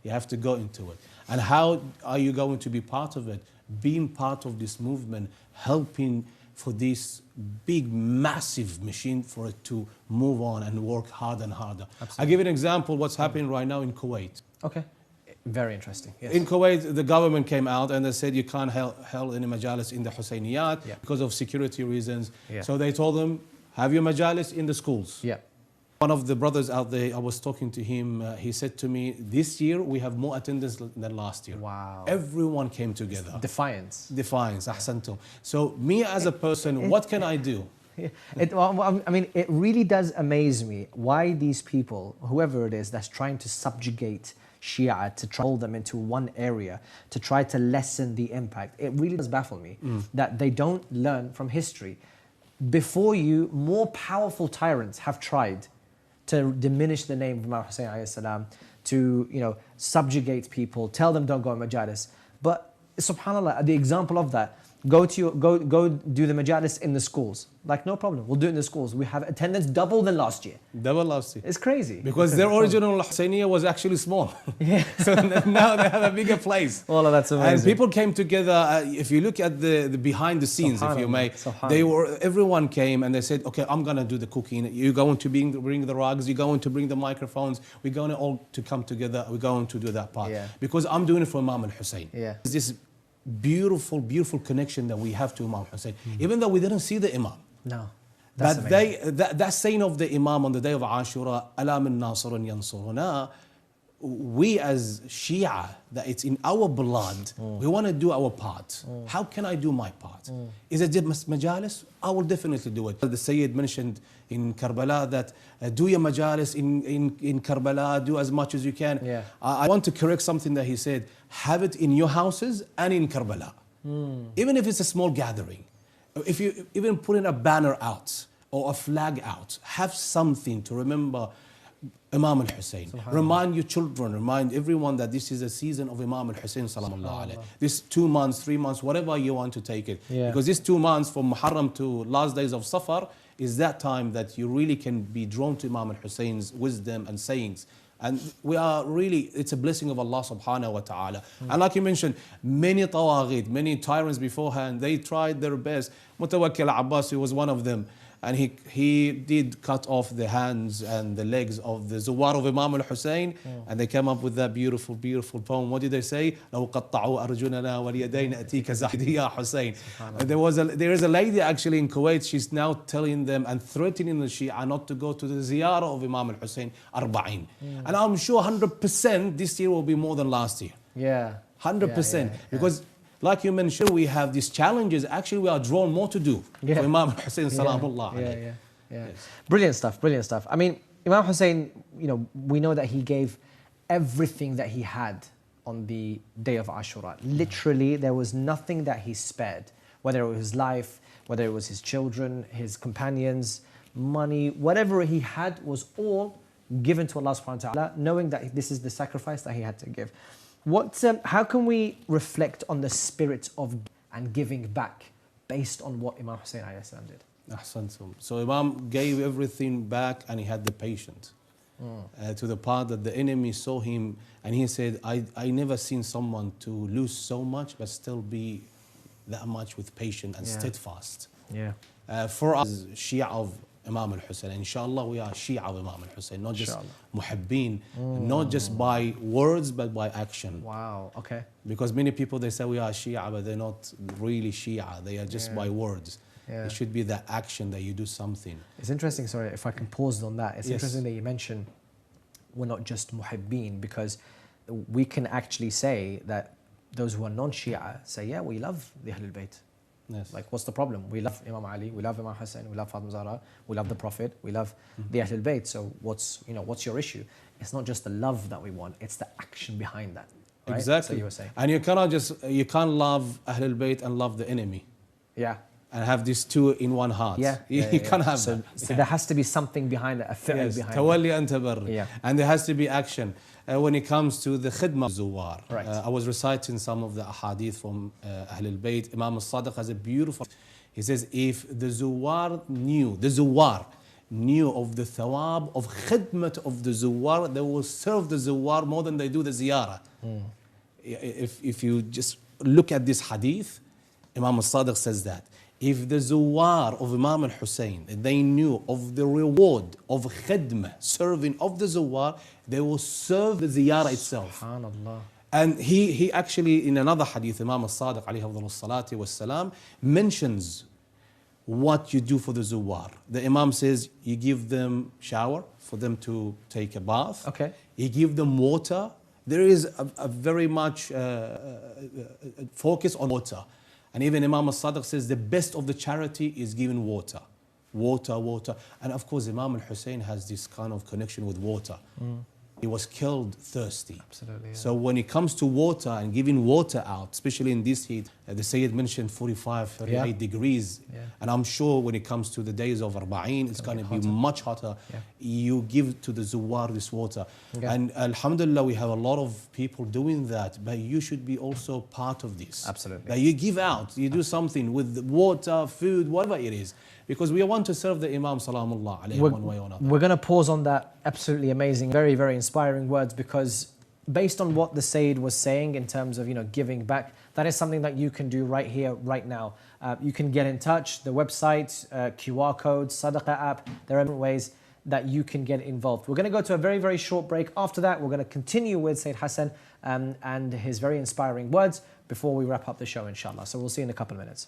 You have to go into it. And how are you going to be part of it? Being part of this movement, helping for this big, massive machine for it to move on and work harder and harder. I'll give you an example what's happening right now in Kuwait. Okay. Very interesting. Yes. In Kuwait, the government came out and they said you can't hold any majalis in the Husseyniyat because of security reasons. So they told them, have your majalis in the schools. One of the brothers out there, I was talking to him, he said to me, this year we have more attendance than last year. Wow. Everyone came together. Defiance. Defiance, ahsantum. So me as a person, what can I do? I mean, it really does amaze me why these people, whoever it is that's trying to subjugate Shia, to try to hold them into one area, to try to lessen the impact. It really does baffle me that they don't learn from history. Before you, more powerful tyrants have tried to diminish the name of Imam Hussein alayhi salam, to subjugate people, tell them don't go to majalis. But subhanallah, the example of that, go do the majalis in the schools. Like, no problem, we'll do it in the schools. We have attendance double than last year. Double last year. It's crazy. Because their original Husseiniya was actually small. So now they have a bigger place. Oh, that's amazing. And people came together. If you look at the behind the scenes, if you may, everyone came and they said, okay, I'm going to do the cooking. You're going to bring the rugs. You're going to bring the microphones. We're going to all to come together. We're going to do that part. Because I'm doing it for Imam al-Hussein. It's this beautiful, beautiful connection that we have to Imam Hussein. Even though we didn't see the Imam. No. But that saying of the Imam on the day of Ashura, ألا من ناصر ينصرنا, we as Shia, that it's in our blood, we want to do our part. How can I do my part? Is it just majalis? I will definitely do it. The Sayyid mentioned in Karbala that do your majalis in Karbala, do as much as you can. Yeah. I want to correct something that he said. Have it in your houses and in Karbala. Even if it's a small gathering. If you even put in a banner out or a flag out, have something to remember Imam al-Hussein. Remind your children, remind everyone that this is a season of Imam al-Hussein salamullah alayhi. This 2 months, 3 months, whatever you want to take it. Yeah. Because this 2 months from Muharram to last days of Safar is that time that you really can be drawn to Imam al-Hussein's wisdom and sayings. And we are really, it's a blessing of Allah subhanahu wa ta'ala. And like you mentioned, many tawaghit, many tyrants beforehand, they tried their best. Mutawakkil Abbasi was one of them. And he did cut off the hands and the legs of the Zuwar of Imam al-Hussein. And they came up with that beautiful, beautiful poem. What did they say? لو قطعوا أرجلنا واليدين أتيك زاهدي يا حسين. There is a lady actually in Kuwait, she's now telling them and threatening the Shia not to go to the Ziyarah of Imam al-Hussein 40. And I'm sure 100% this year will be more than last year. Yeah. 100%. Because like you mentioned, we have these challenges. Actually, we are drawn more to do for Imam Hussein salamullah alayhi. Yes. Brilliant stuff, brilliant stuff. I mean, Imam Hussein, you know, we know that he gave everything that he had on the day of Ashura. Literally, there was nothing that he spared, whether it was his life, whether it was his children, his companions, money, whatever he had was all given to Allah subhanahu wa ta'ala, knowing that this is the sacrifice that he had to give. How can we reflect on the spirit of and giving back based on what Imam Hussein did? Ahsantum. So Imam gave everything back and he had the patience. To the part that the enemy saw him and he said, I never seen someone to lose so much but still be that much with patience and steadfast. For us, Shia of Imam al-Hussein, inshallah we are Shia of Imam al-Hussein, not just muhibbeen, not just by words but by action. Wow, okay. Because many people they say we are Shia but they're not really Shia, they are just by words. It should be the action that you do something. It's interesting, sorry, if I can pause on that. It's interesting that you mention we're not just muhibbeen, because we can actually say that those who are non-Shia say, yeah, we love the Ahlul Bayt. Like, what's the problem? We love Imam Ali, we love Imam Hussein, we love Fatima Zahra, we love the Prophet, we love the Ahlul Bayt. So what's your issue? It's not just the love that we want, it's the action behind that. Right? Exactly. So you were saying. And you can't love Ahlul Bayt and love the enemy. Yeah. And have these two in one heart. You can't have that. So there has to be something behind it, a fi'l behind Tawalli it. and tabarri. And there has to be action. When it comes to the khidmah Zuwar, I was reciting some of the ahadith from Ahlul Bayt. Imam al-Sadiq has a beautiful, he says, if the Zuwar knew of the thawab of khidmat of the Zuwar, they will serve the Zuwar more than they do the Ziyarah. If you just look at this hadith, Imam al-Sadiq says that. If the Zuwar of Imam al-Hussein, they knew of the reward of khidmah, serving of the Zuwar, they will serve the Ziyarah itself. SubhanAllah. And he actually, in another hadith, Imam al-Sadiq alayhi salatu wassalam, mentions what you do for the Zuwar. The Imam says, you give them shower for them to take a bath. Okay. You give them water. There is a very much focus on water. And even Imam al-Sadiq says the best of the charity is giving water. Water. And of course, Imam al-Hussein has this kind of connection with water. He was killed thirsty. Absolutely. Yeah. So when it comes to water and giving water out, especially in this heat, the Sayyid mentioned 45, 38 degrees. And I'm sure when it comes to the days of Arba'een, it's going to be much hotter. You give to the Zuwar this water. And alhamdulillah, we have a lot of people doing that, but you should be also part of this. Absolutely. That you give out, you do something with water, food, whatever it is. Because we want to serve the Imam salamullah alayhi one way or another. We're going to pause on that absolutely amazing, very, very inspiring words, because based on what the Sayyid was saying in terms of, giving back, that is something that you can do right here, right now. You can get in touch, the website, QR codes, Sadaqah app, there are different ways that you can get involved. We're going to go to a very, very short break. After that, we're going to continue with Sayyid Hassan and his very inspiring words before we wrap up the show, inshallah. So we'll see you in a couple of minutes.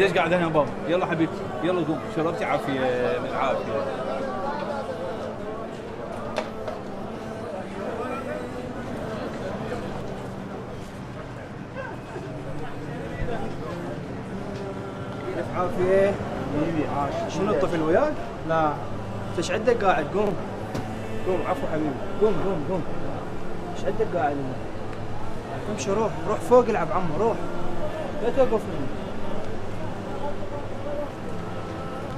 ليش قاعد هنا بابا؟ يلا حبيبتي يلا قوم شربتي عافيه بالعافيه. كيف عافيه؟ حبيبي عاش. شنو الطفل وياك؟ لا. ايش عندك قاعد؟ قوم قوم عفو حبيبي قوم قوم قوم. ايش عندك قاعد هنا؟ امشي روح فوق العب عمو روح. لا توقف هنا.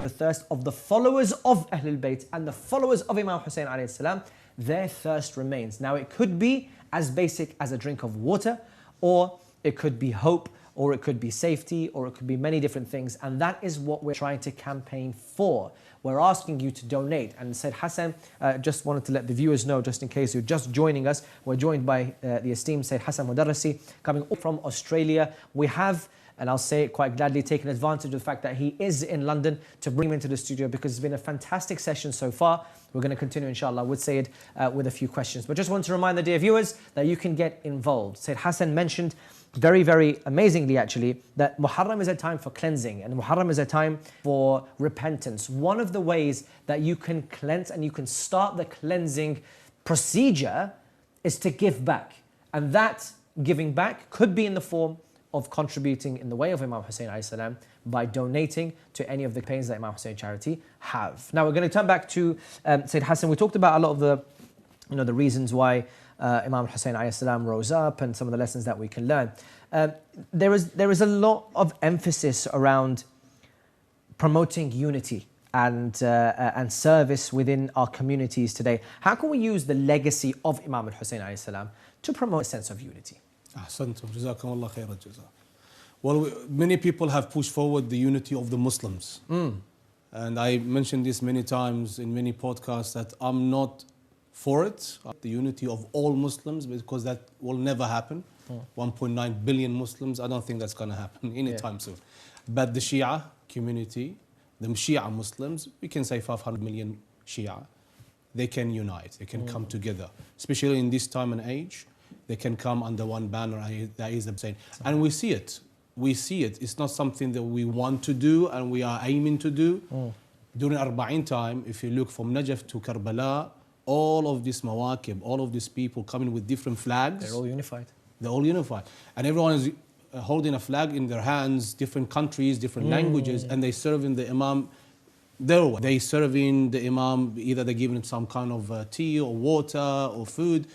The thirst of the followers of Ahlul Bayt and the followers of Imam Hussein alayhi salam, their thirst remains. Now it could be as basic as a drink of water, or it could be hope, or it could be safety, or it could be many different things, and that is what we're trying to campaign for. We're asking you to donate. And Said Hassan, just wanted to let the viewers know, just in case you're just joining us, we're joined by the esteemed Said Hassan Mudarrisi, coming from Australia. We have, and I'll say it quite gladly, taken advantage of the fact that he is in London to bring him into the studio, because it's been a fantastic session so far. We're going to continue, inshallah, with Sayyid with a few questions. But just want to remind the dear viewers that you can get involved. Sayyid Hassan mentioned very, very amazingly actually, that Muharram is a time for cleansing, and Muharram is a time for repentance. One of the ways that you can cleanse and you can start the cleansing procedure is to give back. And that giving back could be in the form of contributing in the way of Imam Hussein alayhi salam by donating to any of the campaigns that Imam Hussein Charity have. Now we're going to turn back to Sayyid Hassan. We talked about a lot of the reasons why Imam Hussein alayhi salam rose up and some of the lessons that we can learn. There is a lot of emphasis around promoting unity and service within our communities today. How can we use the legacy of Imam Hussein alayhi salam to promote a sense of unity? أحسنتم جزاكم الله خير الجزاء. Well, many people have pushed forward the unity of the Muslims. And I mentioned this many times in many podcasts that I'm not for it, the unity of all Muslims, because that will never happen. 1.9 billion Muslims, I don't think that's going to happen anytime soon. But the Shia community, the Shia Muslims, we can say 500 million Shia, they can unite, they can come together, especially in this time and age. They can come under one banner, that is the same. And we see it. We see it. It's not something that we want to do and we are aiming to do. During Arba'in time, if you look from Najif to Karbala, all of these mawakib, all of these people coming with different flags. They're all unified. They're all unified. And everyone is holding a flag in their hands, different countries, different languages, and they serving the Imam their way. They serving the Imam, either they giving him some kind of tea or water or food.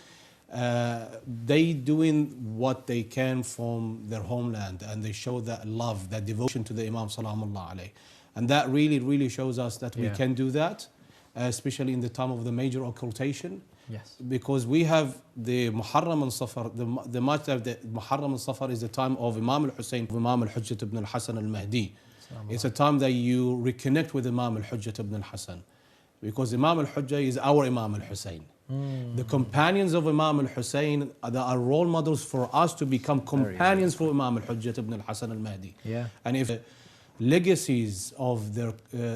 They doing what they can from their homeland, and they show that love, that devotion to the Imam Salamullah alayhi. And that really, really shows us that we can do that, especially in the time of the major occultation. Yes. Because we have the Muharram and Safar, the month of the Muharram and Safar is the time of Imam Hussein, Imam al-Hujjat ibn al-Hasan al-Mahdi. It's a time that you reconnect with Imam al-Hujjat ibn al-Hasan. Because Imam al-Hujjah is our Imam al-Hussein. The companions of Imam al-Hussein are role models for us to become companions for Imam al-Hujjat ibn al-Hasan al-Mahdi. And if legacies of their,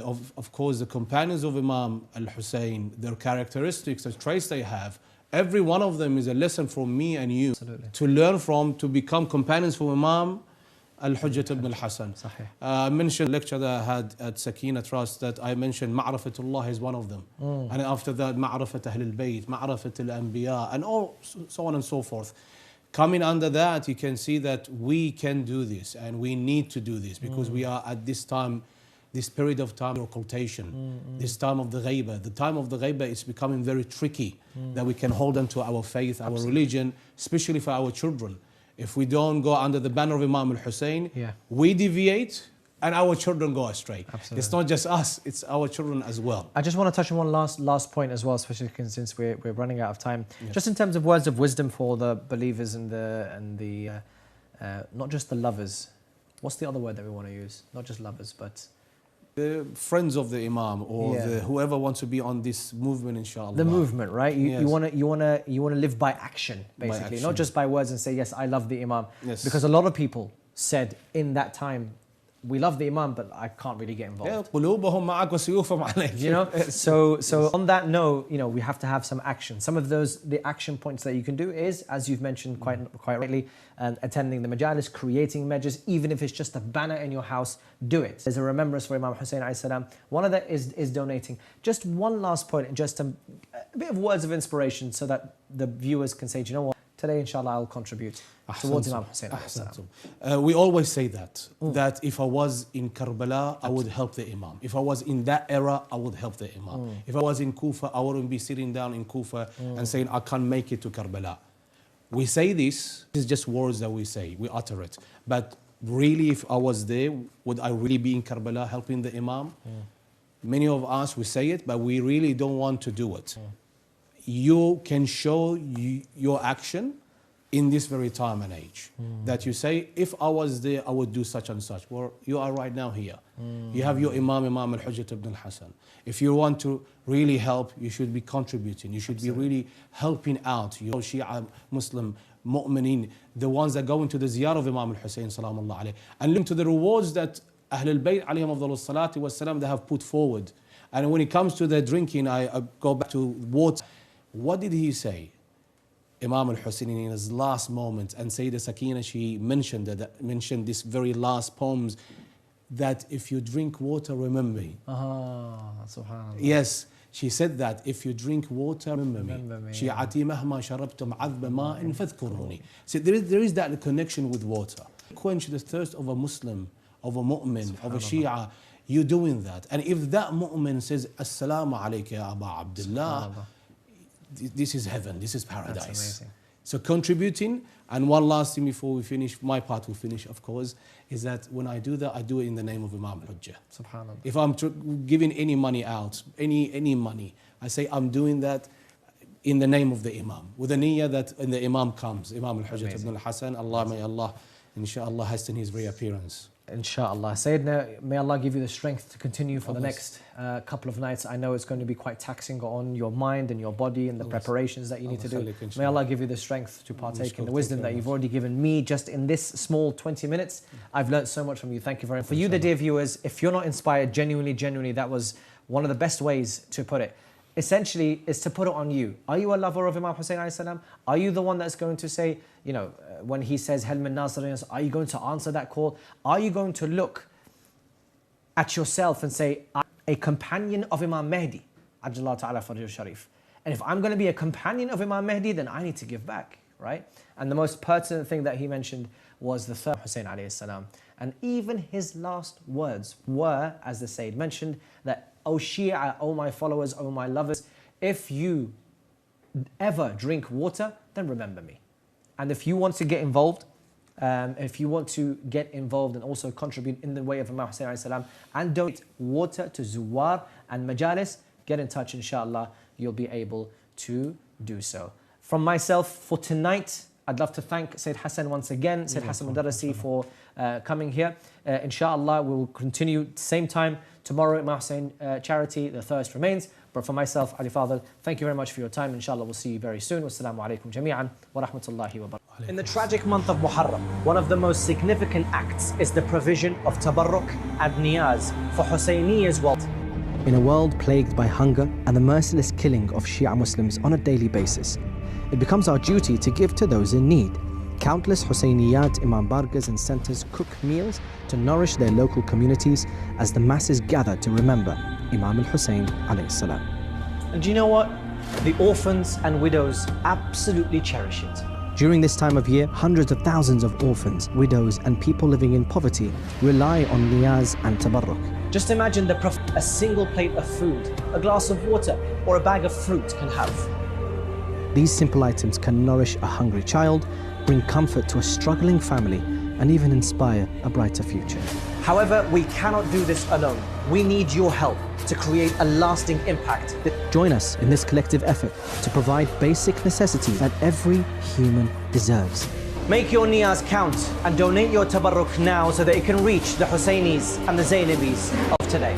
of course, the companions of Imam al-Hussein, their characteristics, the traits they have, every one of them is a lesson for me and you to learn from, to become companions for Imam al-Hujjat ibn al-Hasan. I mentioned a lecture that I had at Sakina Trust that I mentioned Ma'rafatullah is one of them. And after that, Ma'rafat Ahlul Bayt, Ma'rafat al-Anbiya, and all so on and so forth. Coming under that, you can see that we can do this and we need to do this because we are at this time, this period of time of occultation, this time of the ghaibah. The time of the ghaibah is becoming very tricky that we can hold on to our faith, our religion, especially for our children. If we don't go under the banner of Imam al-Hussein, we deviate and our children go astray. It's not just us, it's our children as well. I just want to touch on one last point as well, especially since we're running out of time. Just in terms of words of wisdom for the believers and the not just the lovers. What's the other word that we want to use? Not just lovers, but the friends of the Imam or whoever wants to be on this movement, inshallah. The movement, right? You want to live by action, basically, not just by words and say yes, I love the Imam. Because a lot of people said in that time, we love the Imam, but I can't really get involved. قلوبهم معك وسيوفهم عليك. You know, so on that note, you know, we have to have some action. Some of the action points that you can do is, as you've mentioned quite rightly, attending the majalis, creating measures, even if it's just a banner in your house, do it. There's a remembrance for Imam Hussein alayhi salam. One of that is donating. Just one last point, just a bit of words of inspiration so that the viewers can say, do you know what? Today, inshallah, I'll contribute towards Imam Hussein. We always say that if I was in Karbala, I would help the Imam. If I was in that era, I would help the Imam. If I was in Kufa, I wouldn't be sitting down in Kufa and saying, I can't make it to Karbala. We say this is just words that we say, we utter it. But really, if I was there, would I really be in Karbala helping the Imam? Many of us, we say it, but we really don't want to do it. You can show your action in this very time and age. That you say, if I was there, I would do such and such. Well, you are right now here. You have your Imam al-Hujjat ibn al-Hasan. If you want to really help, you should be contributing. You should be really helping out your Shia Muslim mu'mineen, the ones that go into the Ziyarah of Imam Hussein salamullah alayhi, and look to the rewards that Ahlul Bayt alayhim afdalus salati was salam they have put forward. And when it comes to the drinking, I go back to water. What did he say? Imam al-Husseini in his last moment, and Sayyidah Sakina, she mentioned this very last poems, that if you drink water, remember me. Subhanallah. Yes, she said that if you drink water, remember me. Shi'ati mahma sharabtum adba ma'in fadhkuruni. See, there is that connection with water. Quench the thirst of a Muslim, of a mu'min, of a Shia. You're doing that. And if that mu'min says, Assalamu alayka ya Aba Abdullah, this is heaven, this is paradise. So contributing, and one last thing before we finish, my part will finish of course, is that when I do that, I do it in the name of Imam al-Hujjah. Subhanallah. If I'm giving any money out, any money, I say I'm doing that in the name of the Imam, with the niyyah that when the Imam comes, Imam al-Hujjah ibn al-Hasan, Allah may Allah, inshallah, hasten his reappearance. Inshallah. Sayyidina, may Allah give you the strength to continue for the next couple of nights. I know it's going to be quite taxing on your mind and your body and the preparations that you need to do. May Allah give you the strength to partake in the wisdom that you've already given me just in this small 20 minutes. I've learned so much from you. Thank you very much. For you, the dear viewers, if you're not inspired, genuinely, that was one of the best ways to put it. Essentially, is to put it on you. Are you a lover of Imam Hussein alayhi salam? Are you the one that's going to say, you know, when he says, Hal min nasirin, are you going to answer that call? Are you going to look at yourself and say, I'm a companion of Imam Mahdi, Ajjallahu ta'ala Fajr Sharif. And if I'm going to be a companion of Imam Mahdi, then I need to give back, right? And the most pertinent thing that he mentioned was the third Hussein alayhi salam. And even his last words were, as the Sayyid mentioned, that, O Shia, O my followers, O my lovers, if you ever drink water, then remember me. And if you want to get involved, and also contribute in the way of Imam Hussein alayhi salam and donate water to Zuwar and Majalis, get in touch, inshallah, you'll be able to do so. From myself, for tonight, I'd love to thank Sayyid Hassan once again, Sayyid Hassan Mudarrisi, for coming here. Inshallah, we will continue same time tomorrow. Imam Hussein Charity, the thirst remains. But for myself, Ali Fadl, thank you very much for your time. Inshallah, we'll see you very soon. Wassalamu alaikum jami'an wa rahmatullahi wa barakatuh. In the tragic month of Muharram, one of the most significant acts is the provision of tabarruk and niyaz for Husseini's wealth. In a world plagued by hunger and the merciless killing of Shia Muslims on a daily basis, it becomes our duty to give to those in need. Countless Husseiniyyat Imam Bargas and centers cook meals to nourish their local communities as the masses gather to remember Imam al-Hussein alayhi salam. And do you know what? The orphans and widows absolutely cherish it. During this time of year, hundreds of thousands of orphans, widows and people living in poverty rely on niyaz and tabarruk. Just imagine the Prophet a single plate of food, a glass of water or a bag of fruit can have. These simple items can nourish a hungry child, bring comfort to a struggling family, and even inspire a brighter future. However, we cannot do this alone. We need your help to create a lasting impact. Join us in this collective effort to provide basic necessities that every human deserves. Make your niyaz count and donate your tabarruk now so that it can reach the Husseinis and the Zainabis of today.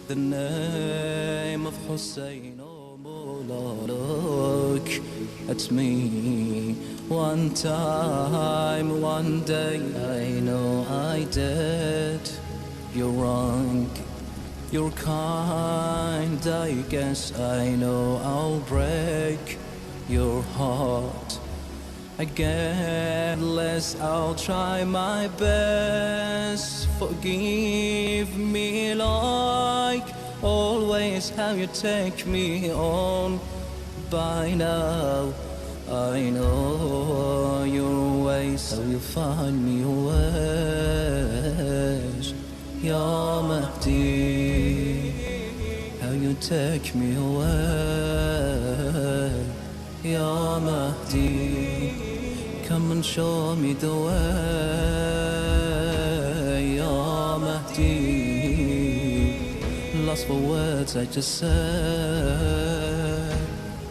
the name of Hussein, oh Mawla, look at me one time, one day. I know I did you wrong, you're kind, I guess. I know I'll break your heart again, less I'll try my best. Forgive me like always how you take me on. By now I know your ways, how you find me ways. Ya Mahdi, how you take me away. Ya Mahdi, come and show me the way. Ya Mahdi, lost for words I just said.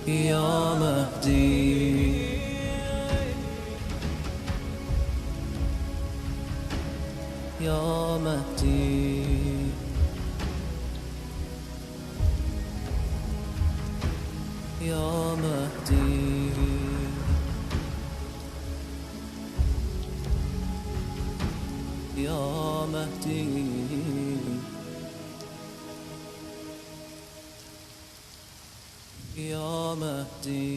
Ya Mahdi, Ya Mahdi, Ya Mahdi, Ya Mahdi, Ya Mahdi.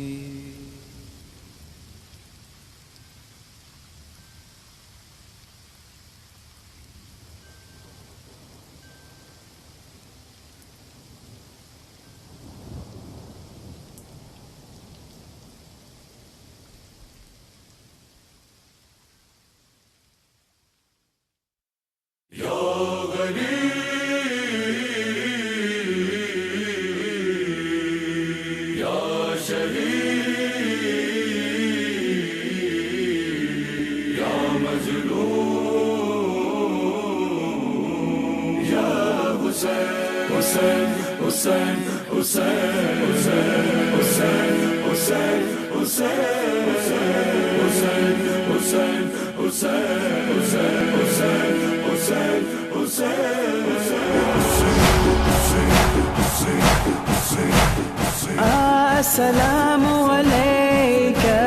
Assalamu alayka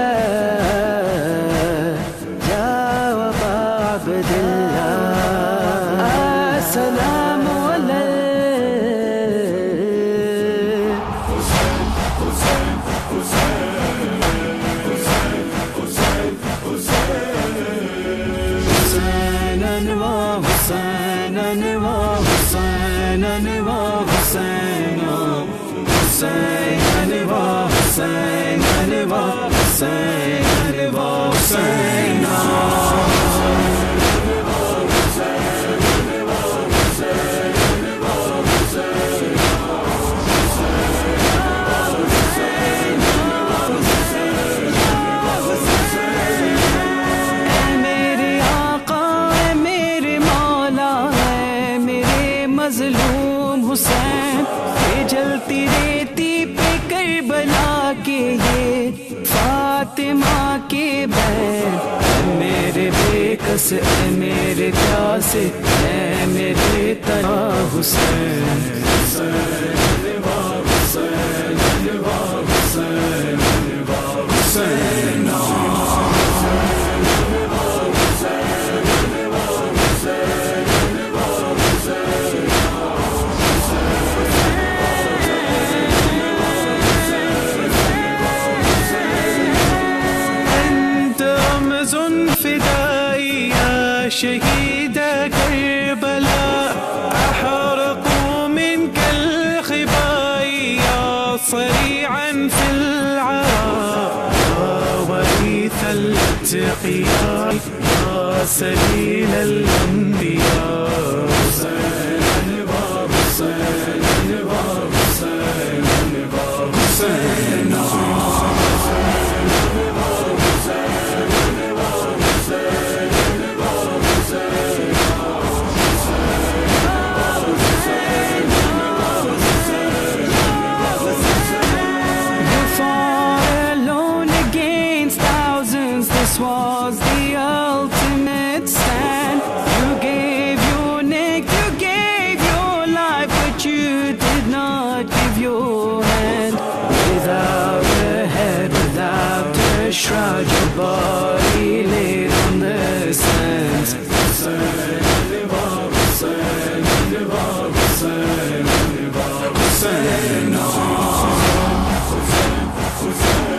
ya Aba Abdillah. Assalamu alayka Hussein, ये जलती रेती पे Karbala के ये फातिमा के बैर। मेरे बेकस मेरे प्यासे मेरे तना Hussain. شهيد كربلاء أحرق منك الخبايا صريعا في العراء وريث الاتقياء يا سبيل الأنبياء. Was the ultimate stand. You gave your name not give your hand. Without a head, without a shroud, your body laid on the sands. Hussein, Imam Hussein, Imam Hussein, Imam Hussein, Hussein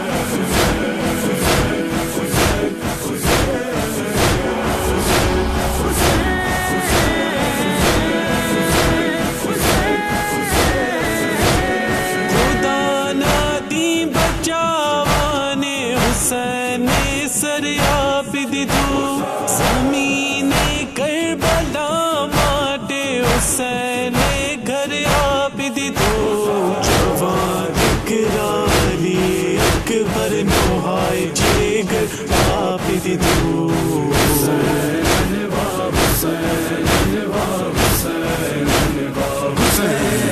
घर आप दी तो जवान इकरारी अकबर नोहाय जिगर आप दी तो Hussein बाब Hussein बाब Hussein बाब Hussein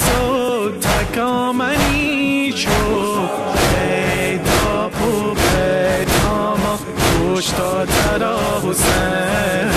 صوتك آمنی شد پیدا و پیدا ما کشتاتر حسین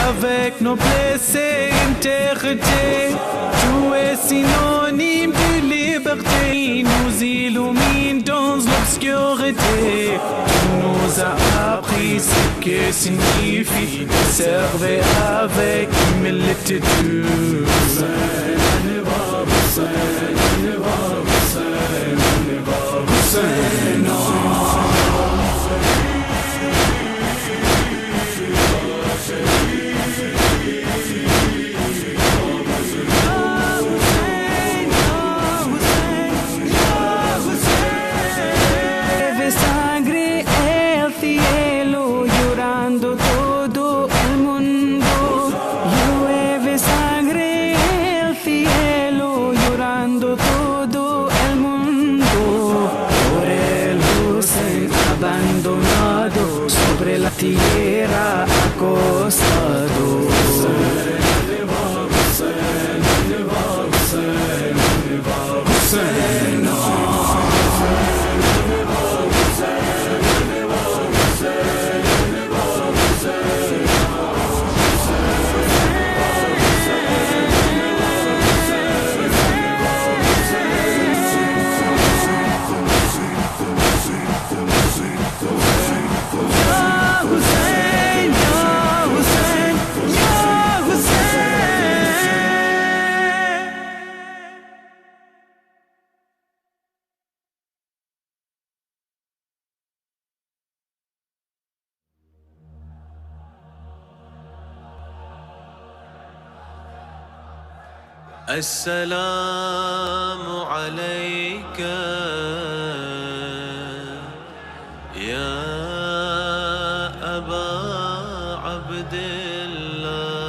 avec noblesse et intégrité. Tu es synonyme de liberté, nous illumine dans l'obscurité. Tu nous as appris ce que signifie servir avec humilité. Tierra acostado. السلام عليك يا أبا عبد الله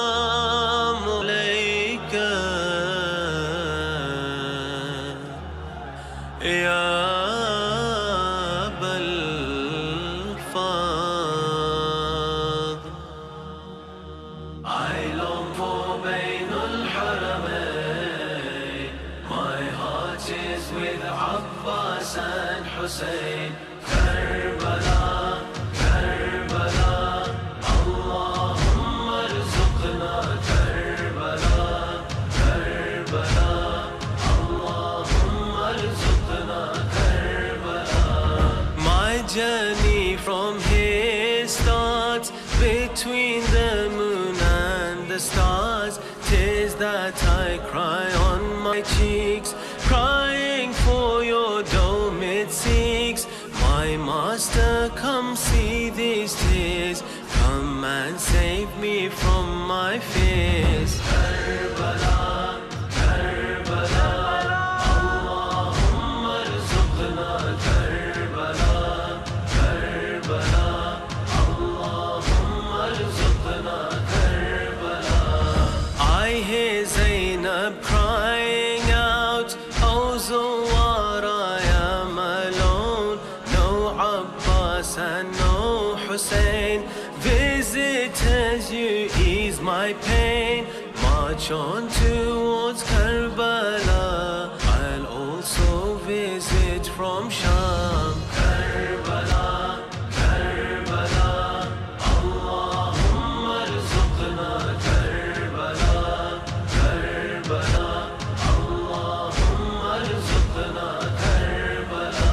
السلام عليك يا Hussein, Karbala, Karbala, Allahumma arzuqna Karbala, Karbala, Allahumma arzuqna Karbala. My journey from here starts between the moon and the stars. 'Tis that I cry on my cheeks, crying for your dome it seeks. My master, come see these tears, come and save me from my fears. Karbala, Karbala, Allahumma arzuqna Karbala, Karbala, Allahumma arzuqna Karbala. I hear Zainab crying out, oh Zawara, I am alone. No Abbas and no Hussein, visitors, you ease my pain. March on to towards Karbala. I'll also visit from Sham. Karbala, Karbala, Allahumma arzuqna Karbala, Karbala, Allahumma arzuqna Karbala.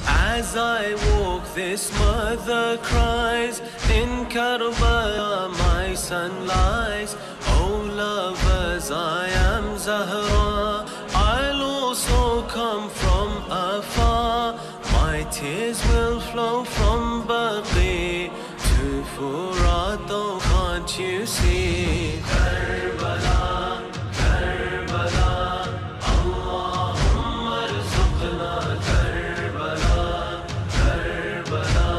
As I walk, this mother cries, in Karbala my son lies. Oh lovers, I am Zahra, I'll also come from afar. My tears will flow from Baqi to Furat, oh can't you see? Karbala, Karbala, Allahumma arzuqna Karbala, Karbala,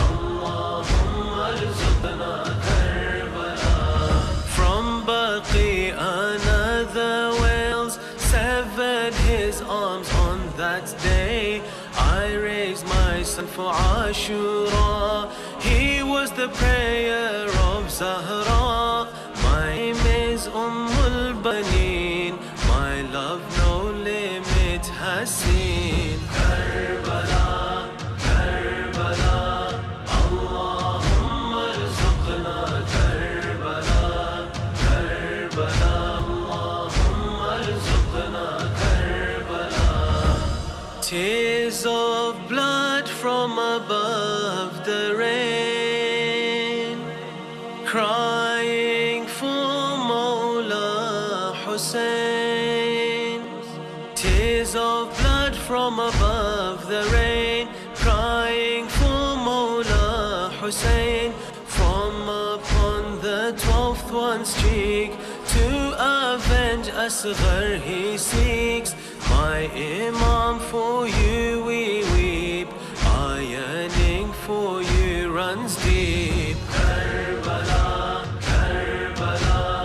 Allahumma arzuqna Karbala. From Baqi another wails, severed his arms on that day. I raised my son for Ashura, he was the prayer of Zahra. My name is Ummul Baneen, my love no limit has seen. Karbala, Karbala, Allahumma arzuqna Karbala, Karbala, Allahumma arzuqna Karbala. Tears of blood from above the rain, crying for Mawla Hussein. Tears of blood from above the rain, crying for Mawla Hussein. From upon the 12th one's cheek, to avenge Asghar he seeks. My Imam, for